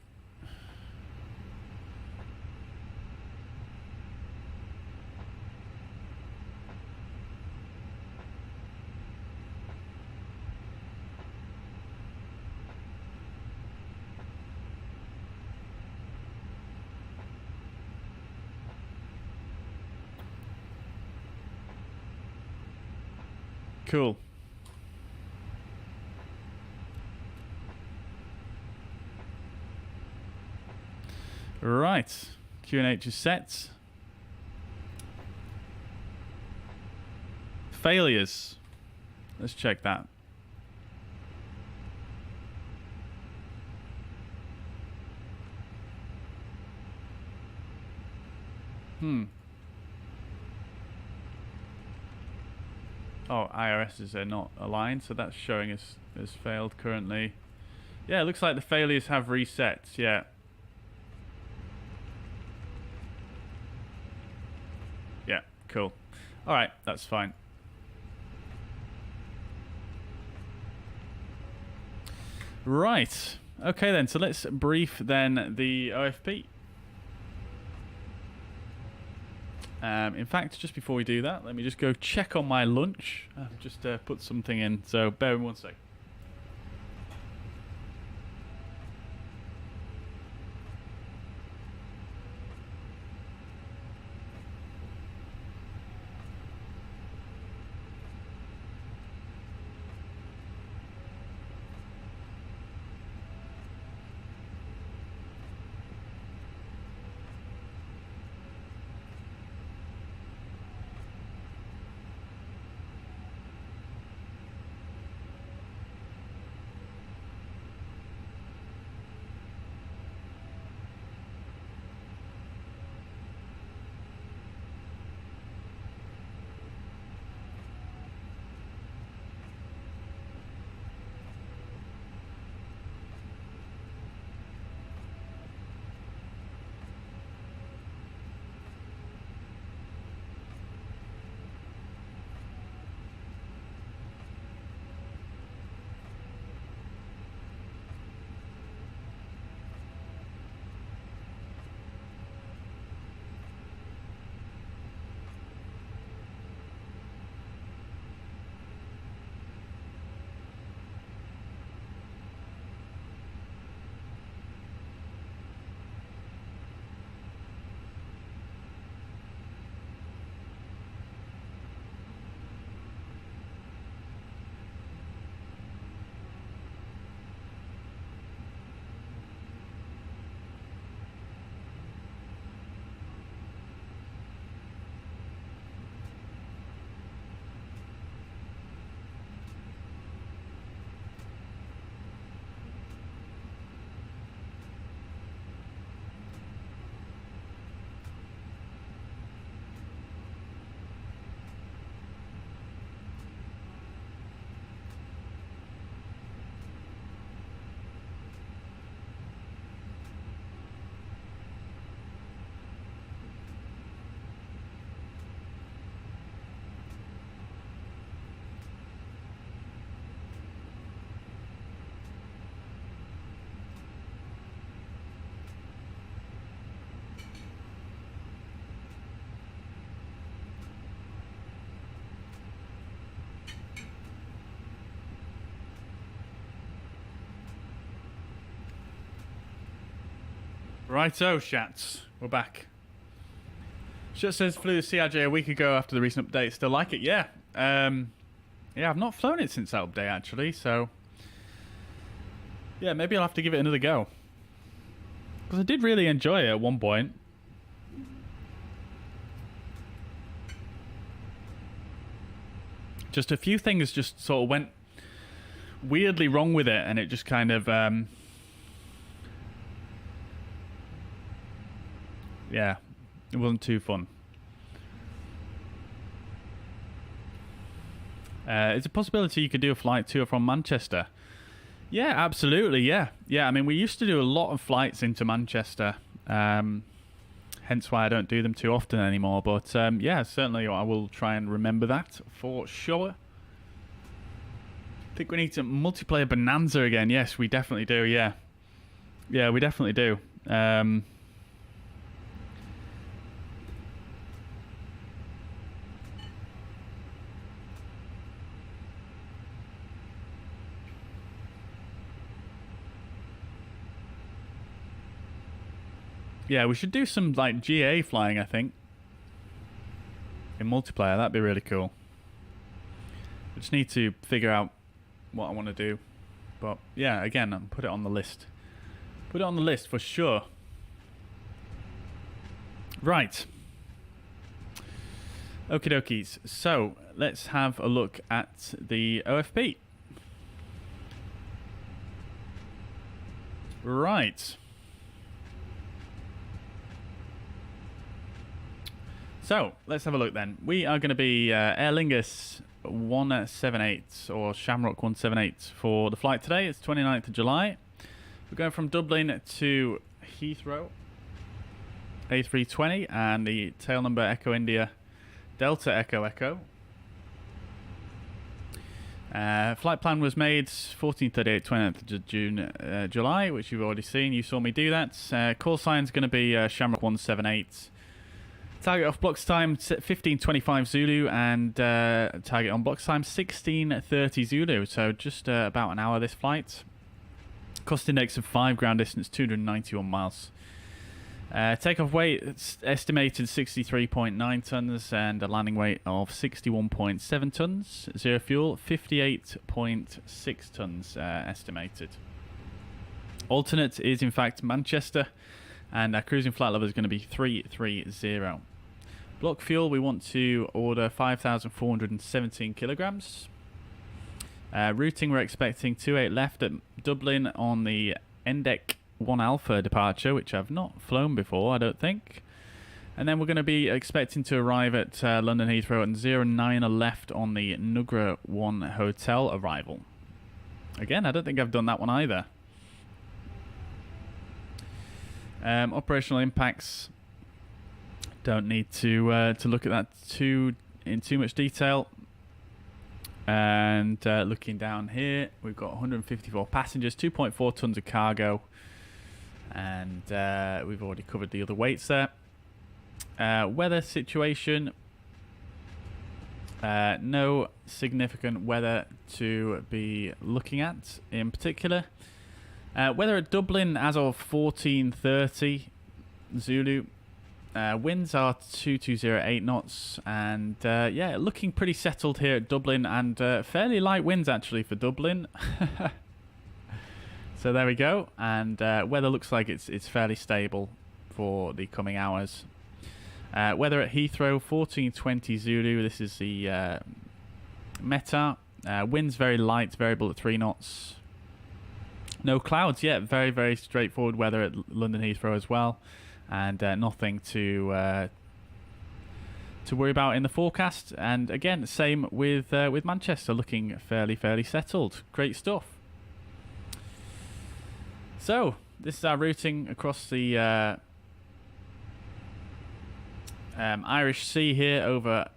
Cool. Right. Q&H is set. Failures. Let's check that. Oh, IRSs are not aligned, so that's showing us as failed currently. Yeah, it looks like the failures have reset. Yeah. Yeah, cool. All right, that's fine. Right. Okay then, so let's brief then the OFP. In fact, just before we do that, let me just go check on my lunch. I've just put something in, so bear with me one sec. Righto, Shats. We're back. Shat says flew the CRJ a week ago after the recent update. Still like it? Yeah. Yeah, I've not flown it since that update, actually, so... yeah, maybe I'll have to give it another go. Because I did really enjoy it at one point. just a few things just sort of went weirdly wrong with it, and it just kind of yeah, it wasn't too fun. It's a possibility you could do a flight to or from Manchester. Yeah, absolutely, yeah. I mean, we used to do a lot of flights into Manchester, hence why I don't do them too often anymore. But yeah, certainly I will try and remember that for sure. I think we need to multiplayer Bonanza again. Yes, we definitely do, yeah. Yeah, we definitely do. Yeah, we should do some like GA flying, I think. In multiplayer, that'd be really cool. I just need to figure out what I want to do. But yeah, again, I'll put it on the list. Put it on the list for sure. Right. Okie dokies. So, let's have a look at the OFP. Right. So, let's have a look then. We are going to be Aer Lingus 178 or Shamrock 178 for the flight today. It's 29th of July. We're going from Dublin to Heathrow. A320 and the tail number Echo India Delta Echo Echo. Flight plan was made 14:38, 29th of June, July, which you've already seen. You saw me do that. Call sign's going to be Shamrock 178. Target off blocks time 15:25 Zulu and target on blocks time 16:30 Zulu. So just about an hour this flight. Cost index of 5, ground distance 291 miles. Takeoff weight it's estimated 63.9 tons and a landing weight of 61.7 tons. Zero fuel 58.6 tons estimated. Alternate is in fact Manchester, and our cruising flight level is going to be 330. Block fuel, we want to order 5,417 kilograms. Routing, we're expecting 28 left at Dublin on the NDEC 1 Alpha departure, which I've not flown before, I don't think. And then we're going to be expecting to arrive at London Heathrow and 09 left on the Nugra 1 Hotel arrival. Again, I don't think I've done that one either. Operational impacts, don't need to look at that in too much detail. And looking down here, we've got 154 passengers, 2.4 tons of cargo, and we've already covered the other weights there. Weather situation, no significant weather to be looking at in particular. Weather at Dublin as of 14:30 Zulu. Winds are 2208 knots, and yeah, looking pretty settled here at Dublin, and fairly light winds actually for Dublin. So there we go, and weather looks like it's fairly stable for the coming hours. Weather at Heathrow 14:20 Zulu. This is the META. Winds very light, variable at 3 knots. No clouds yet. Very, very straightforward weather at London Heathrow as well, and nothing to worry about in the forecast. And again, same with Manchester, looking fairly settled. Great stuff. So this is our routing across the Irish Sea here, over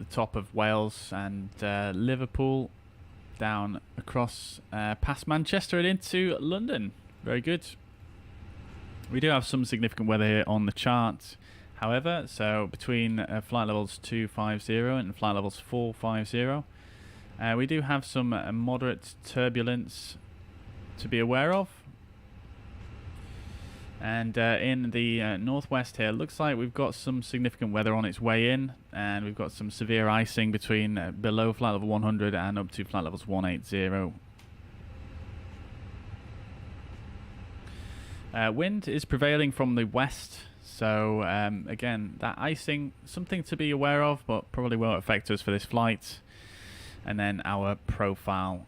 the top of Wales and Liverpool, down across past Manchester and into London. Very good. We do have some significant weather here on the chart, however, so between flight levels 250 and flight levels 450, we do have some moderate turbulence to be aware of. And in the northwest here, looks like we've got some significant weather on its way in, and we've got some severe icing between below flight level 100 and up to flight levels 180. Wind is prevailing from the west, so again, that icing, something to be aware of, but probably won't affect us for this flight. and then our profile.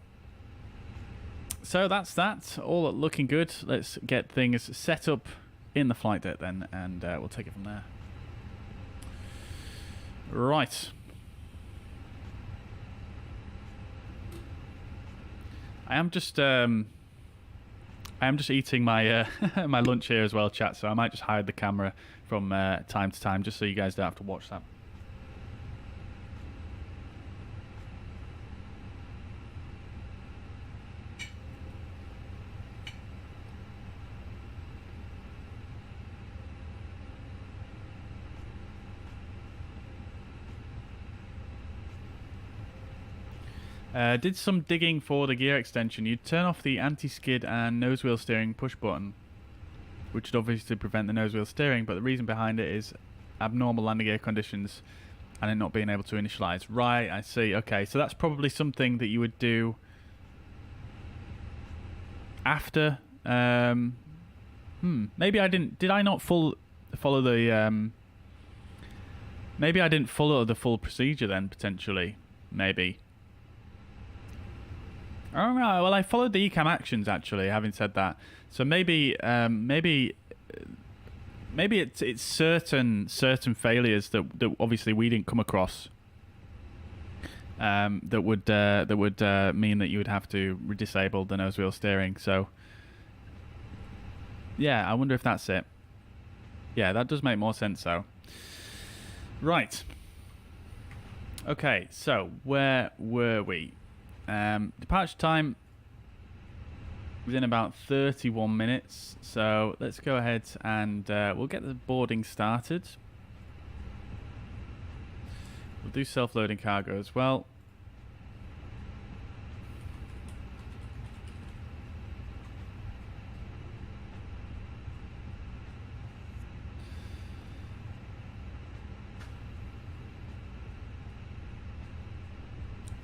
So that's that. All looking good. Let's get things set up in the flight deck then, and we'll take it from there. Right. I am just eating my my lunch here as well, chat. So I might just hide the camera from time to time, just so you guys don't have to watch that. Did some digging for the gear extension. You'd turn off the anti-skid and nose wheel steering push button, which would obviously prevent the nose wheel steering, but the reason behind it is abnormal landing gear conditions and it not being able to initialize. Right, I see. Okay, so that's probably something that you would do after. Maybe I didn't. Did I not follow the? Maybe I didn't follow the full procedure then. Potentially, maybe. Oh no. Well, I followed the ECAM actions actually. Having said that, so maybe it's certain failures that obviously we didn't come across. That would mean that you would have to disable the nose wheel steering. So yeah, I wonder if that's it. Yeah, that does make more sense though. Right. Okay, so where were we? Departure time within about 31 minutes. So let's go ahead and we'll get the boarding started. We'll do self-loading cargo as well.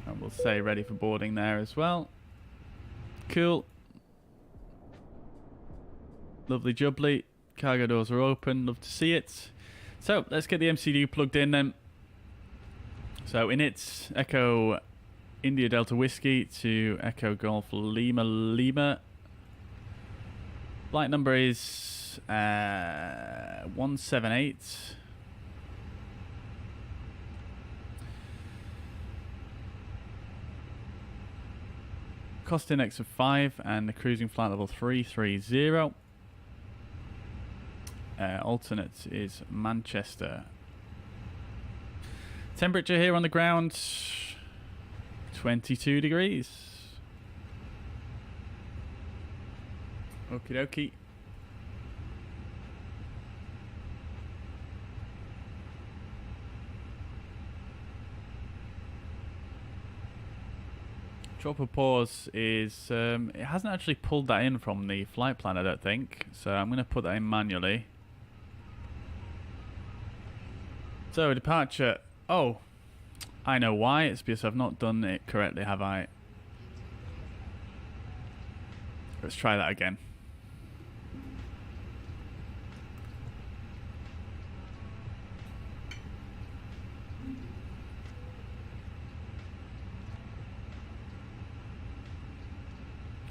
And we'll say ready for boarding there as well. Cool. Lovely jubbly. Cargo doors are open. Love to see it. So let's get the MCU plugged in then. So in its Echo India Delta Whiskey to Echo Golf Lima Lima. Flight number is 178. Cost index of 5 and the cruising flight level 330. Alternate is Manchester. Temperature here on the ground 22 degrees. Okie dokie. Drop of pause is it hasn't actually pulled that in from the flight plan, I don't think, so I'm going to put that in manually. So departure. Oh, I know why. It's because I've not done it correctly, have I? Let's try that again.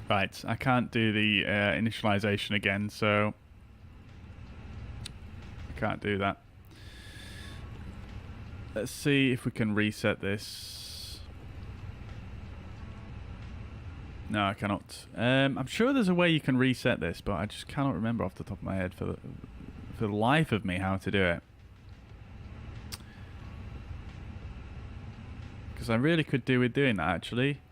Right, I can't do the initialization again, so I can't do that. Let's see if we can reset this. No, I cannot. I'm sure there's a way you can reset this, but I just cannot remember off the top of my head for the life of me how to do it. Because I really could do with doing that, actually.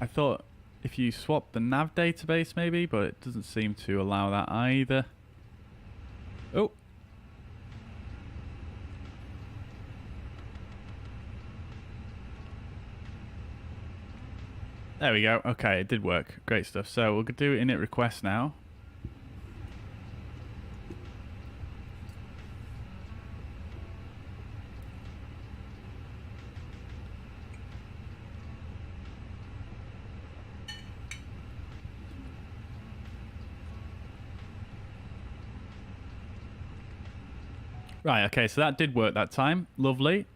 I thought if you swap the nav database maybe, but it doesn't seem to allow that either. Oh. There we go. Okay, it did work. Great stuff. So we'll do init request now. Right, okay, so that did work that time. Lovely.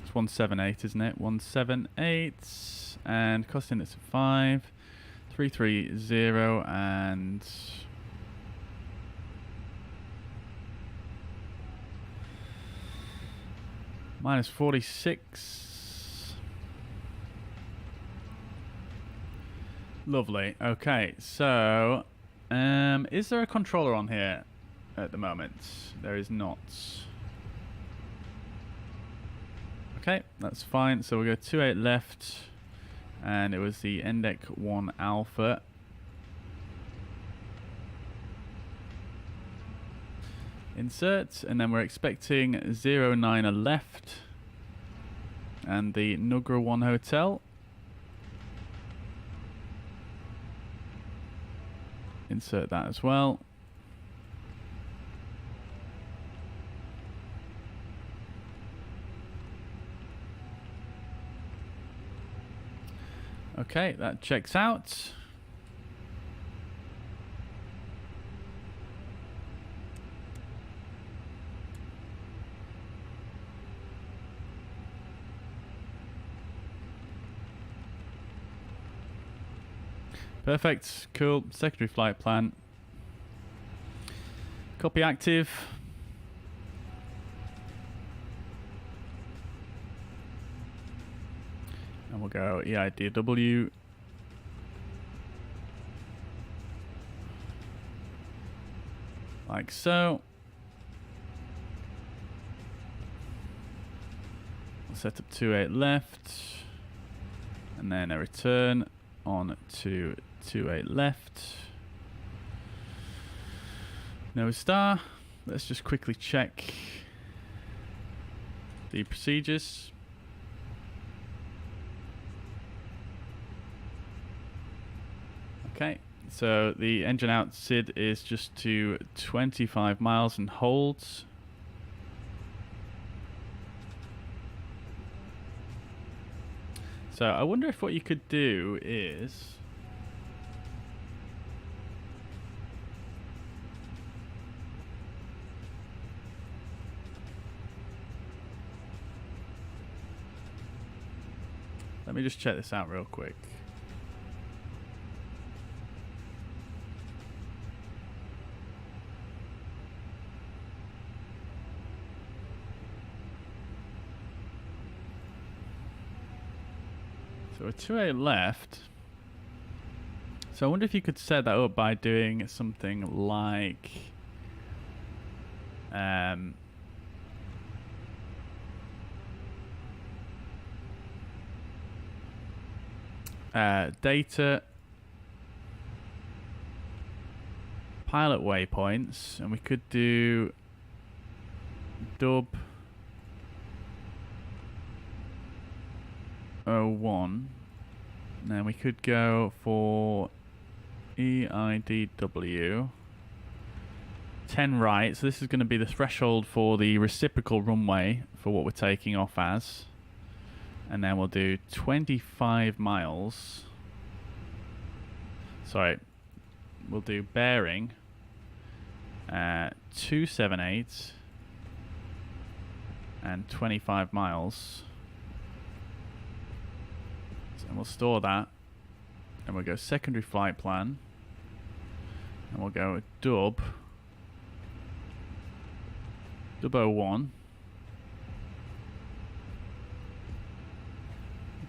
It's 178, isn't it? 178 and costing it's 5, 330 and minus 46. Lovely. Okay, so is there a controller on here at the moment? There is not. Okay, that's fine. So we'll go 28 left, and it was the NDEC 1 Alpha. Insert, and then we're expecting 09 left, and the Nugra 1 Hotel. Insert that as well. Okay, that checks out. Perfect, cool. Secondary flight plan. Copy active. And we'll go EIDW. Like so. We'll set up 28 left. And then a return on to 28 left. No star. Let's just quickly check the procedures. Okay, so the engine out SID is just to 25 miles and holds. So I wonder if what you could do is let me just check this out real quick. So we're 28 left. So I wonder if you could set that up by doing something like data pilot waypoints, and we could do dub 01, and then we could go for EIDW 10 right. So this is going to be the threshold for the reciprocal runway for what we're taking off as. And then we'll do 25 miles. Sorry, we'll do bearing 278 and 25 miles. And we'll store that. And we'll go secondary flight plan. And we'll go dub 01.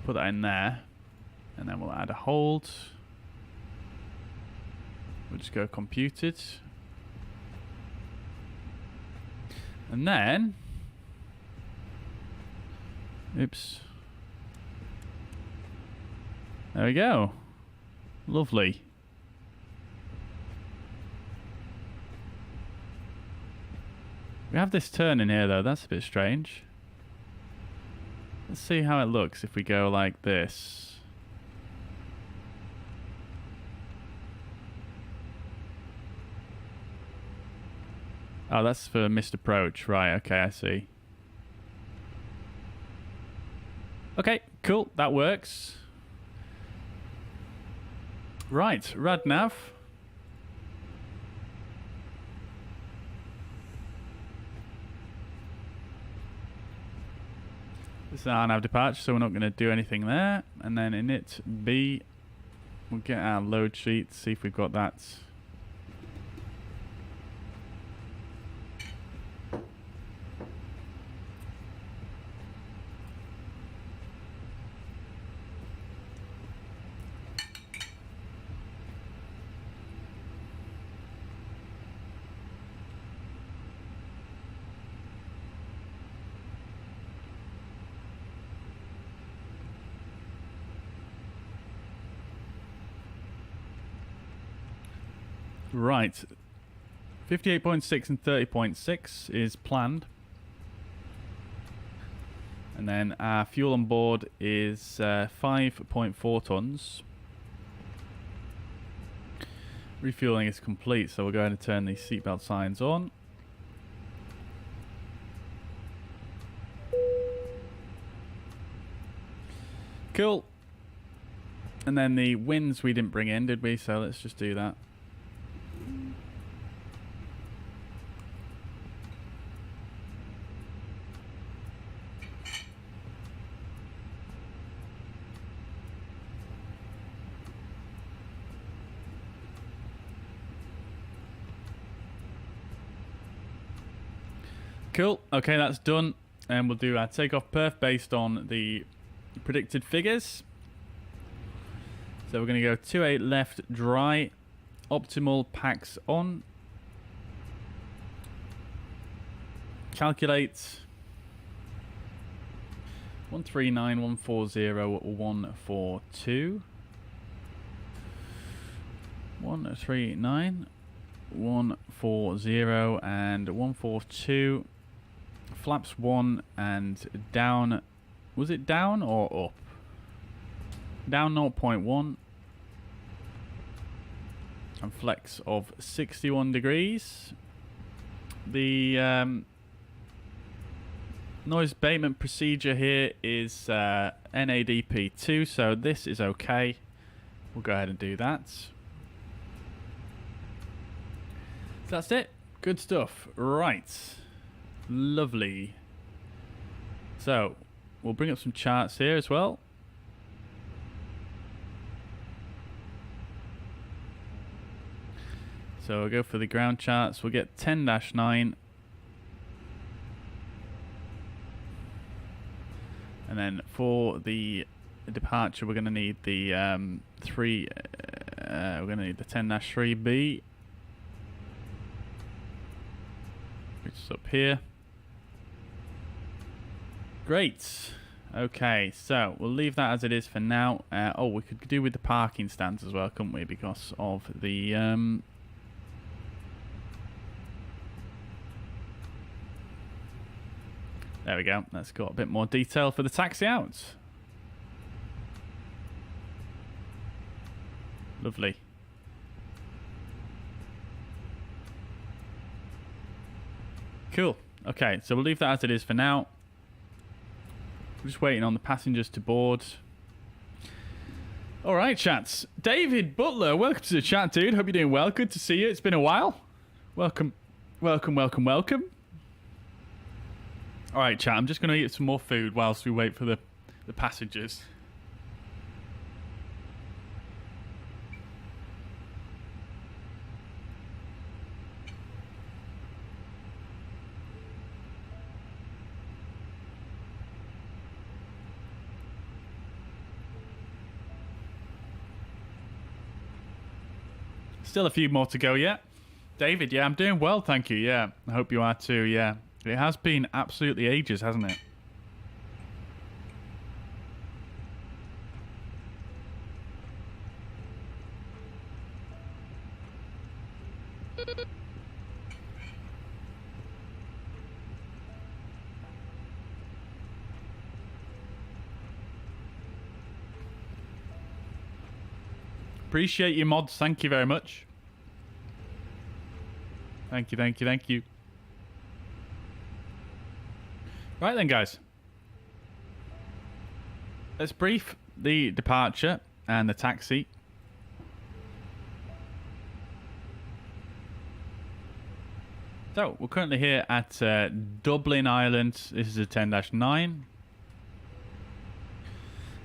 Put that in there, and then we'll add a hold. We'll just go computed, and then oops, there we go. Lovely. We have this turn in here though, that's a bit strange. Let's see how it looks if we go like this. Oh, that's for missed approach. Right, okay, I see. Okay, cool, that works. Right, Radnav. This is our nav departure, so we're not going to do anything there. And then init B, we'll get our load sheet, see if we've got that. Right, 58.6 and 30.6 is planned. And then our fuel on board is 5.4 tons. Refueling is complete, so we're going to turn the seatbelt signs on. Cool. And then the winds we didn't bring in, did we? So let's just do that. Cool. Okay, that's done. And we'll do our takeoff perf based on the predicted figures. So we're going to go 28 left dry, optimal packs on. Calculate 139, 140, 142. 139, 140 and 142. Flaps 1 and down. Was it down or up? Down 0.1. And flex of 61 degrees. The noise abatement procedure here is NADP2, so this is okay. We'll go ahead and do that. So that's it. Good stuff. Right. Lovely. So, we'll bring up some charts here as well. So we'll go for the ground charts. We'll get 10-9. And then for the departure, we're going to need the we're going to need the 10-3B, which is up here. Great. Okay, so we'll leave that as it is for now. Oh, we could do with the parking stands as well, couldn't we? Because of the there we go. That's got a bit more detail for the taxi out. Lovely. Cool. Okay, so we'll leave that as it is for now. We're just waiting on the passengers to board. All right, chats. David Butler, welcome to the chat, dude. Hope you're doing well. Good to see you. It's been a while. Welcome, welcome, welcome, welcome. All right, chat. I'm just going to eat some more food whilst we wait for the passengers. Still a few more to go yet. David, yeah, I'm doing well, thank you. Yeah, I hope you are too, yeah. It has been absolutely ages, hasn't it? Appreciate your mods. Thank you very much. Thank you, thank you, thank you. Right then, guys. Let's brief the departure and the taxi. So, we're currently here at Dublin, Ireland. This is a 10-9.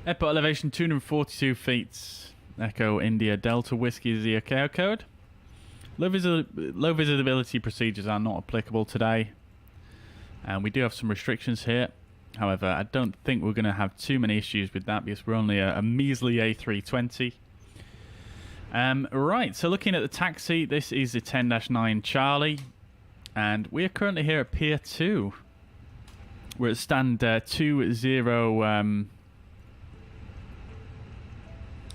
Airport elevation 242 feet. Echo India Delta Whiskey is the ACAO code. Low visibility procedures are not applicable today. And we do have some restrictions here. However, I don't think we're going to have too many issues with that because we're only a measly A320. Right, so looking at the taxi, this is the 10-9 Charlie. And we are currently here at Pier 2. We're at stand 20...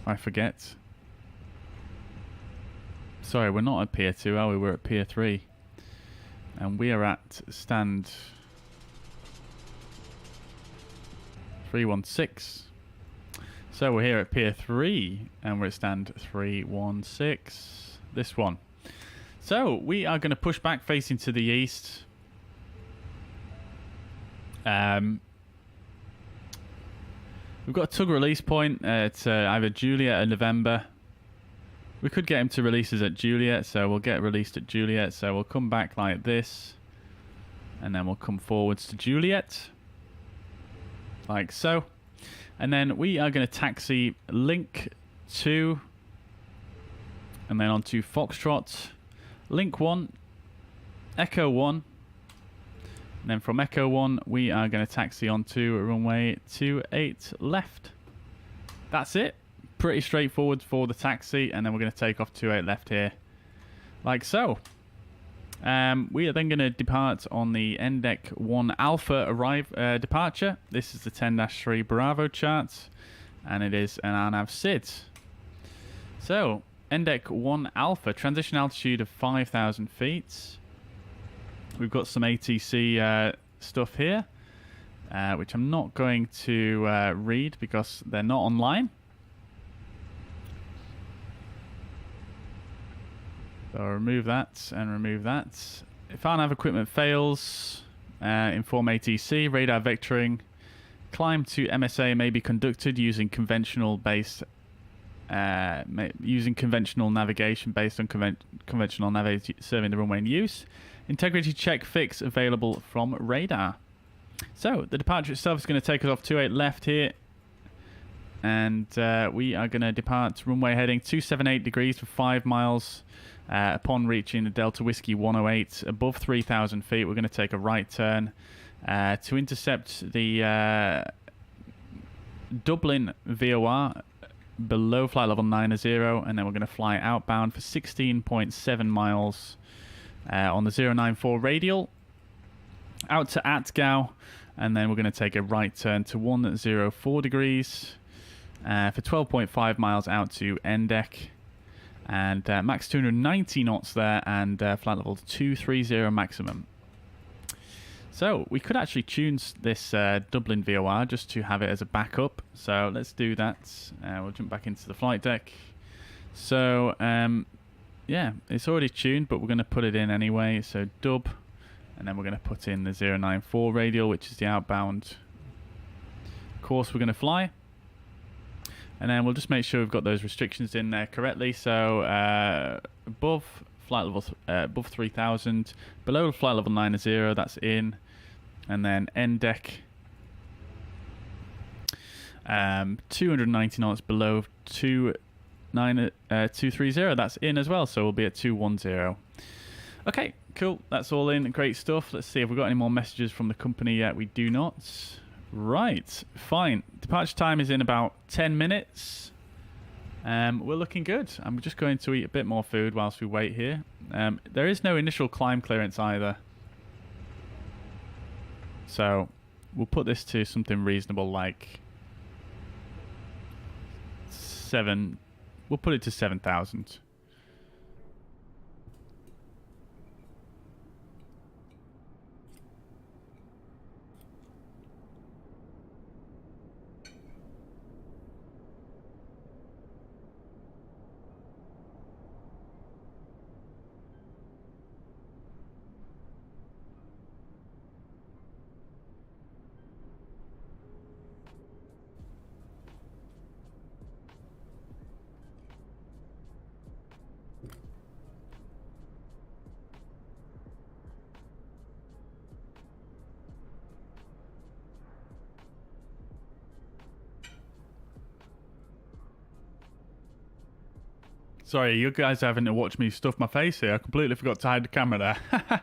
I forget. Sorry, we're not at Pier 2, are we? We're at Pier 3. And we are at stand 316. So we're here at Pier 3, and we're at stand 316. This one. So we are going to push back facing to the east. We've got a tug release point at either Juliet or November. We could get him to release us at Juliet, so we'll get released at Juliet. So we'll come back like this, and then we'll come forwards to Juliet, like so. And then we are going to taxi Link 2, and then onto Foxtrot, Link 1, Echo 1, and then from Echo 1 we are going to taxi onto runway 28 left. That's it. Pretty straightforward for the taxi, and then we're going to take off 28 left here, like so. We are then going to depart on the NDEC 1 Alpha departure. This is the 10-3 Bravo chart, and it is an RNAV SID. So, NDEC 1 Alpha, transition altitude of 5,000 feet. We've got some ATC stuff here, which I'm not going to read because they're not online. So I'll remove that and remove that. If RNAV equipment fails, inform ATC, radar vectoring. Climb to MSA may be conducted using conventional navigation based on conventional navigation serving the runway in use. Integrity check fix available from radar. So the departure itself is going to take us off 28 left here, and we are going to depart runway heading 278 degrees for 5 miles. Upon reaching the Delta Whiskey 108 above 3,000 feet, we're going to take a right turn to intercept the Dublin VOR below flight level 90, and then we're going to fly outbound for 16.7 miles on the 094 radial out to Atgow, and then we're going to take a right turn to 104 degrees for 12.5 miles out to NDEC, and max 290 knots there, and flight level 230 maximum. So we could actually tune this Dublin VOR just to have it as a backup. So let's do that. We'll jump back into the flight deck. So yeah, it's already tuned, but we're going to put it in anyway. So dub, and then we're going to put in the 094 radial, which is the outbound course we're going to fly. And then we'll just make sure we've got those restrictions in there correctly. So above flight level above 3,000, below flight level 90, that's in. And then NDEC 290 knots below 230, that's in as well. So we'll be at 210. Okay, cool. That's all in. Great stuff. Let's see if we've got any more messages from the company yet. We do not. Right, fine. Departure time is in about 10 minutes. We're looking good. I'm just going to eat a bit more food whilst we wait here. There is no initial climb clearance either. So we'll put this to something reasonable like 7. We'll put it to 7,000. Sorry, you guys having to watch me stuff my face here. I completely forgot to hide the camera there.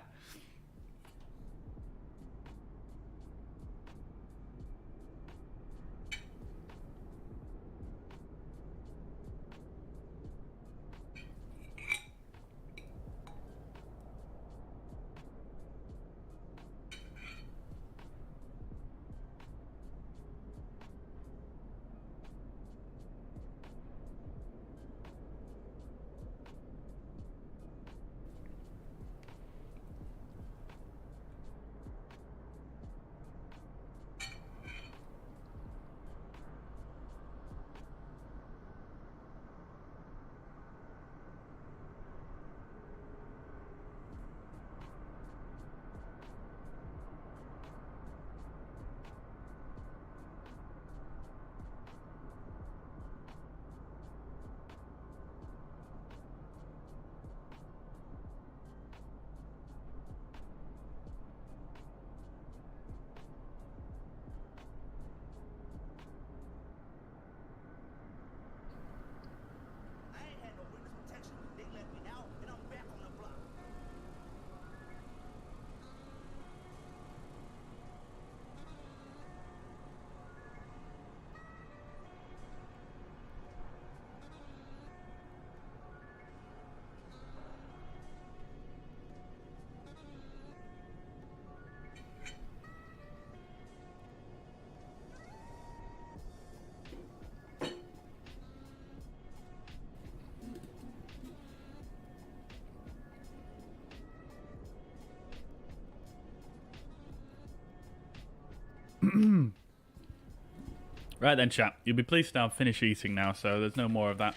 Right then, chat. You'll be pleased to now finish eating now, so there's no more of that.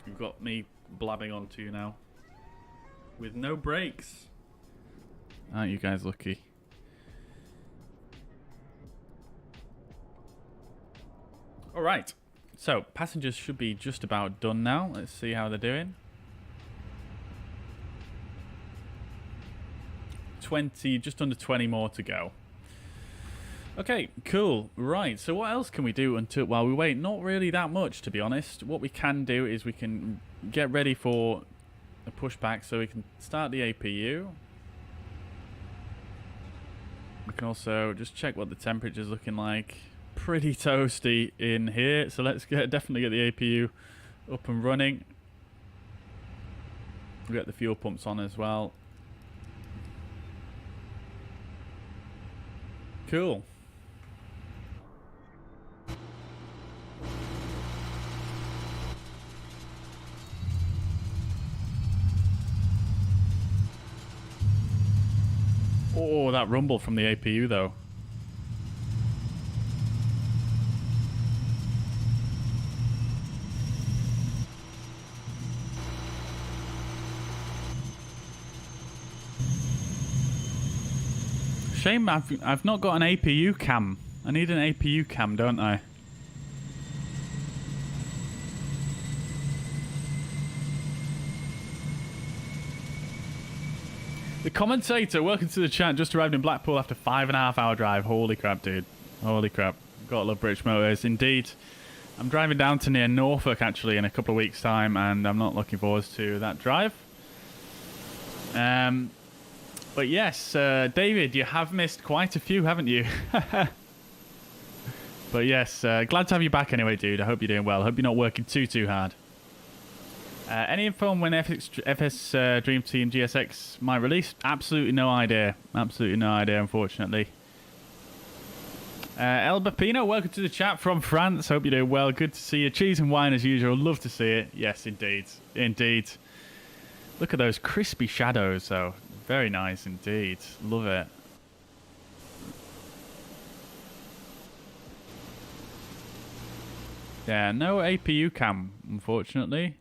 You've got me blabbing on to you now. With no breaks. Aren't you guys lucky? Alright. So, passengers should be just about done now. Let's see how they're doing. 20, just under 20 more to go. Okay, cool. Right, so what else can we do until while we wait? Not really that much, to be honest. What we can do is we can get ready for a pushback, so we can start the APU. We can also just check what the temperature's looking like. Pretty toasty in here, so let's definitely get the APU up and running. We'll get the fuel pumps on as well. Cool. Oh, that rumble from the APU, though. Shame I've not got an APU cam. I need an APU cam, don't I? The commentator, welcome to the chat. Just arrived in Blackpool after 5.5 hour drive. Holy crap, dude. Holy crap. Gotta love British Motors. Indeed. I'm driving down to near Norfolk, actually, in a couple of weeks' time, and I'm not looking forward to that drive. But yes, David, you have missed quite a few, haven't you? But yes, glad to have you back anyway, dude. I hope you're doing well. I hope you're not working too hard. Any info on when FS Dream Team GSX might release? Absolutely no idea. Absolutely no idea, unfortunately. El Bapino, welcome to the chat from France. Hope you're doing well. Good to see you. Cheese and wine as usual. Love to see it. Yes, indeed. Indeed. Look at those crispy shadows, though. Very nice indeed. Love it. Yeah, no APU cam, unfortunately.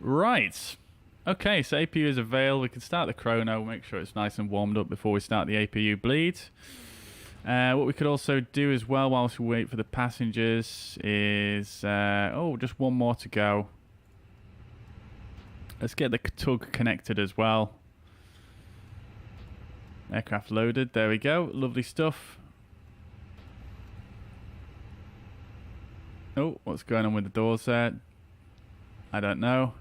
Right. Okay, so APU is available. We can start the chrono, make sure it's nice and warmed up before we start the APU bleed. What we could also do as well whilst we wait for the passengers is... oh, just one more to go. Let's get the tug connected as well. Aircraft loaded. There we go. Lovely stuff. Oh, what's going on with the doors there? I don't know.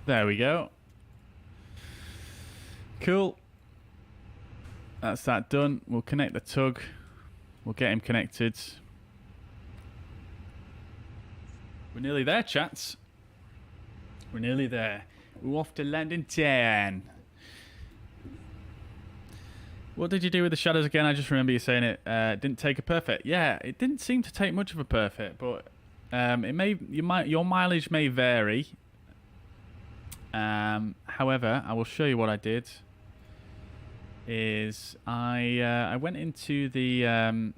There we go. Cool. That's that done. We'll connect the tug. We'll get him connected. We're nearly there, chats. We're nearly there. We're off to landing 10. What did you do with the shadows again? I just remember you saying it didn't take a perfect. Yeah, it didn't seem to take much of a perfect, but your mileage may vary. However, I will show you what I did. I went into the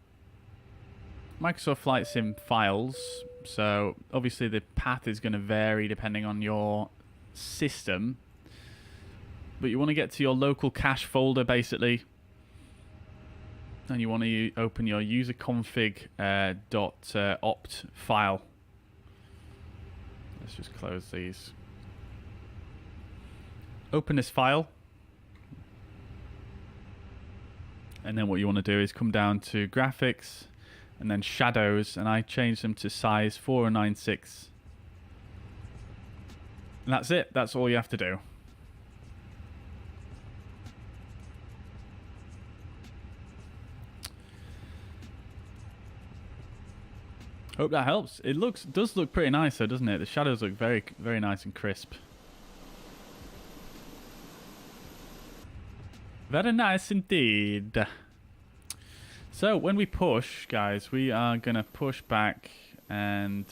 Microsoft Flight Sim files. So obviously the path is going to vary depending on your system, but you want to get to your local cache folder basically, and you want to open your user config .opt file. Let's just close these. Open this file, and then what you want to do is come down to graphics and then shadows, and I changed them to size 4096. And that's it. That's all you have to do. Hope that helps. It does look pretty nice though, doesn't it? The shadows look very, very nice and crisp. Very nice indeed. So when we push, guys, we are gonna push back and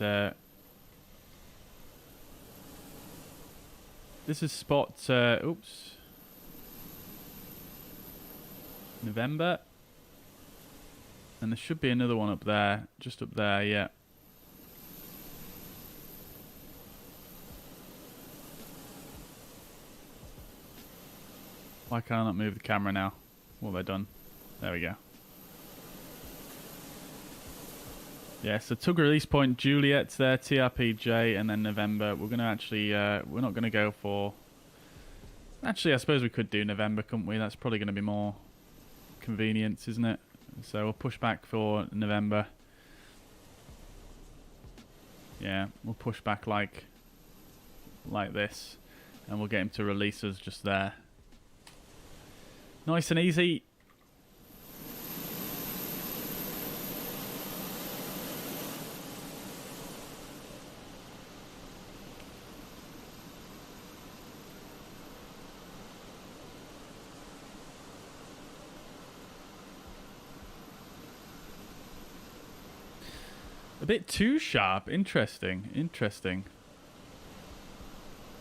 this is spot November, and there should be another one up there, just up there, yeah. Why can't I not move the camera now? What have I done? There we go. Yeah, so tug release point, Juliet's there, TRPJ, and then November. We're going to actually, we're not going to go for... Actually, I suppose we could do November, couldn't we? That's probably going to be more convenience, isn't it? So we'll push back for November. Yeah, we'll push back like this, and we'll get him to release us just there. Nice and easy. A bit too sharp. Interesting. Interesting.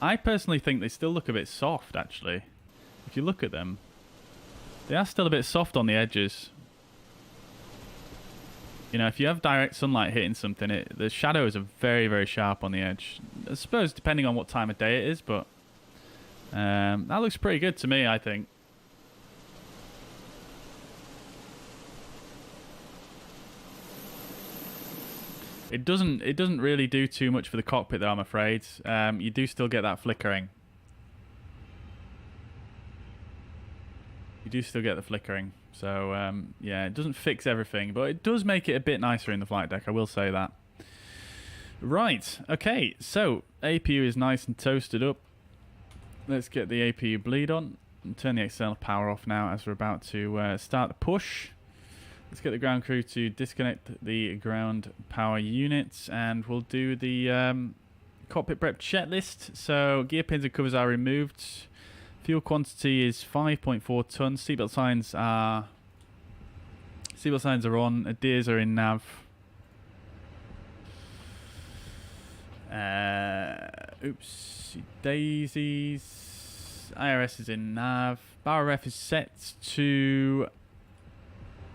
I personally think they still look a bit soft, actually. If you look at them, they are still a bit soft on the edges. You know, if you have direct sunlight hitting something, the shadows are very, very sharp on the edge. I suppose depending on what time of day it is, but that looks pretty good to me, I think. It doesn't really do too much for the cockpit though, I'm afraid. You do still get that flickering. You do still get the flickering. So yeah, it doesn't fix everything, but it does make it a bit nicer in the flight deck, I will say that. Right, okay, so APU is nice and toasted up. Let's get the APU bleed on and turn the external power off now as we're about to start the push. Let's get the ground crew to disconnect the ground power units, and we'll do the cockpit prep checklist. So gear pins and covers are removed. Fuel quantity is 5.4 tons. Seatbelt signs are on. Adheres are in nav. Oops, daisies. IRS is in nav. Bar ref is set to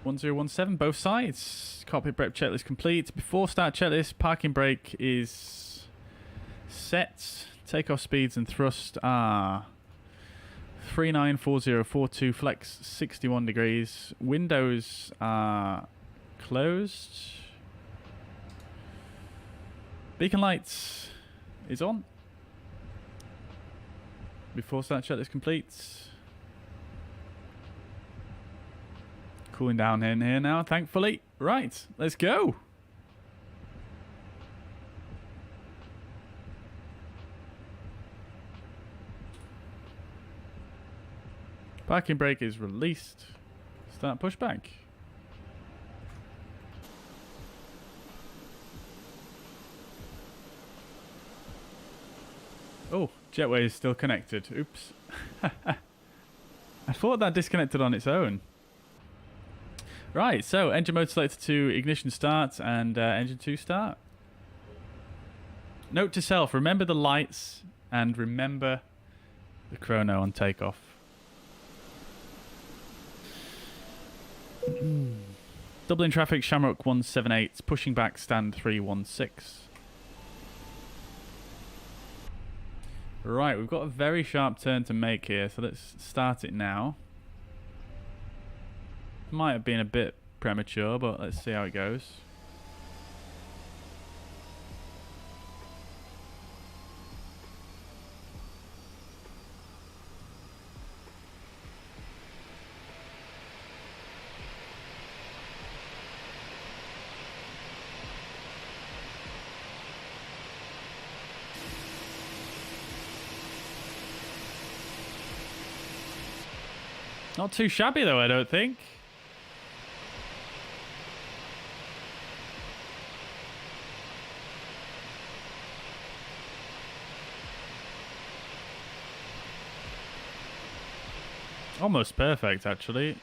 1017, both sides. Cockpit prep checklist complete. Before start checklist, parking brake is set. Takeoff speeds and thrust are 394042, flex 61 degrees. Windows are closed. Beacon lights is on. Before start checklist complete. Cooling down in here now, thankfully. Right, let's go. Parking brake is released. Start pushback. Oh, jetway is still connected. Oops. I thought that disconnected on its own. Right, so engine mode selected to ignition start and engine 2 start. Note to self, remember the lights and remember the chrono on takeoff. Dublin traffic, Shamrock 178, pushing back stand 316. Right, we've got a very sharp turn to make here, so let's start it now. Might have been a bit premature, but let's see how it goes. Not too shabby though, I don't think. Almost perfect, actually.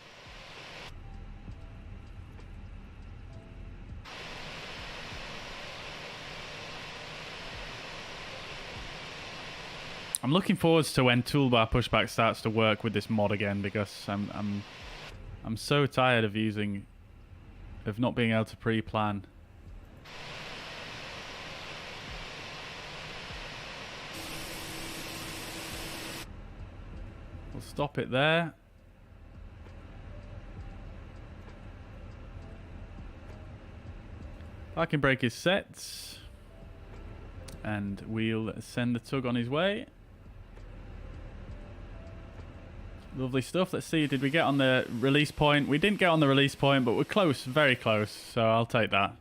I'm looking forward to when Toolbar Pushback starts to work with this mod again, because I'm so tired of not being able to pre-plan. We'll stop it there. Parking brake is set. And we'll send the tug on his way. Lovely stuff. Let's see, did we get on the release point? We didn't get on the release point, but we're close, very close. So I'll take that.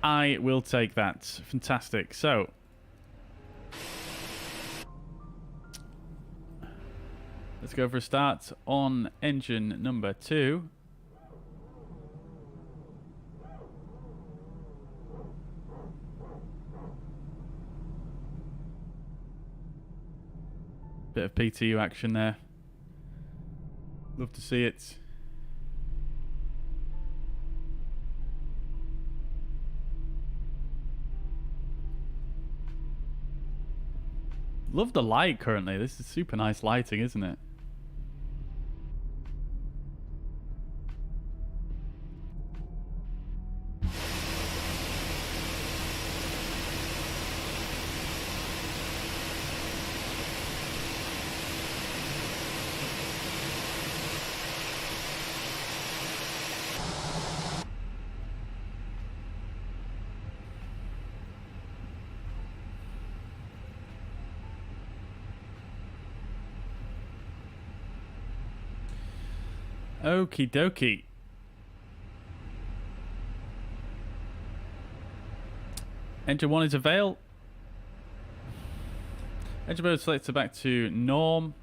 I will take that. Fantastic. So let's go for a start on engine number 2. Bit of PTU action there. Love to see it. Love the light currently. This is super nice lighting, isn't it? Okie dokie. Engine 1 is avail. Engine mode selected back to norm.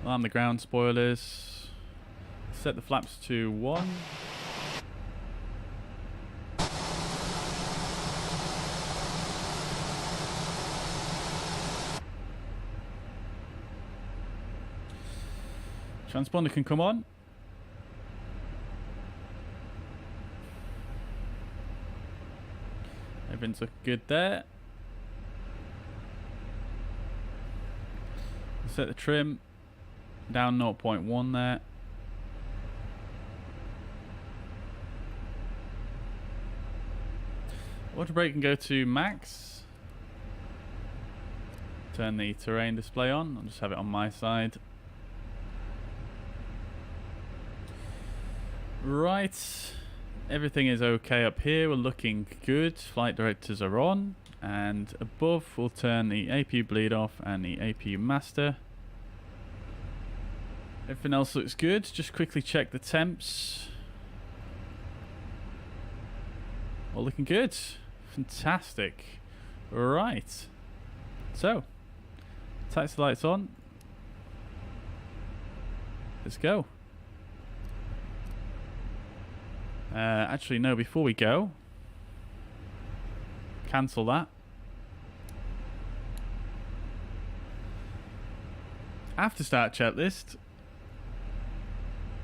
Alarm the ground spoilers. Set the flaps to 1. Transponder can come on. Everything's looking good there. Set the trim down 0.1 there. Water brake can go to max. Turn the terrain display on. I'll just have it on my side. Right, everything is okay up here. We're looking good. Flight directors are on, and above we'll turn the APU bleed off and the APU master. Everything else looks good. Just quickly check the temps. All looking good. Fantastic. Right. So, taxi lights on. Let's go. Actually, no, before we go, cancel that. After start checklist,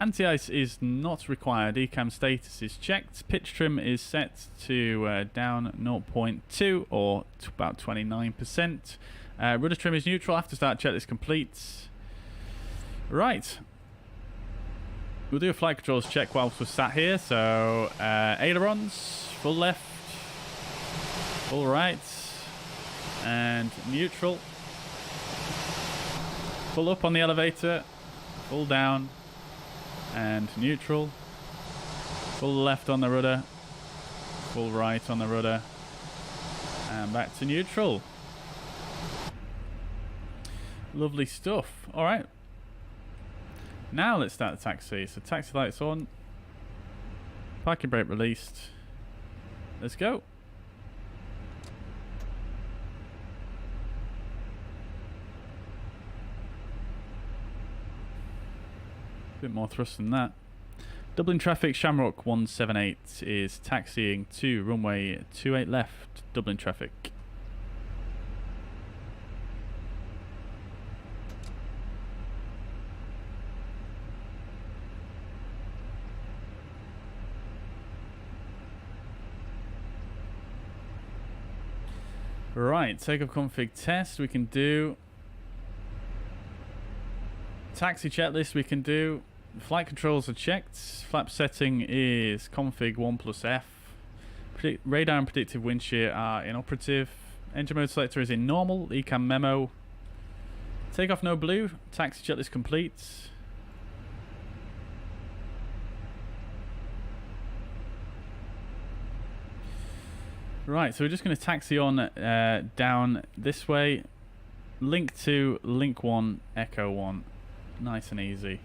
anti-ice is not required. ECAM status is checked. Pitch trim is set to down 0.2 or about 29%. Rudder trim is neutral. After start checklist complete. Right. We'll do a flight controls check whilst we're sat here. So, ailerons, full left, full right, and neutral. Full up on the elevator, full down, and neutral. Full left on the rudder, full right on the rudder, and back to neutral. Lovely stuff. All right. Now let's start the taxi. So taxi lights on, parking brake released. Let's go. Bit more thrust than that. Dublin traffic, Shamrock 178 is taxiing to runway 28 left, Dublin traffic. Right, takeoff config test we can do. Taxi checklist we can do. Flight controls are checked. Flap setting is config 1+F. Radar and predictive wind shear are inoperative. Engine mode selector is in normal. ECAM memo. Takeoff no blue. Taxi checklist complete. Right, so we're just going to taxi on down this way. Link 2, link 1, echo 1. Nice and easy.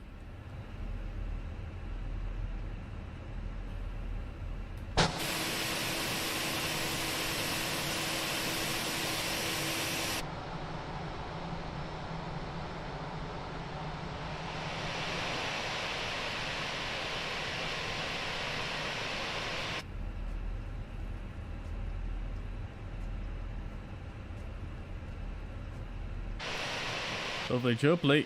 Lovely jubbly.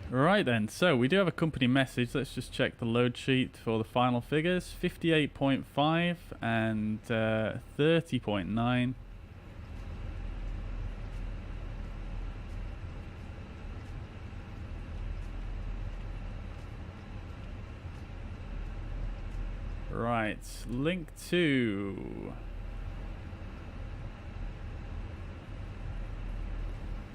Right then, so we do have a company message. Let's just check the load sheet for the final figures. 58.5 and 30.9. Right, link 2.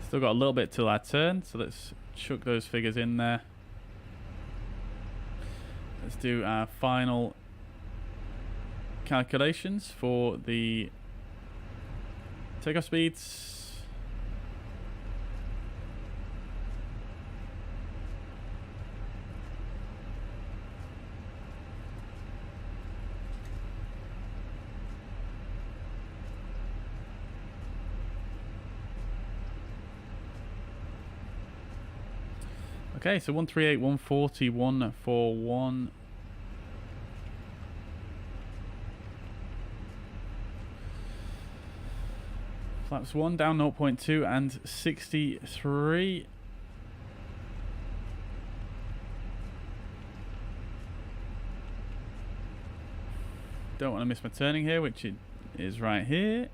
Still got a little bit till our turn, so let's chuck those figures in there. Let's do our final calculations for the takeoff speeds. Okay, so 138, 140, 141. Flaps 1 down 0.2 and 63. Don't want to miss my turning here, which it is right here.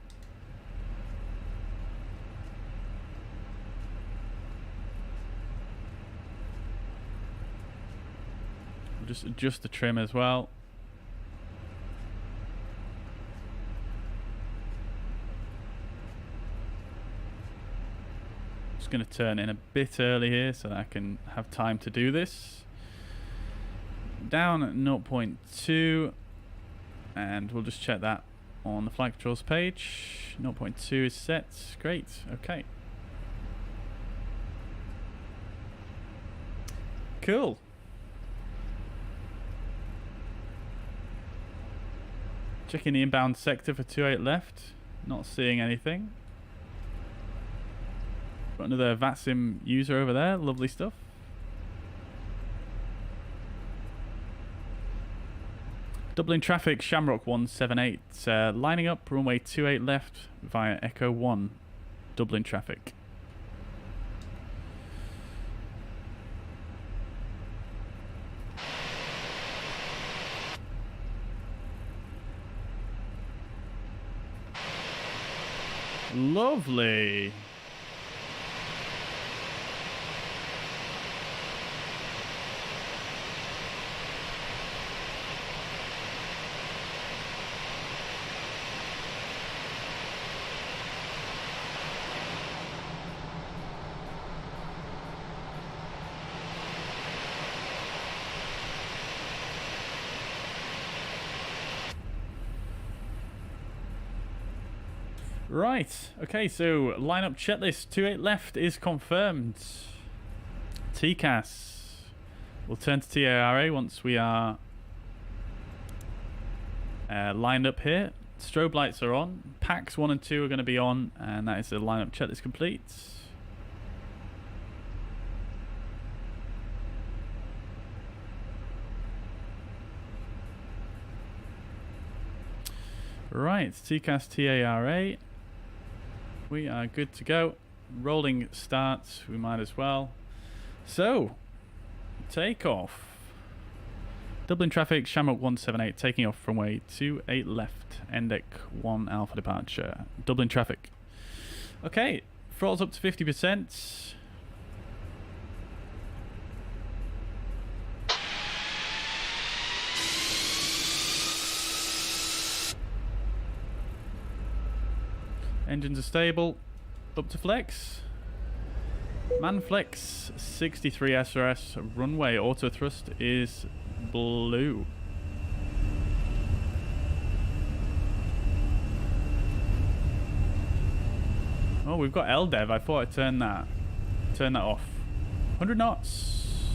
Just adjust the trim as well. Just going to turn in a bit early here so that I can have time to do this. Down at 0.2, and we'll just check that on the flight controls page. 0.2 is set. Great. Okay. Checking the inbound sector for 28 left. Not seeing anything. Got another VATSIM user over there. Lovely stuff. Dublin traffic, Shamrock 178. Lining up, runway 28 left via Echo 1. Dublin traffic. Lovely. Right, okay, so lineup checklist 28 left is confirmed. TCAS. We'll turn to TARA once we are lined up here. Strobe lights are on. Packs 1 and 2 are going to be on, and that is the lineup checklist complete. Right, TCAS TARA. We are good to go. Rolling starts, we might as well. So, take off. Dublin traffic, Shamrock 178, taking off from runway 28 left. Endec 1 Alpha departure. Dublin traffic. Okay, throttles up to 50%. Engines are stable. Up to flex. Man flex 63 SRS. Runway auto thrust is blue. Oh, we've got LDEV. I thought I'd turn that off. 100 knots.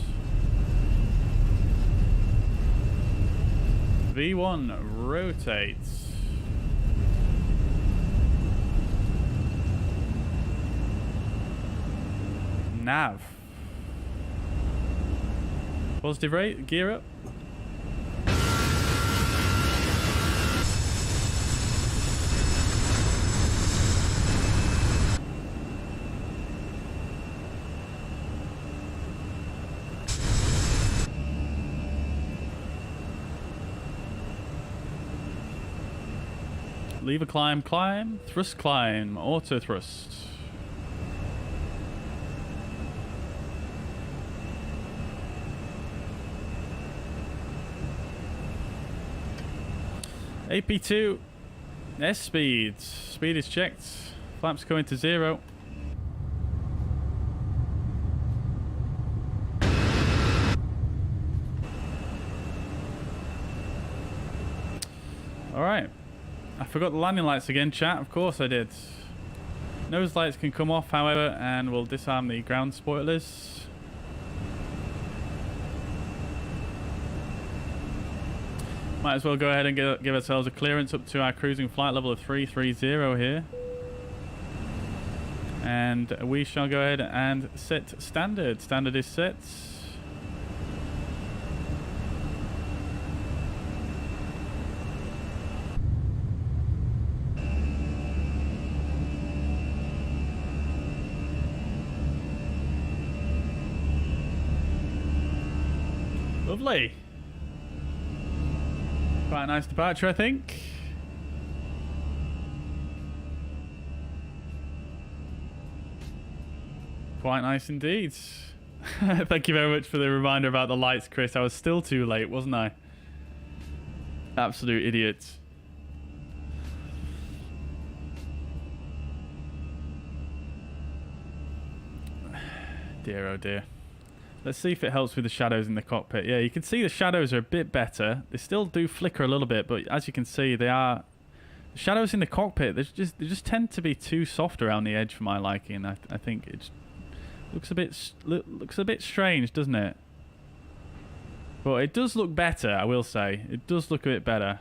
V1 rotates. Nav. Positive rate, gear up. Lever climb, climb, thrust climb, auto thrust. AP2 S speed. Speed is checked. Flaps going to 0. Alright. I forgot the landing lights again, chat. Of course I did. Nose lights can come off, however, and we'll disarm the ground spoilers. Might as well go ahead and give ourselves a clearance up to our cruising flight level of 330 here. And we shall go ahead and set standard. Standard is set. Lovely. Quite a nice departure, I think. Quite nice indeed. Thank you very much for the reminder about the lights, Chris. I was still too late, wasn't I? Absolute idiot. Dear oh dear. Let's see if it helps with the shadows in the cockpit. Yeah, you can see the shadows are a bit better. They still do flicker a little bit, but as you can see, they are... The shadows in the cockpit, they just tend to be too soft around the edge for my liking. I think it looks a bit strange, doesn't it? But it does look better, I will say. It does look a bit better.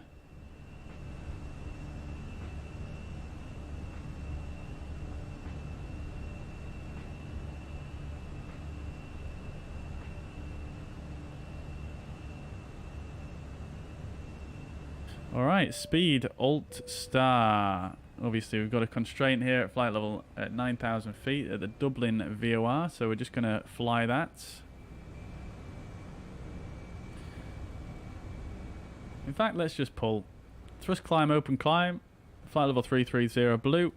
Alright, speed, Alt Star. Obviously, we've got a constraint here at flight level at 9,000 feet at the Dublin VOR, so we're just going to fly that. In fact, let's just pull. Thrust climb, open climb, flight level 330 blue.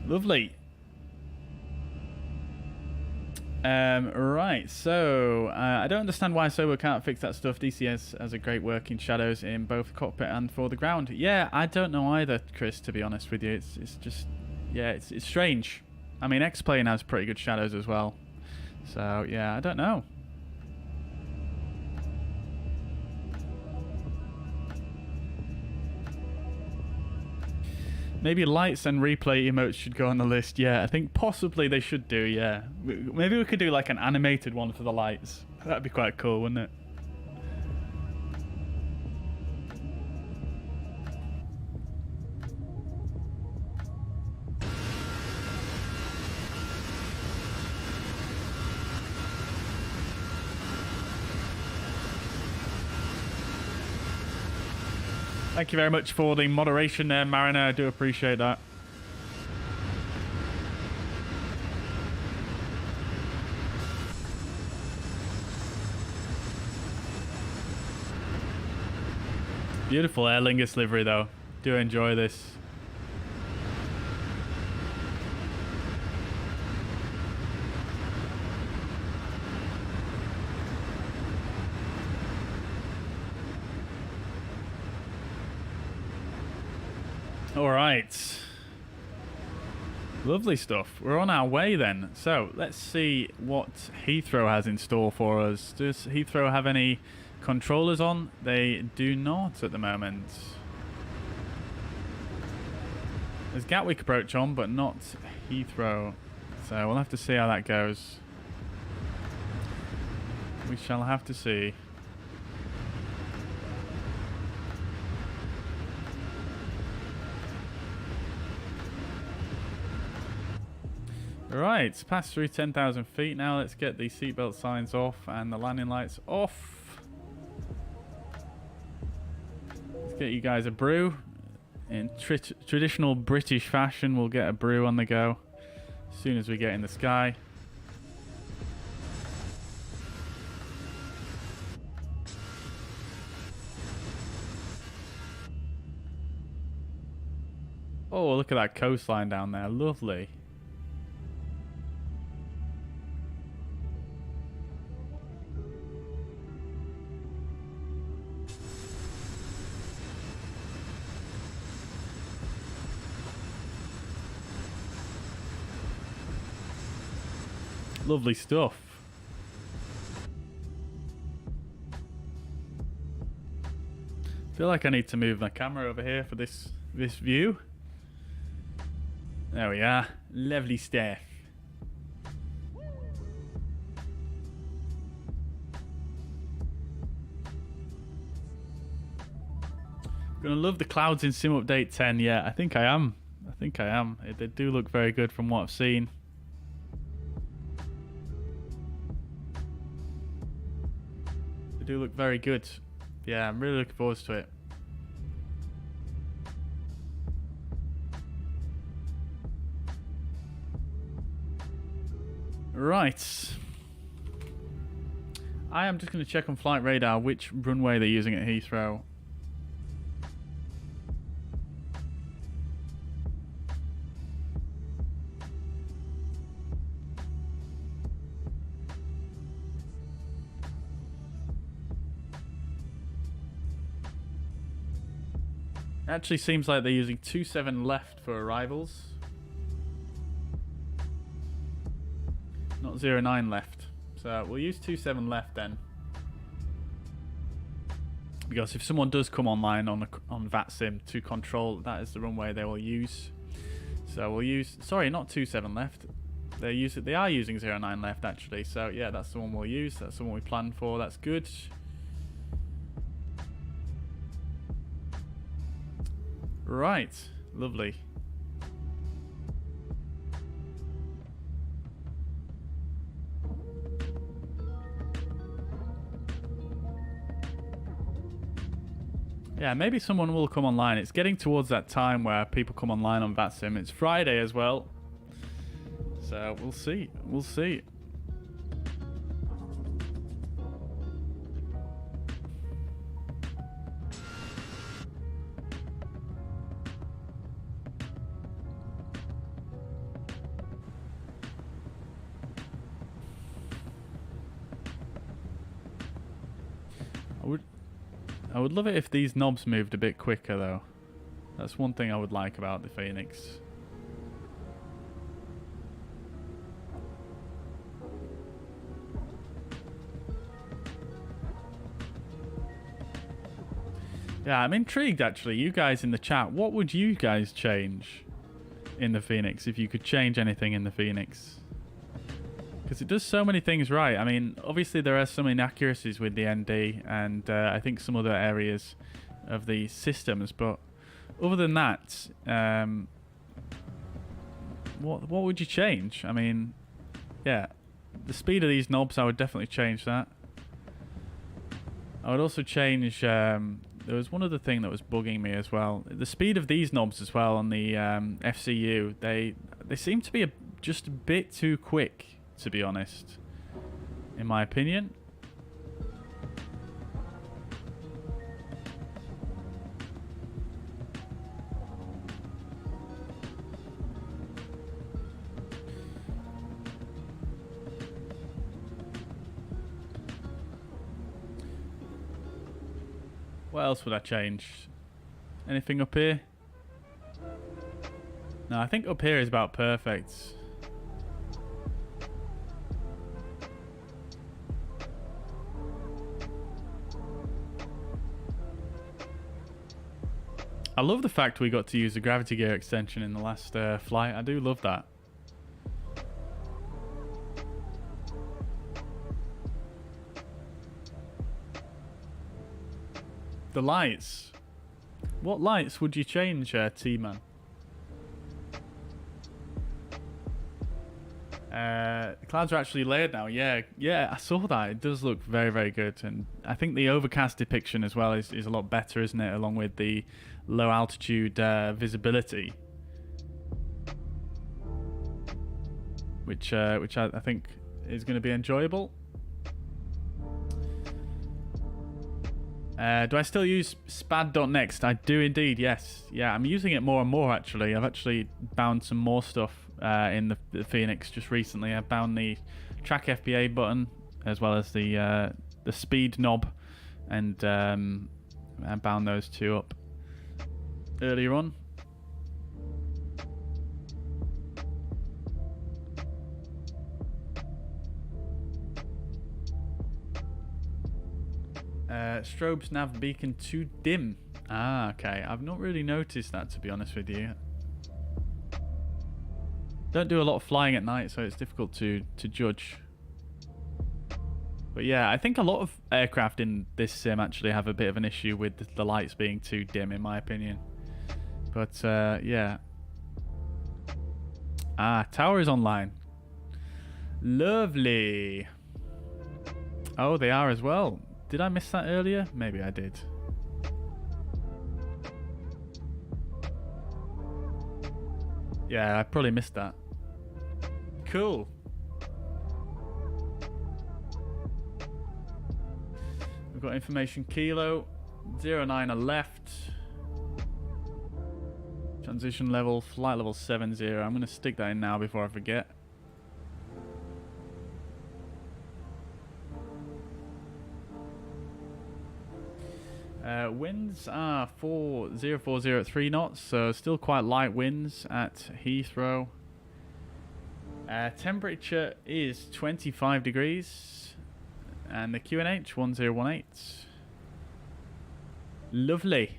Lovely. Right, so I don't understand why Sobo can't fix that stuff. DCS has a great working shadows in both cockpit and for the ground. Yeah, I don't know either, Chris, to be honest with you. It's just, yeah, it's strange. I mean, X-Plane has pretty good shadows as well. So, yeah, I don't know. Maybe lights and replay emotes should go on the list. Yeah, I think possibly they should do, yeah. Maybe we could do like an animated one for the lights. That'd be quite cool, wouldn't it? Thank you very much for the moderation there, Mariner. I do appreciate that. Beautiful Aer Lingus livery, though. Do enjoy this. All right. Lovely stuff. We're on our way then. So let's see what Heathrow has in store for us. Does Heathrow have any controllers on? They do not at the moment. There's Gatwick approach on, but not Heathrow. So we'll have to see how that goes. We shall have to see. Right, passed through 10,000 feet now. Let's get the seatbelt signs off and the landing lights off. Let's get you guys a brew. In traditional British fashion, we'll get a brew on the go as soon as we get in the sky. Oh, look at that coastline down there. Lovely. Lovely stuff. Feel like I need to move my camera over here for this view. There we are. Lovely stuff. Gonna love the clouds in Sim Update 10. Yeah, I think I am. They do look very good from what I've seen. They do look very good. Yeah, I'm really looking forward to it. Right. I am just going to check on flight radar which runway they're using at Heathrow. Actually seems like they're using 27 left for arrivals. Not 09 left. So we'll use 27 left then. Because if someone does come online on VATSIM to control, that is the runway they will use. So we'll use, sorry, not 27 left. They are using 09 left actually. So yeah, that's the one we'll use. That's the one we planned for. That's good. Right, lovely. Yeah, maybe someone will come online. It's getting towards that time where people come online on VATSIM. It's Friday as well. So we'll see. We'll see. I would love it if these knobs moved a bit quicker though. That's one thing I would like about the Fenix. Yeah, I'm intrigued actually. You guys in the chat, what would you guys change in the Fenix if you could change anything in the Fenix? Because it does so many things right. I mean, obviously there are some inaccuracies with the ND and I think some other areas of the systems, but other than that, what would you change? I mean, yeah, the speed of these knobs, I would definitely change that. I would also change, there was one other thing that was bugging me as well. The speed of these knobs as well on the FCU, they seem to be just a bit too quick, to be honest, in my opinion. What else would I change? Anything up here? No, I think up here is about perfect. I love the fact we got to use the gravity gear extension in the last flight. I do love that. The lights. What lights would you change, T-Man? The clouds are actually layered now. Yeah, I saw that. It does look very, very good. And I think the overcast depiction as well is a lot better, isn't it? Along with the low altitude visibility. Which I think is going to be enjoyable. Do I still use spad.next? I do indeed, yes. Yeah, I'm using it more and more actually. I've actually bound some more stuff in the Fenix just recently. I bound the track FBA button as well as the speed knob, and I bound those two up earlier on. Strobe's nav beacon too dim. Ah, okay. I've not really noticed that, to be honest with you. Don't do a lot of flying at night, so it's difficult to judge. But yeah, I think a lot of aircraft in this sim actually have a bit of an issue with the lights being too dim, in my opinion. But yeah. Ah, tower is online. Lovely. Oh, they are as well. Did I miss that earlier? Maybe I did. Yeah, I probably missed that. Cool. We've got information kilo. 09 left. Transition level, flight level 70. I'm going to stick that in now before I forget. Winds are 0403 knots, so still quite light winds at Heathrow. Temperature is 25 degrees, and the QNH 1018. Lovely.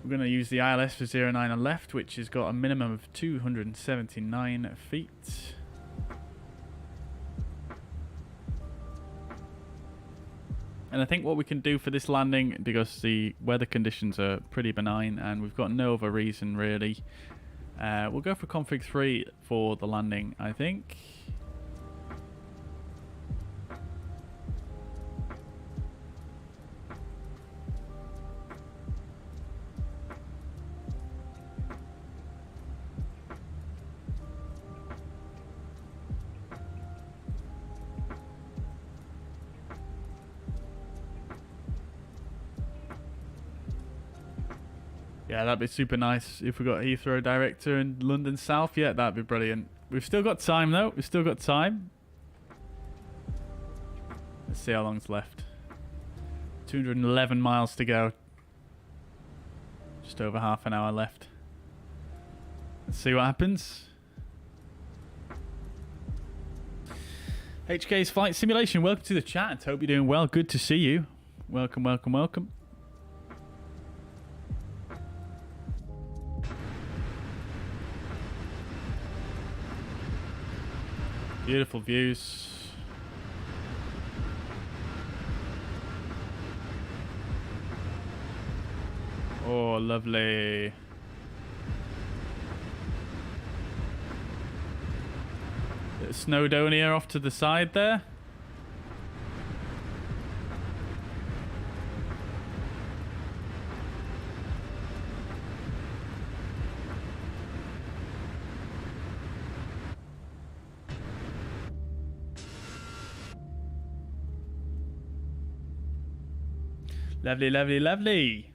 We're going to use the ILS for 09 on left, which has got a minimum of 279 feet. And I think what we can do for this landing, because the weather conditions are pretty benign and we've got no other reason really, we'll go for config 3 for the landing, I think. Yeah, that'd be super nice if we got Heathrow director in London South. Yeah, that'd be brilliant. We've still got time though. We've still got time. Let's see how long's left. 211 miles to go. Just over half an hour left. Let's see what happens. HK's Flight Simulation, welcome to the chat. Hope you're doing well. Good to see you. Welcome, welcome, welcome. Beautiful views. Oh, lovely. Snowdonia off to the side there. Lovely, lovely, lovely.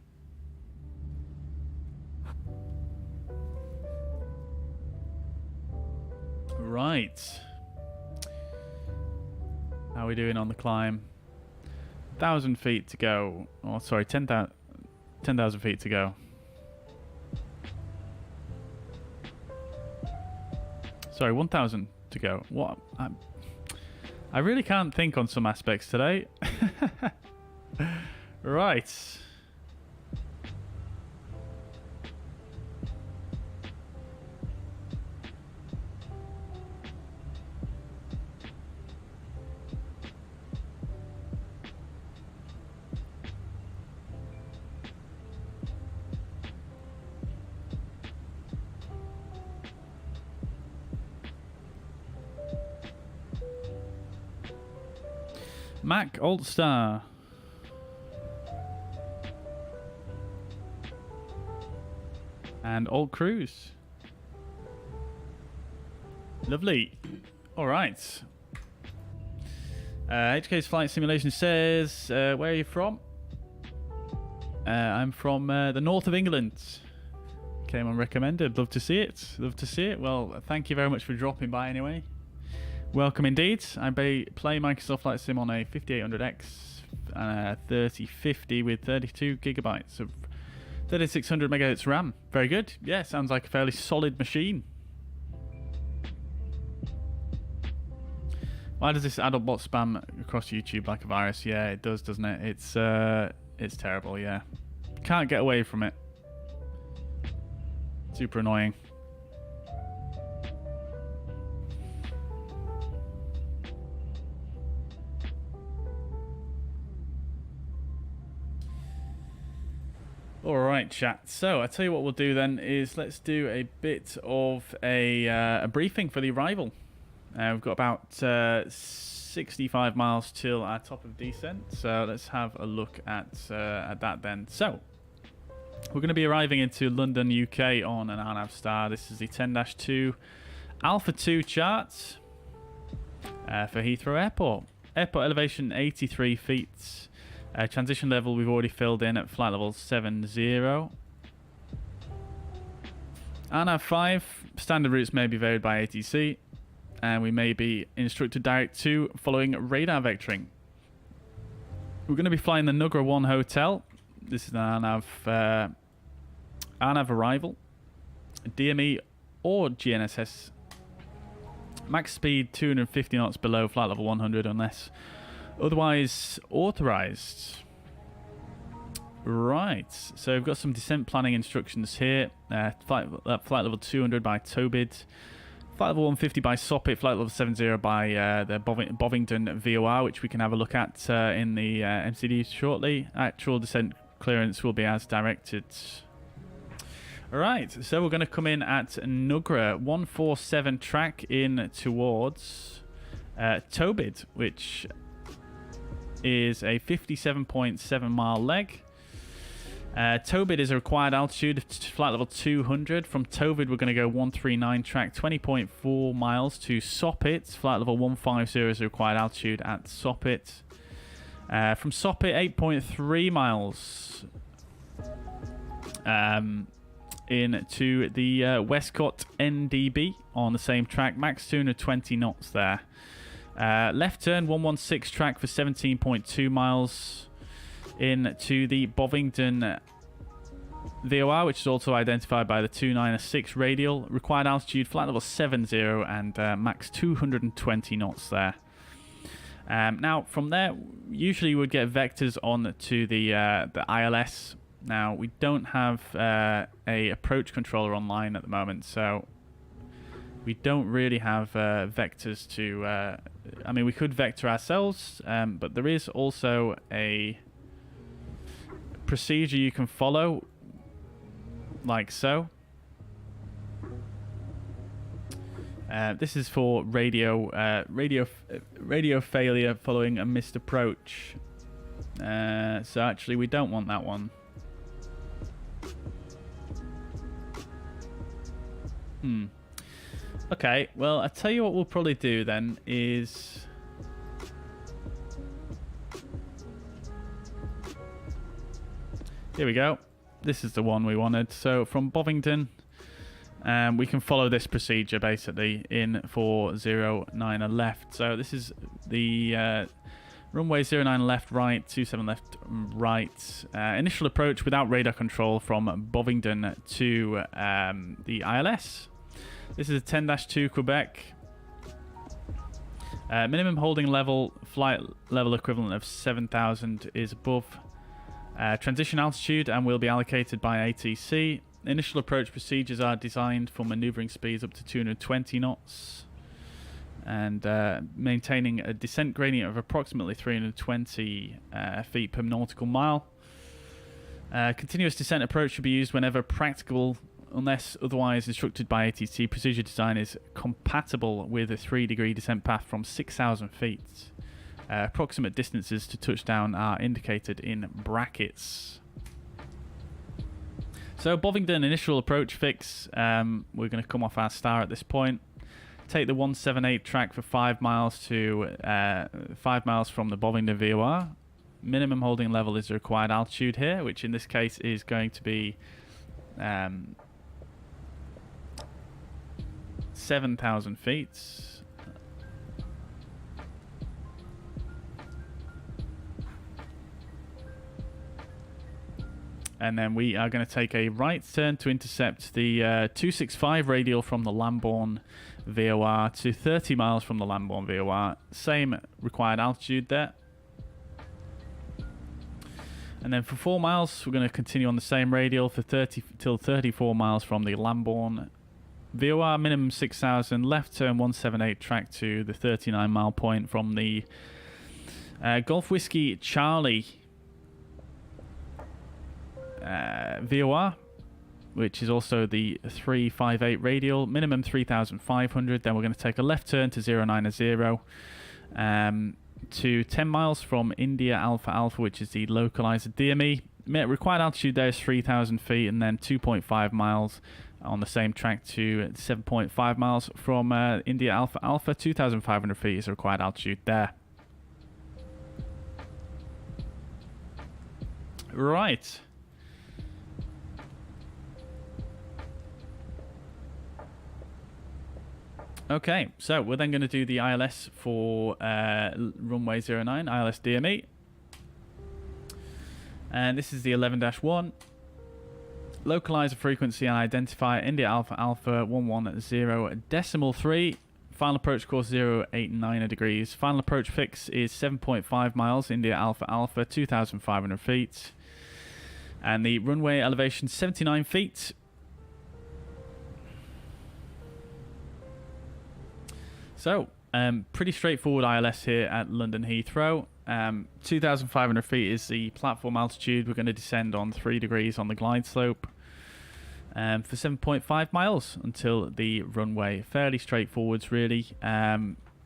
Right. How are we doing on the climb? 1,000 feet to go. Oh, sorry, 10,000 feet to go. Sorry, 1,000 to go. What? I really can't think on some aspects today. Right. Mac Alt Star. And Alt Cruise. Lovely. All right. HK's Flight Simulation says, where are you from? I'm from the north of England. Came on recommended. Love to see it. Love to see it. Well, thank you very much for dropping by anyway. Welcome indeed. I play Microsoft Flight Sim on a 5800X and a 3050 with 32 gigabytes of 3600 megahertz RAM. Very good. Yeah, sounds like a fairly solid machine. Why does this adult bot spam across YouTube like a virus? Yeah, it does, doesn't it? It's terrible, yeah. Can't get away from it. Super annoying. Alright chat, so I tell you what we'll do then is let's do a bit of a briefing for the arrival. We've got about 65 miles till our top of descent, so let's have a look at that then. So, we're going to be arriving into London, UK on an RNAV Star. This is the 10-2 Alpha 2 chart for Heathrow Airport. Airport elevation 83 feet. Transition level we've already filled in at flight level 70. RNAV 5, standard routes may be varied by ATC, and we may be instructed direct to following radar vectoring. We're going to be flying the Nugra 1 hotel. This is an RNAV arrival. DME or GNSS. Max speed 250 knots below flight level 100 unless otherwise authorized. Right, so we've got some descent planning instructions here. Flight level 200 by Tobid. Flight level 150 by Soppit. Flight level 70 by the Bovington VOR, which we can have a look at in the MCD shortly. Actual descent clearance will be as directed. Alright, so we're going to come in at Nugra 147 track in towards Tobid, which is a 57.7 mile leg. Tobid is a required altitude, flight level 200. From Tobid, we're going to go 139 track, 20.4 miles to Soppit. Flight level 150 is a required altitude at Soppit. From Soppit, 8.3 miles into the Westcott NDB on the same track, max 220 knots there. Left turn 116 track for 17.2 miles into the Bovington VOR, which is also identified by the 296 radial. Required altitude flight level 70 and max 220 knots there. Now from there, usually you would get vectors on to the ILS. Now we don't have a approach controller online at the moment, so we don't really have vectors to. I mean, we could vector ourselves, but there is also a procedure you can follow, like so. This is for radio failure following a missed approach. So actually, we don't want that one. Okay, well, I'll tell you what we'll probably do then is... Here we go. This is the one we wanted. So from Bovington, we can follow this procedure basically in for 09 left. So this is the runway 09 left, right, 27 left, right. Initial approach without radar control from Bovington to the ILS. This is a 10-2 Quebec. Minimum holding level, flight level equivalent of 7,000 is above transition altitude and will be allocated by ATC. Initial approach procedures are designed for maneuvering speeds up to 220 knots and maintaining a descent gradient of approximately 320 feet per nautical mile. Continuous descent approach should be used whenever practicable, unless otherwise instructed by ATC. Procedure design is compatible with a 3-degree descent path from 6,000 feet. Approximate distances to touchdown are indicated in brackets. So Bovington initial approach fix. We're going to come off our star at this point. Take the 178 track for 5 miles to 5 miles from the Bovington VOR. Minimum holding level is the required altitude here, which in this case is going to be 7,000 feet. And then we are going to take a right turn to intercept the 265 radial from the Lambourne VOR to 30 miles from the Lambourne VOR. Same required altitude there. And then for 4 miles, we're going to continue on the same radial for 30 till 34 miles from the Lambourne VOR. Minimum 6,000. Left turn 178 track to the 39 mile point from the Golf Whiskey Charlie VOR, which is also the 358 radial. Minimum 3,500. Then we're going to take a left turn to 090 to 10 miles from India Alpha Alpha, which is the localizer DME. Required altitude there is 3,000 feet, and then 2.5 miles on the same track to 7.5 miles from India Alpha Alpha. 2,500 feet is the required altitude there. Right. Okay, so we're then going to do the ILS for runway 09, ILS DME. And this is the 11-1. Localizer frequency and identifier India Alpha Alpha 110.3. Final approach course 089 degrees. Final approach fix is 7.5 miles, India Alpha Alpha, 2,500 feet. And the runway elevation 79 feet. So, pretty straightforward ILS here at London Heathrow. 2,500 feet is the platform altitude. We're going to descend on 3 degrees on the glide slope for 7.5 miles until the runway. Fairly straightforward, really.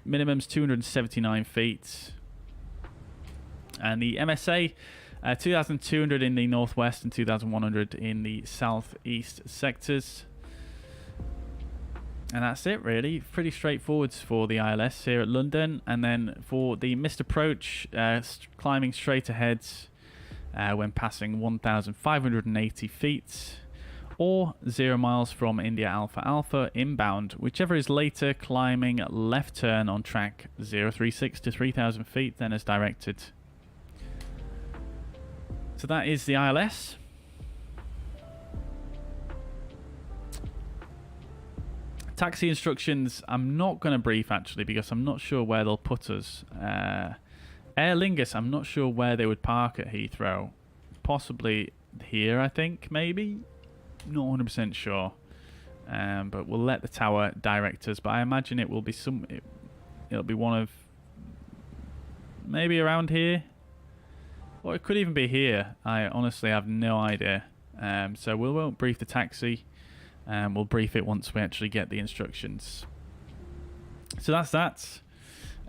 Minimum's 279 feet. And the MSA, 2,200 in the northwest and 2,100 in the southeast sectors. And that's it, really. Pretty straightforward for the ILS here at London. And then for the missed approach, climbing straight ahead when passing 1,580 feet, or 0 miles from India Alpha Alpha inbound, whichever is later, climbing left turn on track 036 to 3,000 feet, then as directed. So that is the ILS. Taxi instructions, I'm not going to brief actually, because I'm not sure where they'll put us. Aer Lingus, I'm not sure where they would park at Heathrow. Possibly here, I think, maybe? Not 100% sure. But we'll let the tower direct us. But I imagine it will be it'll be one of... maybe around here? Or it could even be here. I honestly have no idea. So we won't brief the taxi. We'll brief it once we actually get the instructions. So that's that.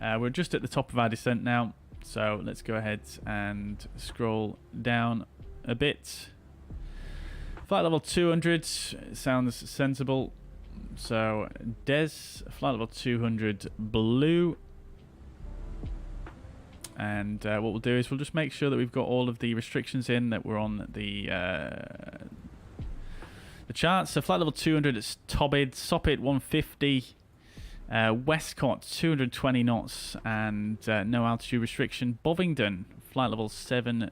We're just at the top of our descent now. So let's go ahead and scroll down a bit. Flight level 200 sounds sensible. So Des, flight level 200 blue. And what we'll do is we'll just make sure that we've got all of the restrictions in, that we're on the charts. So flight level 200, it's Tobid, Sopit 150, Westcott 220 knots, and no altitude restriction. Bovingdon, flight level 70,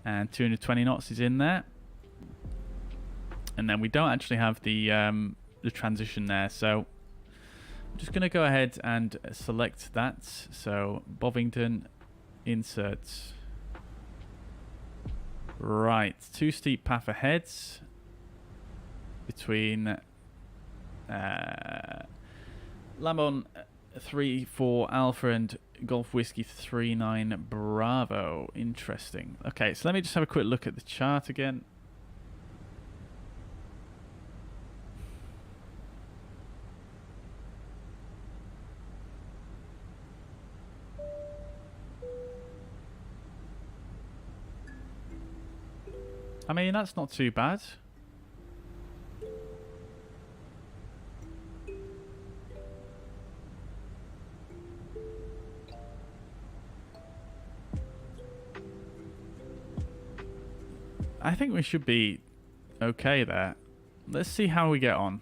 and 220 knots is in there. And then we don't actually have the transition there, so I'm just going to go ahead and select that. So Bovingdon, insert. Right, too steep path ahead between Lambon 34 Alpha and Golf Whiskey 39 Bravo. Interesting. Okay, so let me just have a quick look at the chart again. I mean, that's not too bad. I think we should be okay there. Let's see how we get on.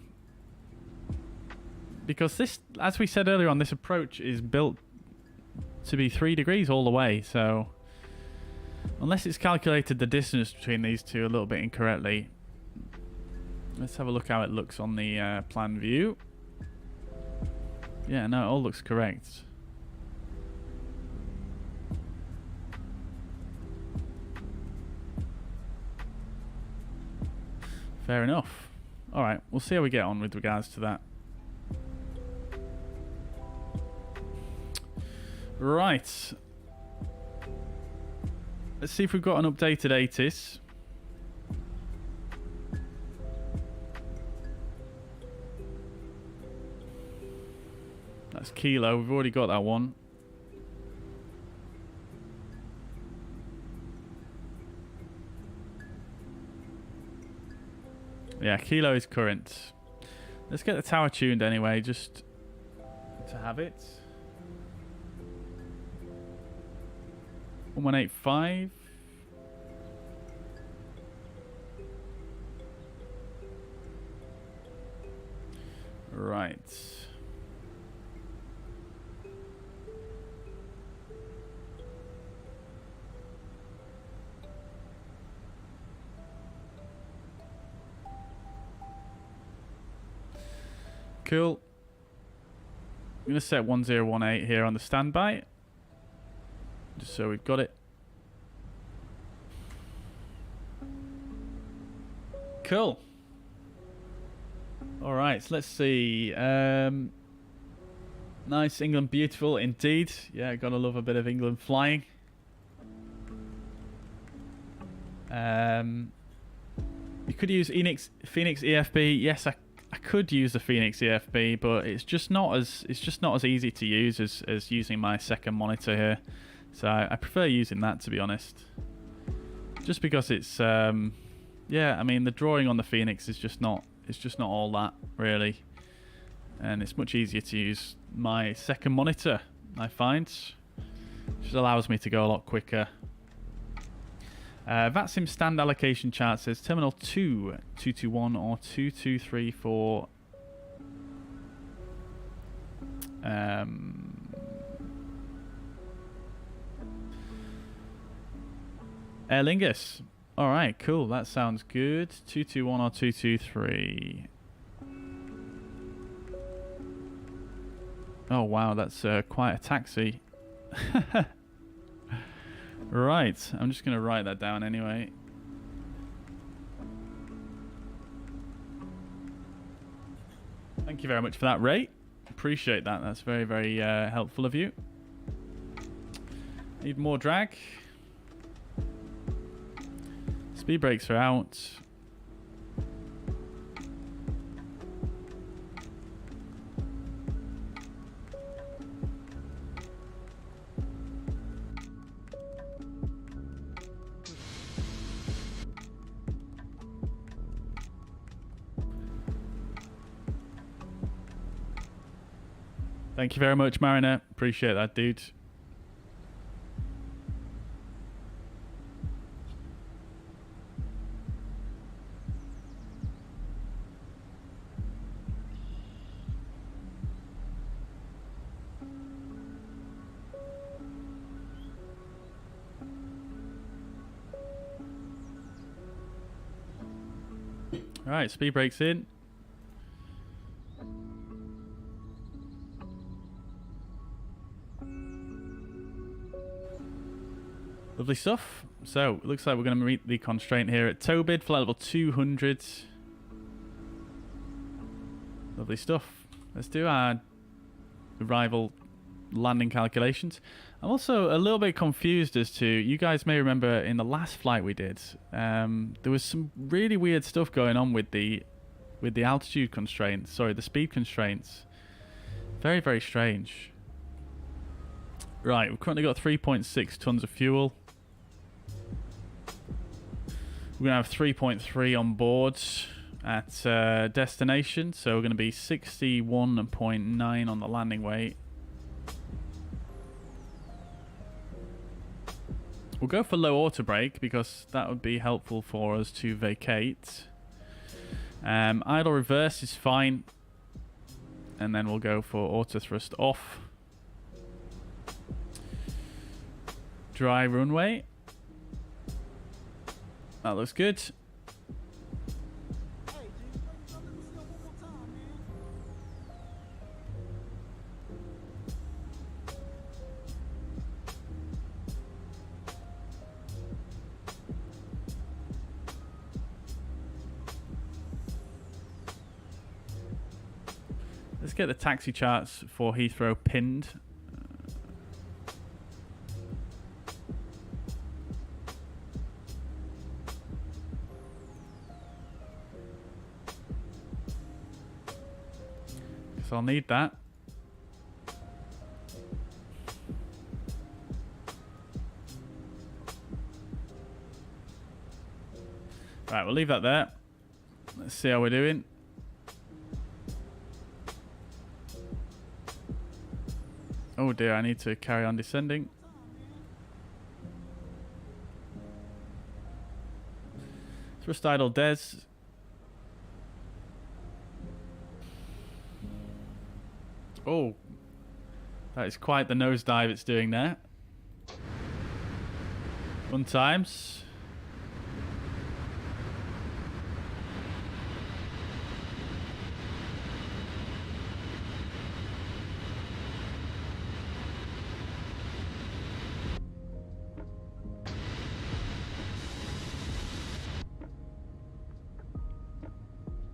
Because this, as we said earlier on, this approach is built to be 3 degrees all the way, so unless it's calculated the distance between these two a little bit incorrectly. Let's have a look how it looks on the plan view. Yeah, no, it all looks correct. Fair enough. Alright, we'll see how we get on with regards to that. Right. Let's see if we've got an updated ATIS. That's Kilo. We've already got that one. Yeah, Kilo is current. Let's get the tower tuned anyway, just to have it. 1185. Right. Cool. I'm going to set 1018 here on the standby, just so we've got it. Cool. All right, so let's see. Nice, England, beautiful indeed. Yeah, gotta love a bit of England flying. You could use Fenix EFB. Yes, I could use the Fenix EFB, but it's just not as easy to use as using my second monitor here. So I prefer using that, to be honest. Just because it's yeah, I mean the drawing on the Fenix is just not all that really, and it's much easier to use my second monitor, I find. Just allows me to go a lot quicker. VATSIM stand allocation chart says Terminal 2, 221 or 2234. Aer Lingus. Alright, cool. That sounds good. 221 or 223. Oh, wow. That's quite a taxi. Right. I'm just going to write that down anyway. Thank you very much for that, Ray. Appreciate that. That's very, very helpful of you. Need more drag. Speed brakes are out. Thank you very much, Mariner. Appreciate that, dude. All right, speed brakes in. Lovely stuff. So, it looks like we're going to meet the constraint here at Tobid, flight level 200. Lovely stuff. Let's do our arrival landing calculations. I'm also a little bit confused as to, you guys may remember in the last flight we did, there was some really weird stuff going on with the altitude constraints, sorry, the speed constraints. Very, very strange. Right, we've currently got 3.6 tons of fuel. We're going to have 3.3 on board at destination, so we're going to be 61.9 on the landing weight. We'll go for low auto brake because that would be helpful for us to vacate. Idle reverse is fine, and then we'll go for auto thrust off. Dry runway. That looks good. Let's get the taxi charts for Heathrow pinned. I'll need that. Right, we'll leave that there. Let's see how we're doing. Oh dear, I need to carry on descending. Thrust idle des. Oh, that is quite the nosedive it's doing there. 1 times.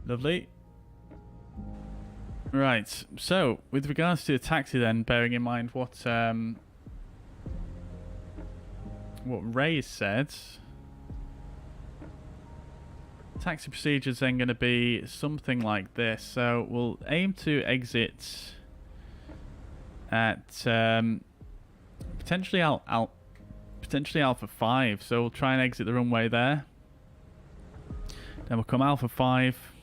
Lovely. Right, so with regards to the taxi then, bearing in mind what Ray said, taxi procedure is then going to be something like this. So we'll aim to exit at potentially Alpha 5. So we'll try and exit the runway there. Then we'll come Alpha 5.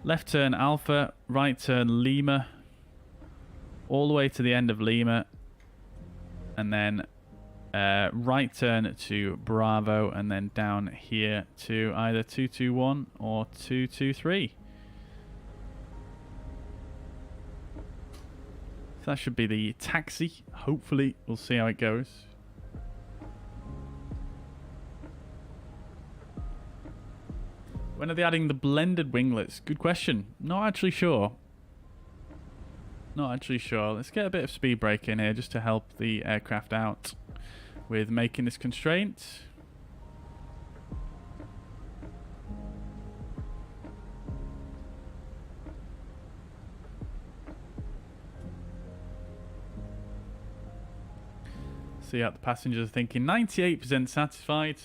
Left turn Alpha, right turn Lima, all the way to the end of Lima, and then right turn to Bravo, and then down here to either 221 or 223. So that should be the taxi. Hopefully, we'll see how it goes. When are they adding the blended winglets? Good question. Not actually sure. Not actually sure. Let's get a bit of speed brake in here just to help the aircraft out with making this constraint. See what the passengers are thinking. 98% satisfied.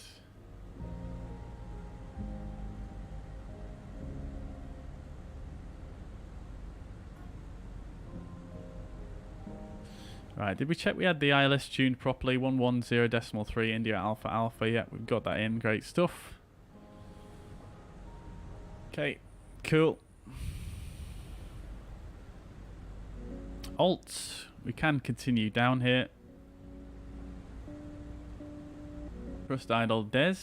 Right, did we check we had the ILS tuned properly? 110.3 India Alpha Alpha. Yeah, we've got that in. Great stuff. Okay, cool. Alt. We can continue down here. Thrust idle des.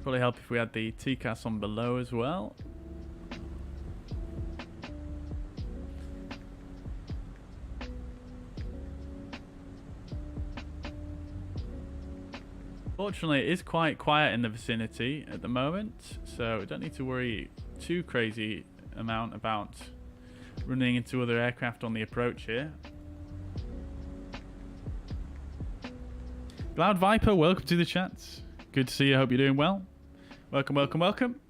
Probably help if we had the TCAS on below as well. Fortunately, it is quite quiet in the vicinity at the moment, so we don't need to worry too crazy amount about running into other aircraft on the approach here. Cloud Viper, welcome to the chat. Good to see you. Hope you're doing well. Welcome, welcome, welcome.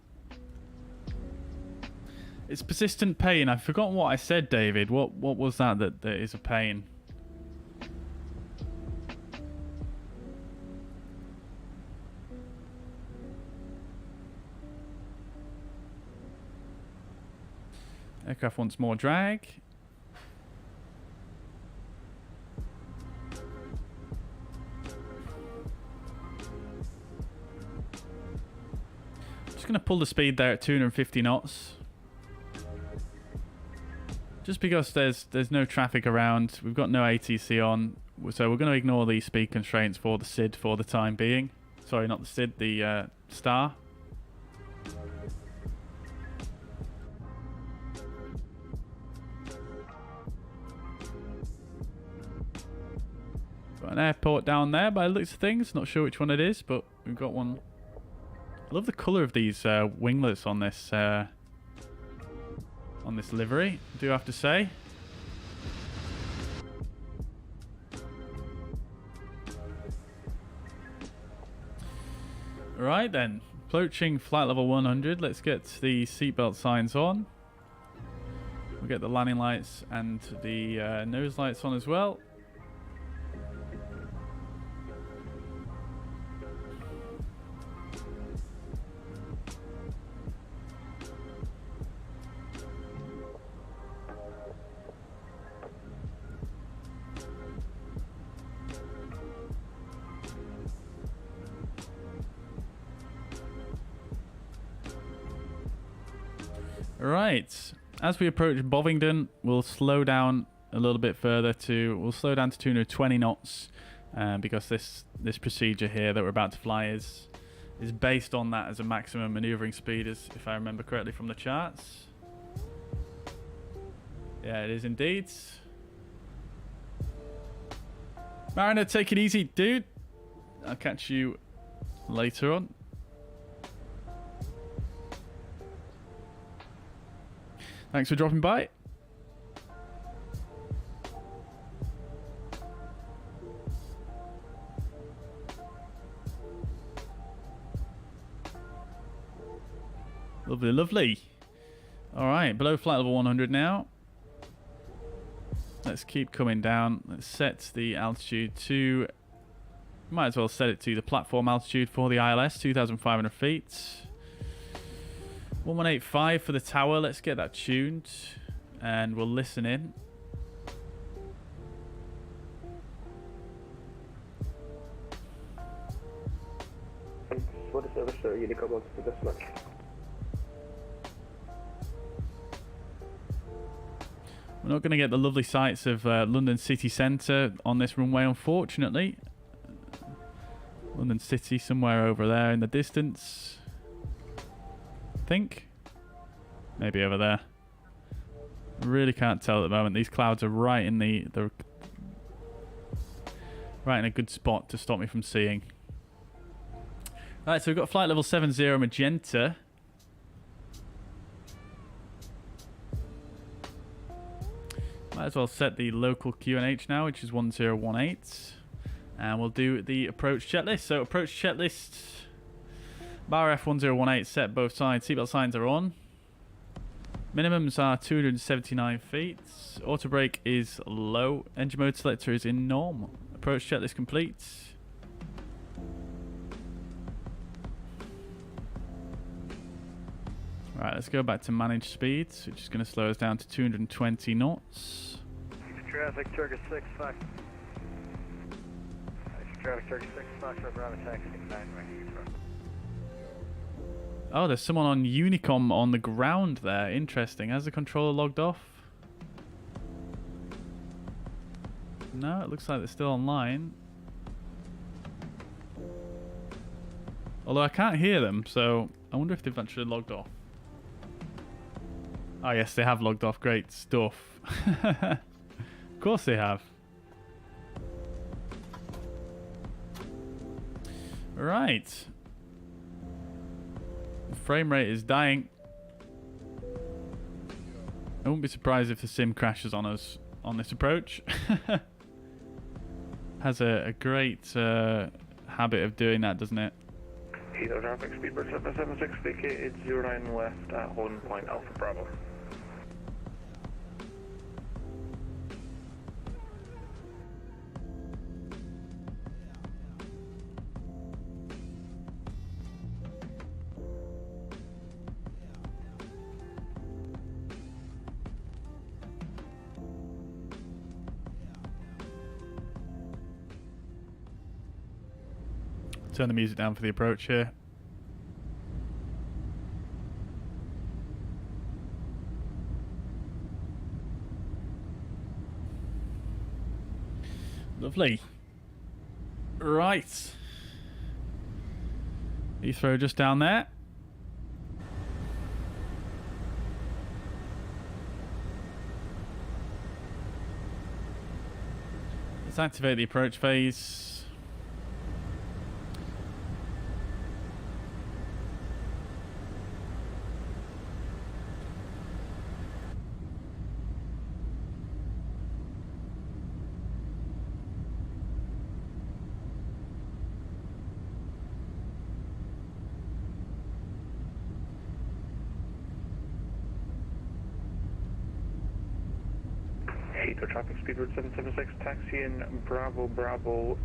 It's persistent pain. I've forgotten what I said, David. What was that is a pain? Aircraft wants more drag. Just going to pull the speed there at 250 knots. Just because there's no traffic around. We've got no ATC on. So we're going to ignore the speed constraints for the SID for the time being. Sorry, not the SID, the Star. Got an airport down there by the looks of things. Not sure which one it is, but we've got one. I love the colour of these winglets on this livery, I do have to say. Right then, approaching flight level 100. Let's get the seatbelt signs on. We'll get the landing lights and the nose lights on as well. Right, as we approach Bovingdon, we'll slow down a little bit further we'll slow down to 220 knots because this procedure here that we're about to fly is based on that as a maximum maneuvering speed, if I remember correctly from the charts. Yeah, it is indeed. Mariner, take it easy, dude. I'll catch you later on. Thanks for dropping by. Lovely, lovely. All right, below flight level 100 now. Let's keep coming down. Let's set the altitude to... Might as well set it to the platform altitude for the ILS, 2,500 feet. 1185 for the tower. Let's get that tuned and we'll listen in. For the service, sir, Unicom wants to just luck. We're not going to get the lovely sights of London city centre on this runway, unfortunately. London City somewhere over there in the distance. I think. Maybe over there. Really can't tell at the moment. These clouds are right in right in a good spot to stop me from seeing. Right, so we've got flight level 70 magenta. Might as well set the local QNH now, which is 1018. And we'll do the approach checklist. So approach checklist, bar F1018 set both sides. Seatbelt signs are on. Minimums are 279 feet. Auto brake is low. Engine mode selector is in norm. Approach checklist complete. Right, let's go back to manage speeds, which is going to slow us down to 220 knots. Traffic, Turkish 6, Fox. Traffic, Turkish 6, Fox, Bravo, Taxi, 9, Heathrow. Oh, there's someone on Unicom on the ground there. Interesting. Has the controller logged off? No, it looks like they're still online. Although I can't hear them, so I wonder if they've actually logged off. Oh yes, they have logged off. Great stuff. Of course they have. Right. The frame rate is dying. I wouldn't be surprised if the sim crashes on us on this approach. Has a great habit of doing that, doesn't it? Heathrow traffic, speedbird 776, vacated 09 left at holding point Alpha Bravo. Turn the music down for the approach here. Lovely. Right. Heathrow just down there. Let's activate the approach phase. Heathrow traffic, speedbird 776, taxiing Bravo Bravo,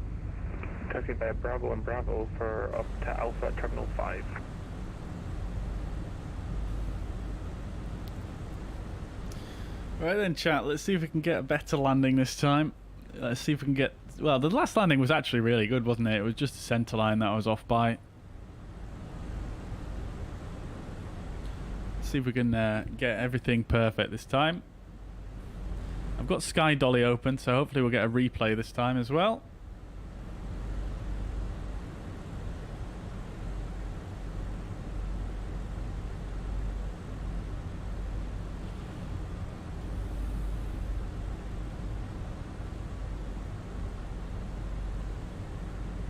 taxiing by Bravo and Bravo for up to Alpha at Terminal 5. Right then, chat, let's see if we can get a better landing this time. Let's see if we can get... Well, the last landing was actually really good, wasn't it? It was just a centre line that I was off by. Let's see if we can get everything perfect this time. I've got Sky Dolly open, so hopefully we'll get a replay this time as well.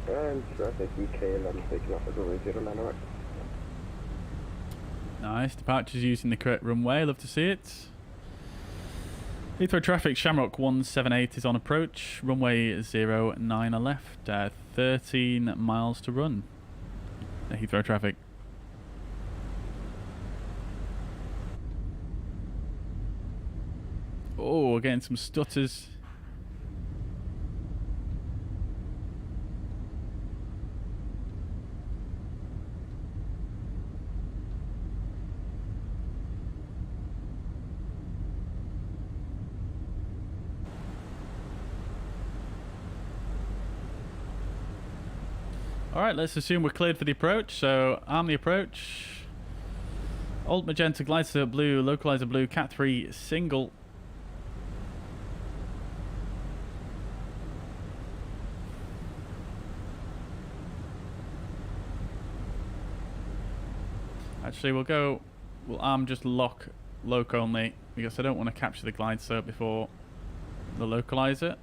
And traffic EGLL taking off at runway 09 Arex. Nice, departures using the correct runway, love to see it. Heathrow traffic, Shamrock 178 is on approach, runway 09 left, 13 miles to run. Heathrow traffic. Oh, we're getting some stutters. Alright, let's assume we're cleared for the approach. So, arm the approach. Alt magenta, glider blue, localizer blue, cat 3 single. Actually, we'll arm just lock only, because I don't want to capture the glide slope before the localizer.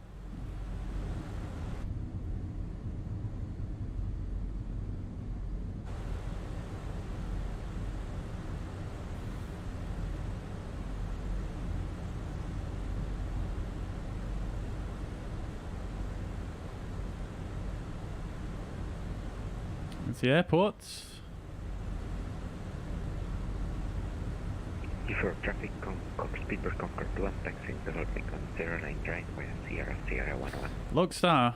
It's the airport. Before traffic speed per Concord 1, taxiing developing on 09 right with Sierra 11. Logstar.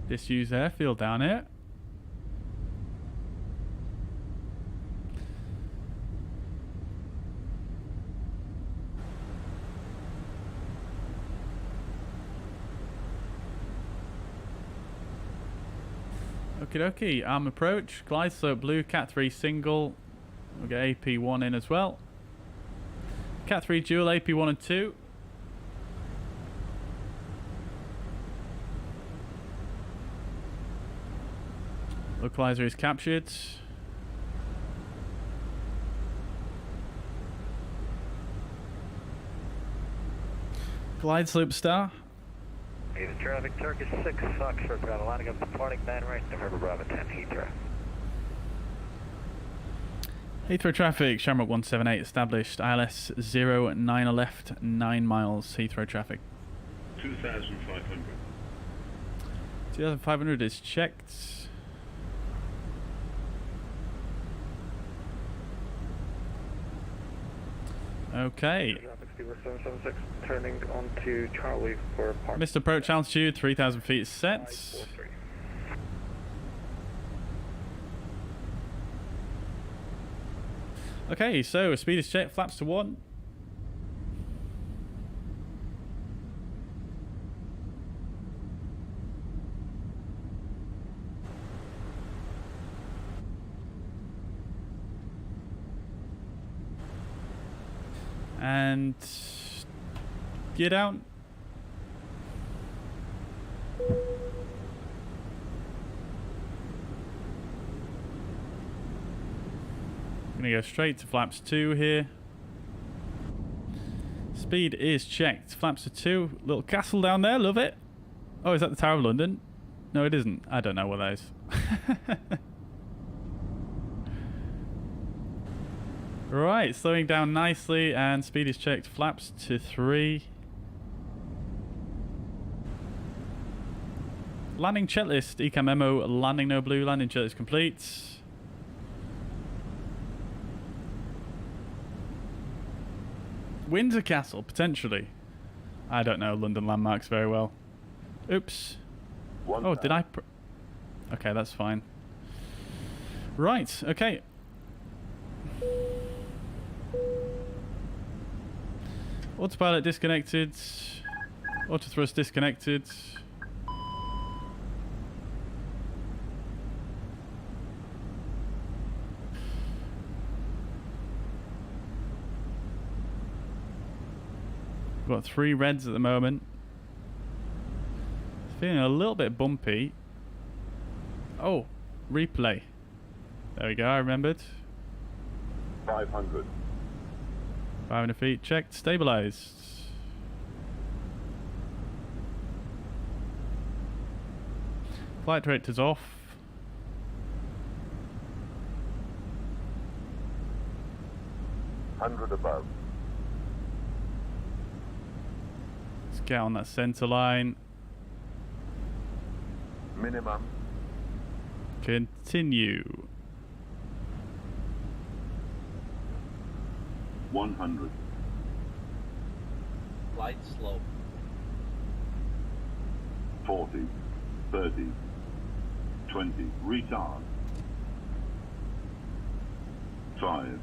Disused airfield down here. Okie dokie, arm approach, glide slope blue, Cat 3 single. We'll get AP1 in as well. Cat 3 dual, AP1 and 2. Localizer is captured. Glide slope star. The traffic, Turkish 6, Foxtrot, Bravo, lining up departing man right, November Bravo 10, Heathrow. Heathrow traffic, Shamrock 178 established, ILS 09 left, 9 miles, Heathrow traffic. 2,500. 2,500 is checked. Okay. Traffic Steamer 776 turning onto Charlie for park. Missed approach altitude, 3,000 feet set. 543. Okay, so speed is checked, flaps to 1. And gear down. Gonna go straight to flaps 2 here. Speed is checked. Flaps to 2. Little castle down there, love it. Oh, is that the Tower of London? No, it isn't. I don't know what that is. Right, slowing down nicely, and speed is checked. Flaps to 3. Landing checklist, ECAM memo, landing no blue, landing checklist complete. Windsor Castle, potentially. I don't know London landmarks very well. Oops. Oh, did I... Okay, that's fine. Right, okay. Autopilot disconnected. Autothrust disconnected. Got 3 reds at the moment. Feeling a little bit bumpy. Oh, replay. There we go, I remembered. 500. 500 feet, checked, stabilized. Flight director's off. Hundred above. Let's get on that center line. Minimum. Continue. 100. Light slope. 40. 30. 20. Retard. 5.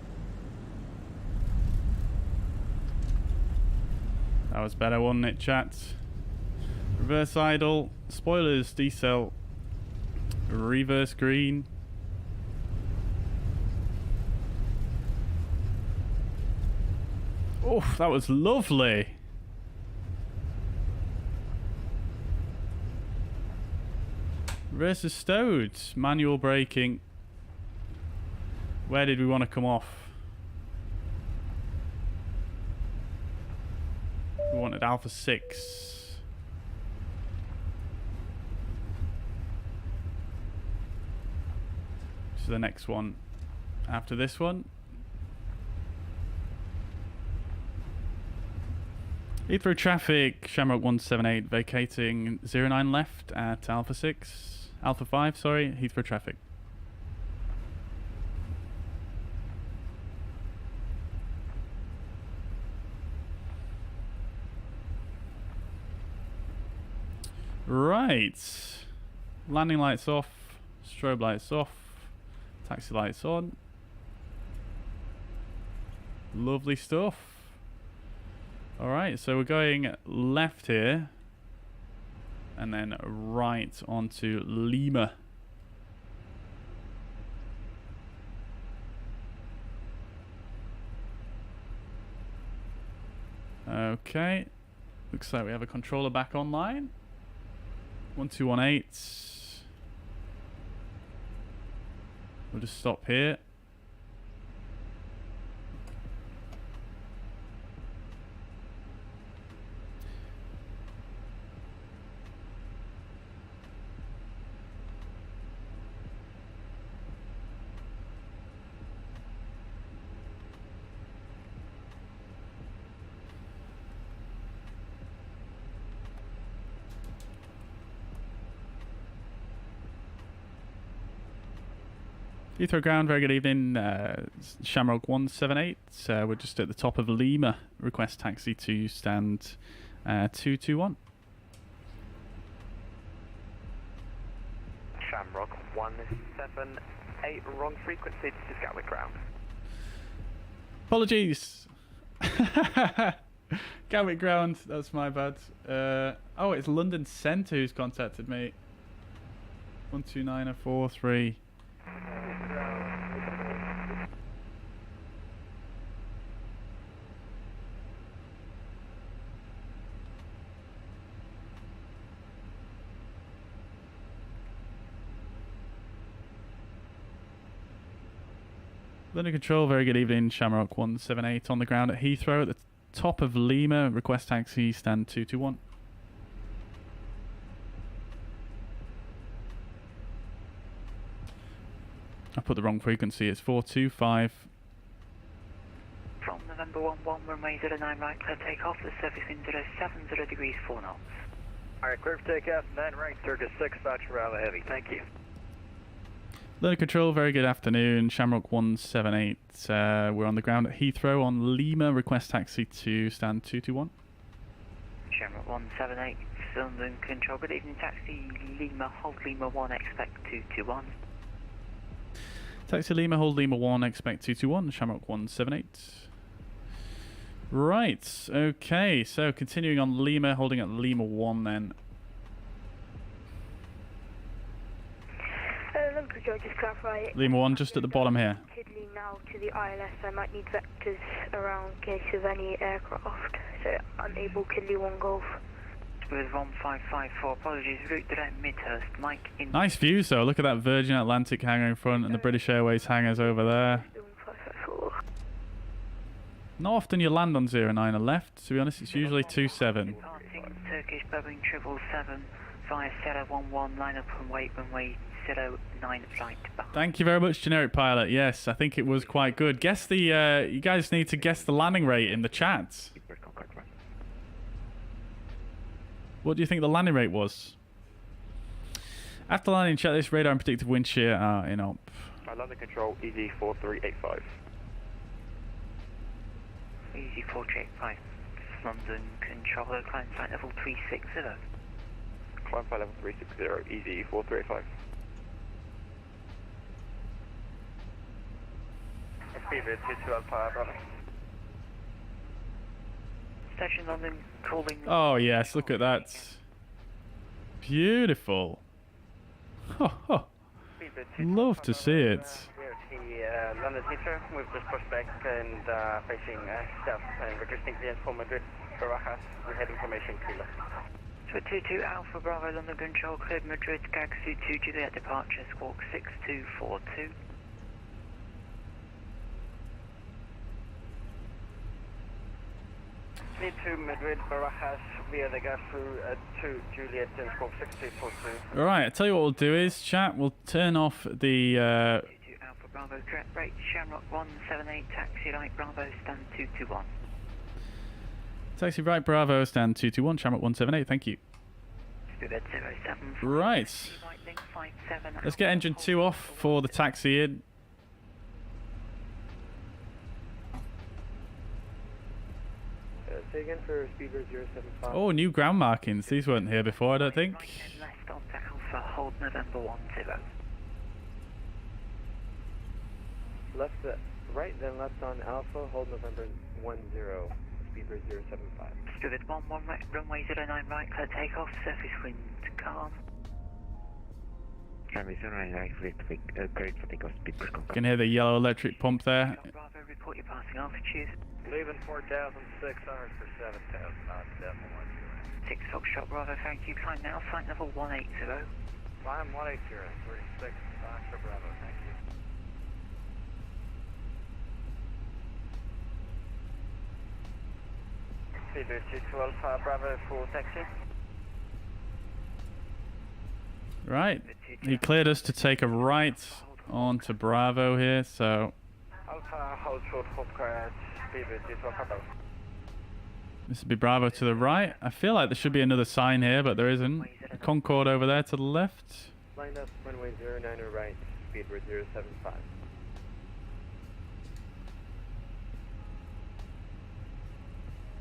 That was better, wasn't it, chat? Reverse idle. Spoilers, decel. Reverse green. Oh, that was lovely. Rears are stowed. Manual braking. Where did we want to come off? We wanted Alpha 6. So the next one after this one. Heathrow traffic, Shamrock 178 vacating 09 left at Alpha 6. Alpha 5, sorry, Heathrow traffic. Right. Landing lights off, strobe lights off, taxi lights on. Lovely stuff. Alright, so we're going left here and then right onto Lima. Okay, looks like we have a controller back online. 1218. We'll just stop here. Heathrow ground, very good evening. Shamrock 178. We're just at the top of Lima. Request taxi to stand 221. Shamrock 178, wrong frequency, this is Gatwick ground. Apologies. Gatwick ground, that's my bad. Oh, it's London Centre who's contacted me. 129043. London Control, very good evening. Shamrock 178 on the ground at Heathrow at the top of Lima. Request taxi, stand 221. I put the wrong frequency, it's 425. From November 11, runway 09 right, clear takeoff, the surface wind 70 degrees 4 knots. Alright, clear for takeoff, 9 right, circus 6, Foxtrot Bravo Heavy, thank you. London Control, very good afternoon. Shamrock 178. We're on the ground at Heathrow on Lima. Request taxi to stand 221. Shamrock 178, London Control, good evening. Taxi Lima, hold Lima 1, expect 221. Taxi Lima, hold Lima 1, expect 221. Shamrock 178. Right, okay, so continuing on Lima, holding at Lima 1 then. Just clarify. Lima 1 just at the bottom here. Tiddly now to the ILS. I might need vectors around in case of any aircraft. So unable Kidley 1 Golf. With 1554, apologies, route direct Midhurst, Mike in. Nice views though, look at that Virgin Atlantic hangar in front and the British Airways hangars over there. Not often you land on 09 left, to be honest, it's usually 27. Departing Turkish Boeing 777 via Sierra 11, line up and wait runway 09 flight. Thank you very much, Generic Pilot. Yes, I think it was quite good. Guess the, you guys need to guess the landing rate in the chat. What do you think the landing rate was? After landing, check this radar and predictive wind shear are in op. London Control, easy 4385. Easy 4385. London Control, climb flight level 360. Climb flight level 360, easy 4385. Speedbird 212 brother. Station London calling. Oh yes, look at that. Beautiful. Love to see it. London Heathrow. We've just pushed back and facing south and requesting clearance for Madrid, Barajas. We had information clear. So 22 Alpha Bravo London Control, cleared Madrid, Gagsu 2 Juliet departure, squawk 6242. Need to Madrid, Barajas via the Gagsu 2 Juliet and squawk 6242. Alright, I tell you what we'll do is, chat, we'll turn off the 22 Alpha Bravo, correct rate, Shamrock 178, taxi light Bravo, stand 221. taxi right Bravo, stand 221, Shamrock 178, thank you. Right. Let's get engine 2 off for the taxi in. Say again for speedbird 075. Oh, new ground markings. These weren't here before, I don't think. Left onto Alpha, hold November 10. Left, right, then left on Alpha, hold November 10, speedbird 075. Stuart 11 right, runway 09 right, clear takeoff, surface wind calm. Runway 09 right, great for takeoff, speed per You can hear the yellow electric pump there. Bravo, report your passing altitude. Leaving 4,600 for 7,000 knots, Delta 10. 6 Foxtrot Bravo, thank you. Climb now, flight level 180. Climb 180, 36 Foxtrot Bravo, thank you. Speedbird 22 Alpha Bravo for taxi. Right. He cleared us to take a right onto Bravo here, so... Alpha, hold short, hope crash, speedbird 22 Alpha Bravo. This would be Bravo to the right. I feel like there should be another sign here, but there isn't. Concorde over there to the left. Line up, runway 09 right, speedbird 075.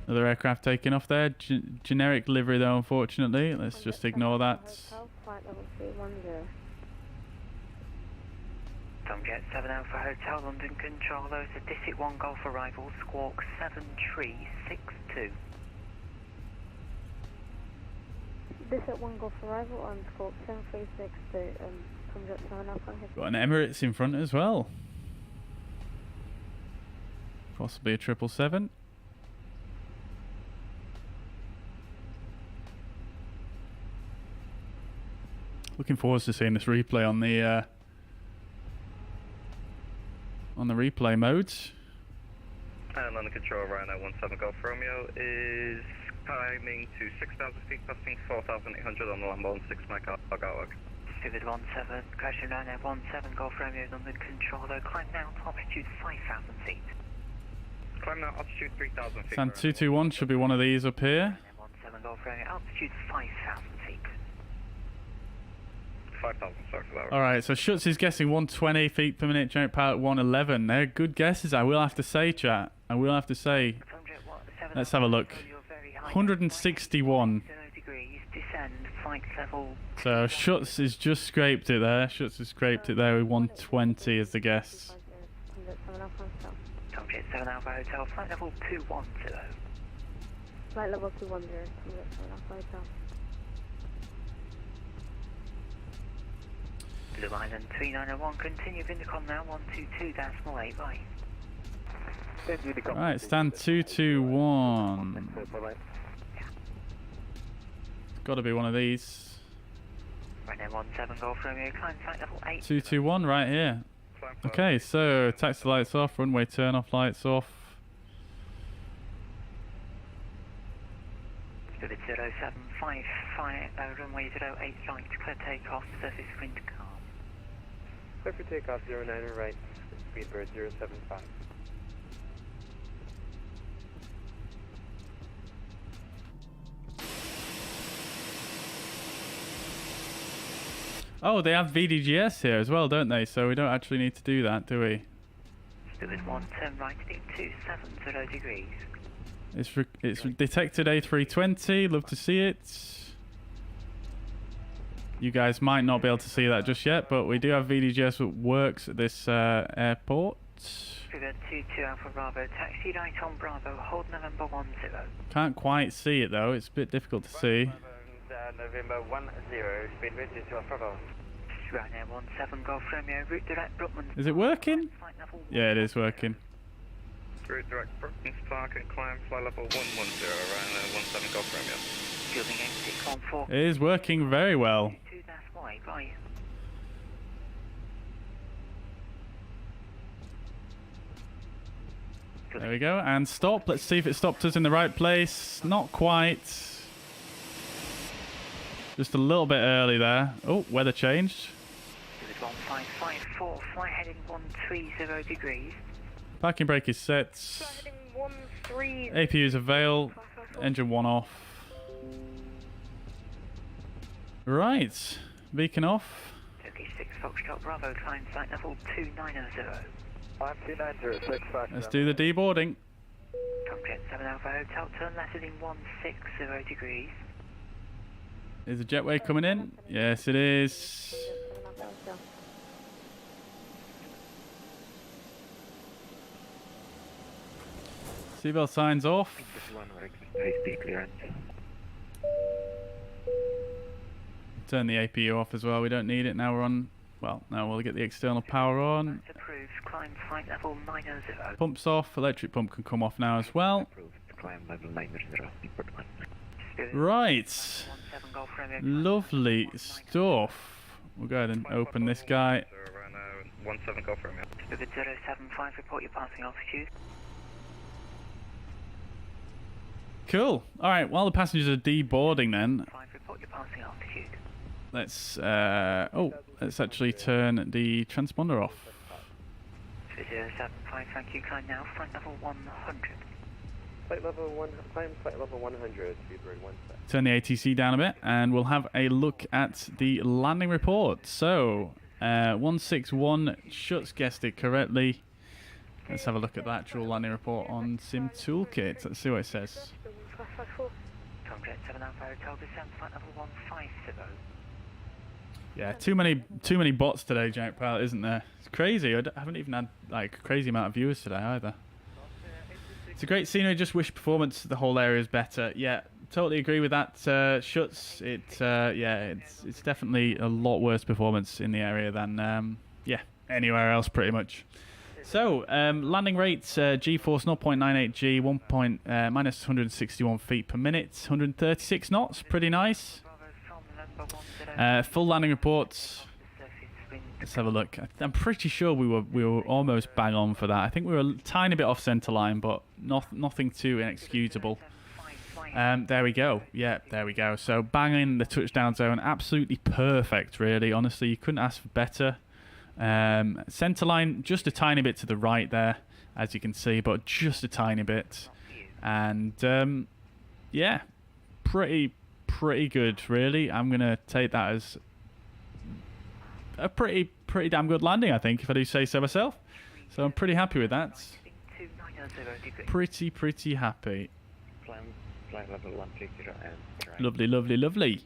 Another aircraft taking off there. Generic livery though, unfortunately. Let's just ignore that. Flight level 310. Tomjet 7 Alpha Hotel, London Control, those are District 1 Golf arrival, squawk 7362. District 1 Golf arrival on squawk 7362. Tomjet 7 Alpha Hotel. Got an Emirates in front as well. Possibly a 777. Looking forward to seeing this replay on the replay modes. And London Control, Rhino 17 Golf Romeo is climbing to 6,000 feet, passing 4,800 on the Lambo and 6 Mike Agawag. Stuart 17, crashing down at 17 Golf Romeo, London Control, though, climb now to altitude 5,000 feet. Climb now, altitude 3,000 feet. Stand 221 should be one of these up here. 17 Golf Romeo, altitude 5,000 feet. 5,000, sorry for that. Alright, so Schutz is guessing 120 feet per minute, generic pilot 111. They're good guesses, I will have to say, chat. I will have to say. Let's have a look. 161. So Schutz has just scraped it there. Schutz has scraped it there with 120 as the guess. Tomjet 7 Alpha Hotel, flight level 210. Flight level 210, Tomjet 7 Alpha Hotel. Blue Island 3901, continue Vindicom now, 122.8, bye. Right, stand 221. It's got to be one of these. Right now, 17 Golf Romeo, climb flight level 8. 221 right here. Okay, so taxi lights off, runway turn off lights off. Stuart 0755, runway 08 right, clear takeoff, surface wind calm. Clear for takeoff 09 right, speedbird 075. Oh, they have VDGS here as well, don't they? So we don't actually need to do that, do we? Stuart 1, turn right, 270 degrees. It's detected A320, love to see it. You guys might not be able to see that just yet, but we do have VDGS that works at this airport. Stuart 22 Alpha Bravo, taxi right on Bravo, hold November 10. Can't quite see it though, it's a bit difficult to see. November 10, speedbird 22 Alpha Bravo. Ryanair 17 Golf Romeo, route direct Brookman. Is it working? Yeah, it is working. Route direct Brooklands Park and climb flight level 110, Ryanair 17 Golf Romeo. Fielding 8614. It is working very well. 2 that's why, bye. There we go, and stop. Let's see if it stopped us in the right place. Not quite. Just a little bit early there. Oh, weather changed. 1554, flight heading 130 degrees. Parking brake is set. APU is avail. Engine 1 off. Right, beacon off. Turkey 6 Foxtrot Bravo, climb flight level 2900. 52906. Let's do the deboarding. Tomcat 7 Alpha Hotel, turn left heading 160 degrees. Is the jetway coming in? Yes, it is. Seatbelt signs off. High-speed clearance. Turn the APU off as well. We don't need it now. We're on. Well, now we'll get the external power on. Approved, climb flight level 900. Pumps off. Electric pump can come off now as well. Approved, climb level 900, speedboard 1. Right. Lovely stuff. We'll go ahead and open this guy. Ryanair 17 Golf Romeo. Spirit 075, report your passing altitude. Cool. All right. While the passengers are deboarding, then 5, report your passing altitude. let's actually turn the transponder off. 075, thank you. Climb now, flight level 100. Flight level 1, climb flight level 100, speedbird 1 sec. Turn the ATC down a bit, and we'll have a look at the landing report. So, 161 Schutz guessed it correctly. Let's have a look at the actual landing report on SimToolkit. Let's see what it says. Tomcat 7 Alpha Hotel, descend flight level 150. Yeah, too many bots today, Giant Pilot, isn't there? It's crazy. I haven't even had like a crazy amount of viewers today either. It's a great scenery. Just wish performance the whole area is better. Yeah, totally agree with that. Schutz. It's definitely a lot worse performance in the area than anywhere else pretty much. So landing rates, G-force 0.98 G, minus 161 feet per minute, 136 knots, pretty nice. Full landing reports. Let's have a look. I'm pretty sure we were almost bang on for that. I think we were a tiny bit off centre line, but nothing too inexcusable. There we go. Yeah, there we go. So banging the touchdown zone, absolutely perfect. Really, honestly, you couldn't ask for better. Centre line just a tiny bit to the right there, as you can see, but just a tiny bit. And yeah, pretty good, really. I'm gonna take that as a pretty damn good landing, I think, if I do say so myself. So I'm pretty happy with that. Pretty happy. Flight level 130 and Lovely.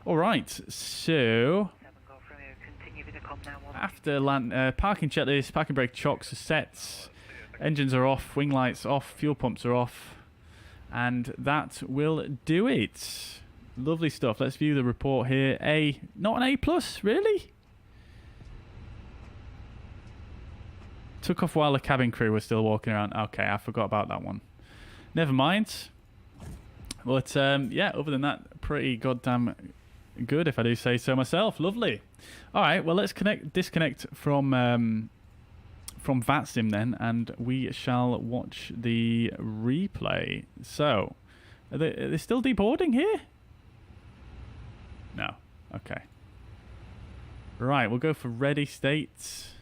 All right, so after parking checklist, parking brake chocks are set, engines are off, wing lights off, fuel pumps are off, and that will do it. Lovely stuff. Let's view the report here. Not an A+, really? Took off while the cabin crew were still walking around. Okay, I forgot about that one. Never mind. But yeah, other than that, pretty goddamn good, if I do say so myself. Lovely. All right, well, let's disconnect from VATSIM then, and we shall watch the replay. So, are they still deboarding here? No. Okay. Right, we'll go for ready state.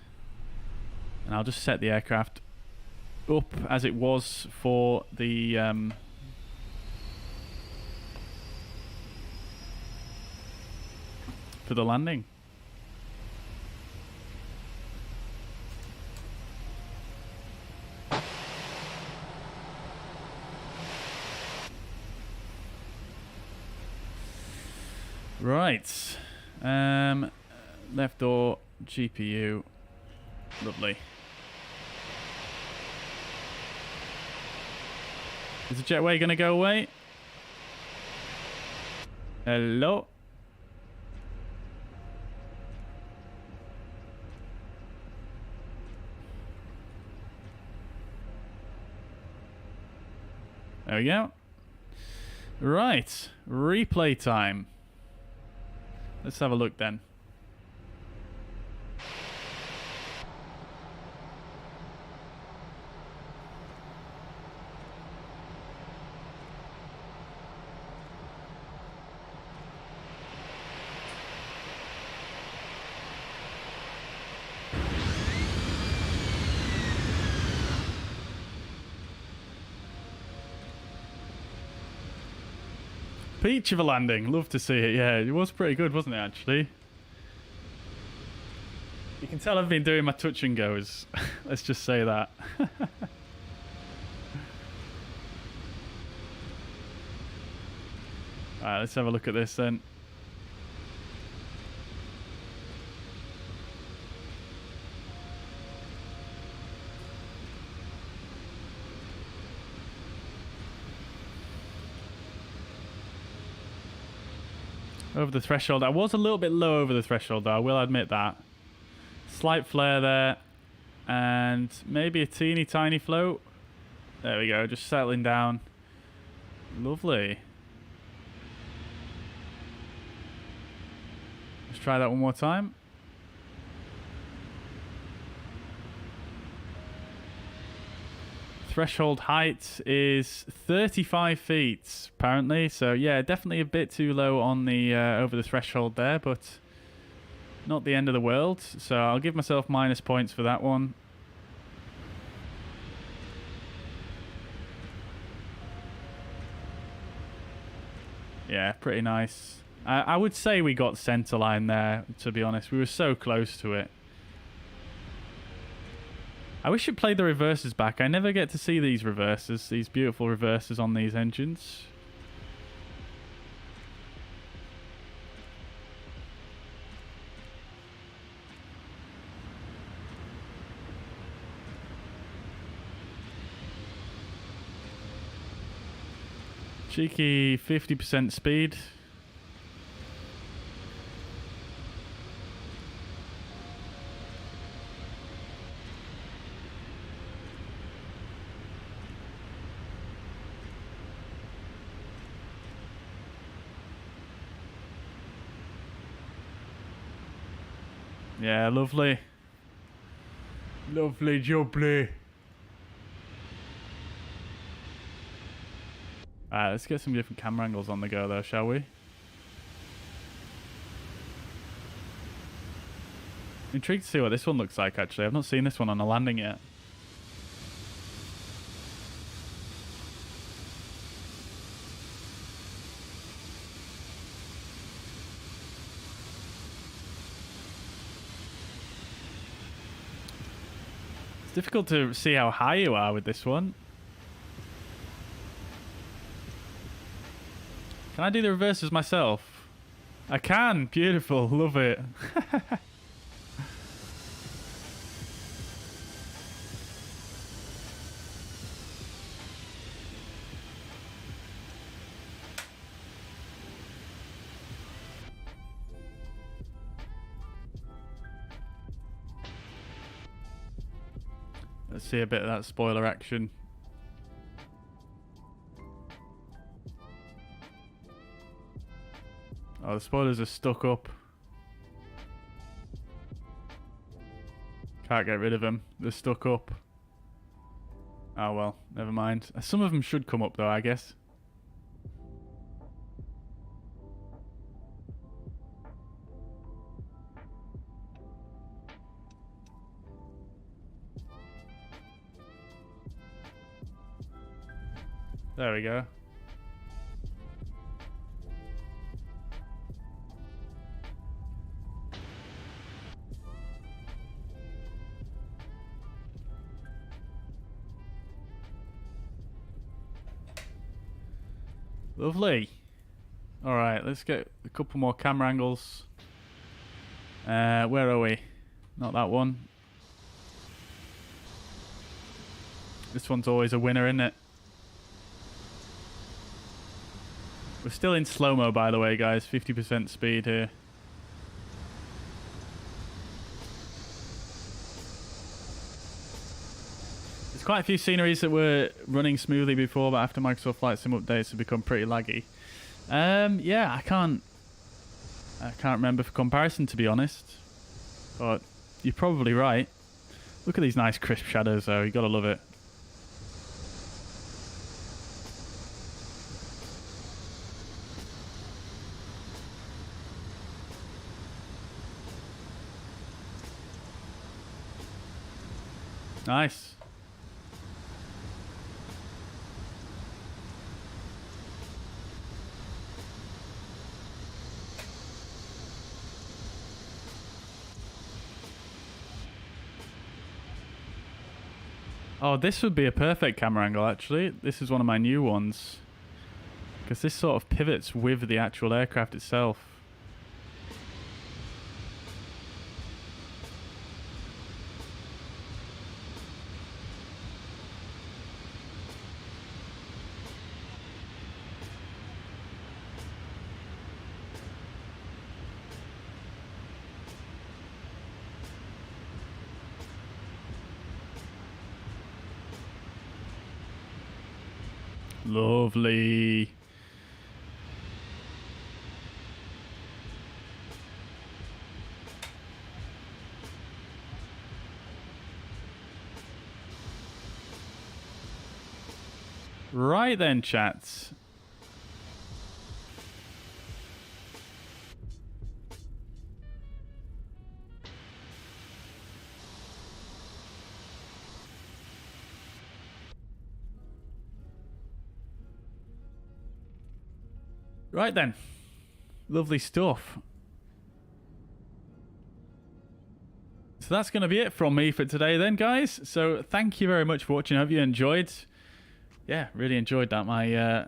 And I'll just set the aircraft up as it was for the landing. Right. Left door, GPU. Lovely. Is the jetway going to go away? Hello? There we go. Right, replay time. Let's have a look then. Peach of a landing. Love to see it. Yeah, it was pretty good, wasn't it, actually? You can tell I've been doing my touch and goes. Let's just say that. Alright, let's have a look at this then. Over the threshold. I was a little bit low over the threshold, though. I will admit that. Slight flare there. And maybe a teeny tiny float. There we go. Just settling down. Lovely. Let's try that one more time. Threshold height is 35 feet, apparently. So, yeah, definitely a bit too low on the over the threshold there, but not the end of the world. So I'll give myself minus points for that one. Yeah, pretty nice. I would say we got centerline there, to be honest. We were so close to it. I wish it played the reverses back. I never get to see these reverses, these beautiful reverses on these engines. Cheeky 50% speed. Yeah, lovely. Lovely jubbly. Alright, let's get some different camera angles on the go though, shall we? Intrigued to see what this one looks like actually. I've not seen this one on a landing yet. It's difficult to see how high you are with this one. Can I do the reverses myself? I can. Beautiful. Love it. Let's see a bit of that spoiler action. Oh, the spoilers are stuck up. Can't get rid of them. They're stuck up. Oh well, never mind. Some of them should come up though, I guess. There we go. Lovely. All right, let's get a couple more camera angles. Where are we? Not that one. This one's always a winner, isn't it? We're still in slow-mo, by the way, guys. 50% speed here. Let's There's quite a few sceneries that were running smoothly before, but after Microsoft Flight Sim updates have become pretty laggy. Yeah, I can't remember for comparison, to be honest. But you're probably right. Look at these nice crisp shadows, though. You gotta love it. Nice. Oh, this would be a perfect camera angle, actually. This is one of my new ones. Because this sort of pivots with the actual aircraft itself. Lovely. Right then, chats. Right then. Lovely stuff. So that's going to be it from me for today then, guys. So thank you very much for watching. I hope you enjoyed. Yeah, really enjoyed that. I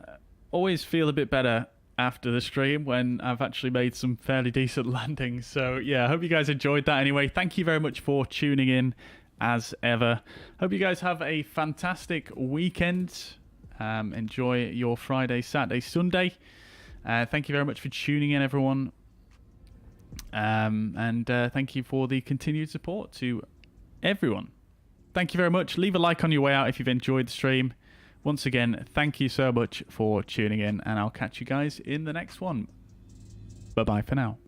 always feel a bit better after the stream when I've actually made some fairly decent landings. So yeah, I hope you guys enjoyed that anyway. Thank you very much for tuning in as ever. Hope you guys have a fantastic weekend. Enjoy your Friday, Saturday, Sunday. Thank you very much for tuning in, everyone. And thank you for the continued support to everyone. Thank you very much. Leave a like on your way out if you've enjoyed the stream. Once again, thank you so much for tuning in, and I'll catch you guys in the next one. Bye-bye for now.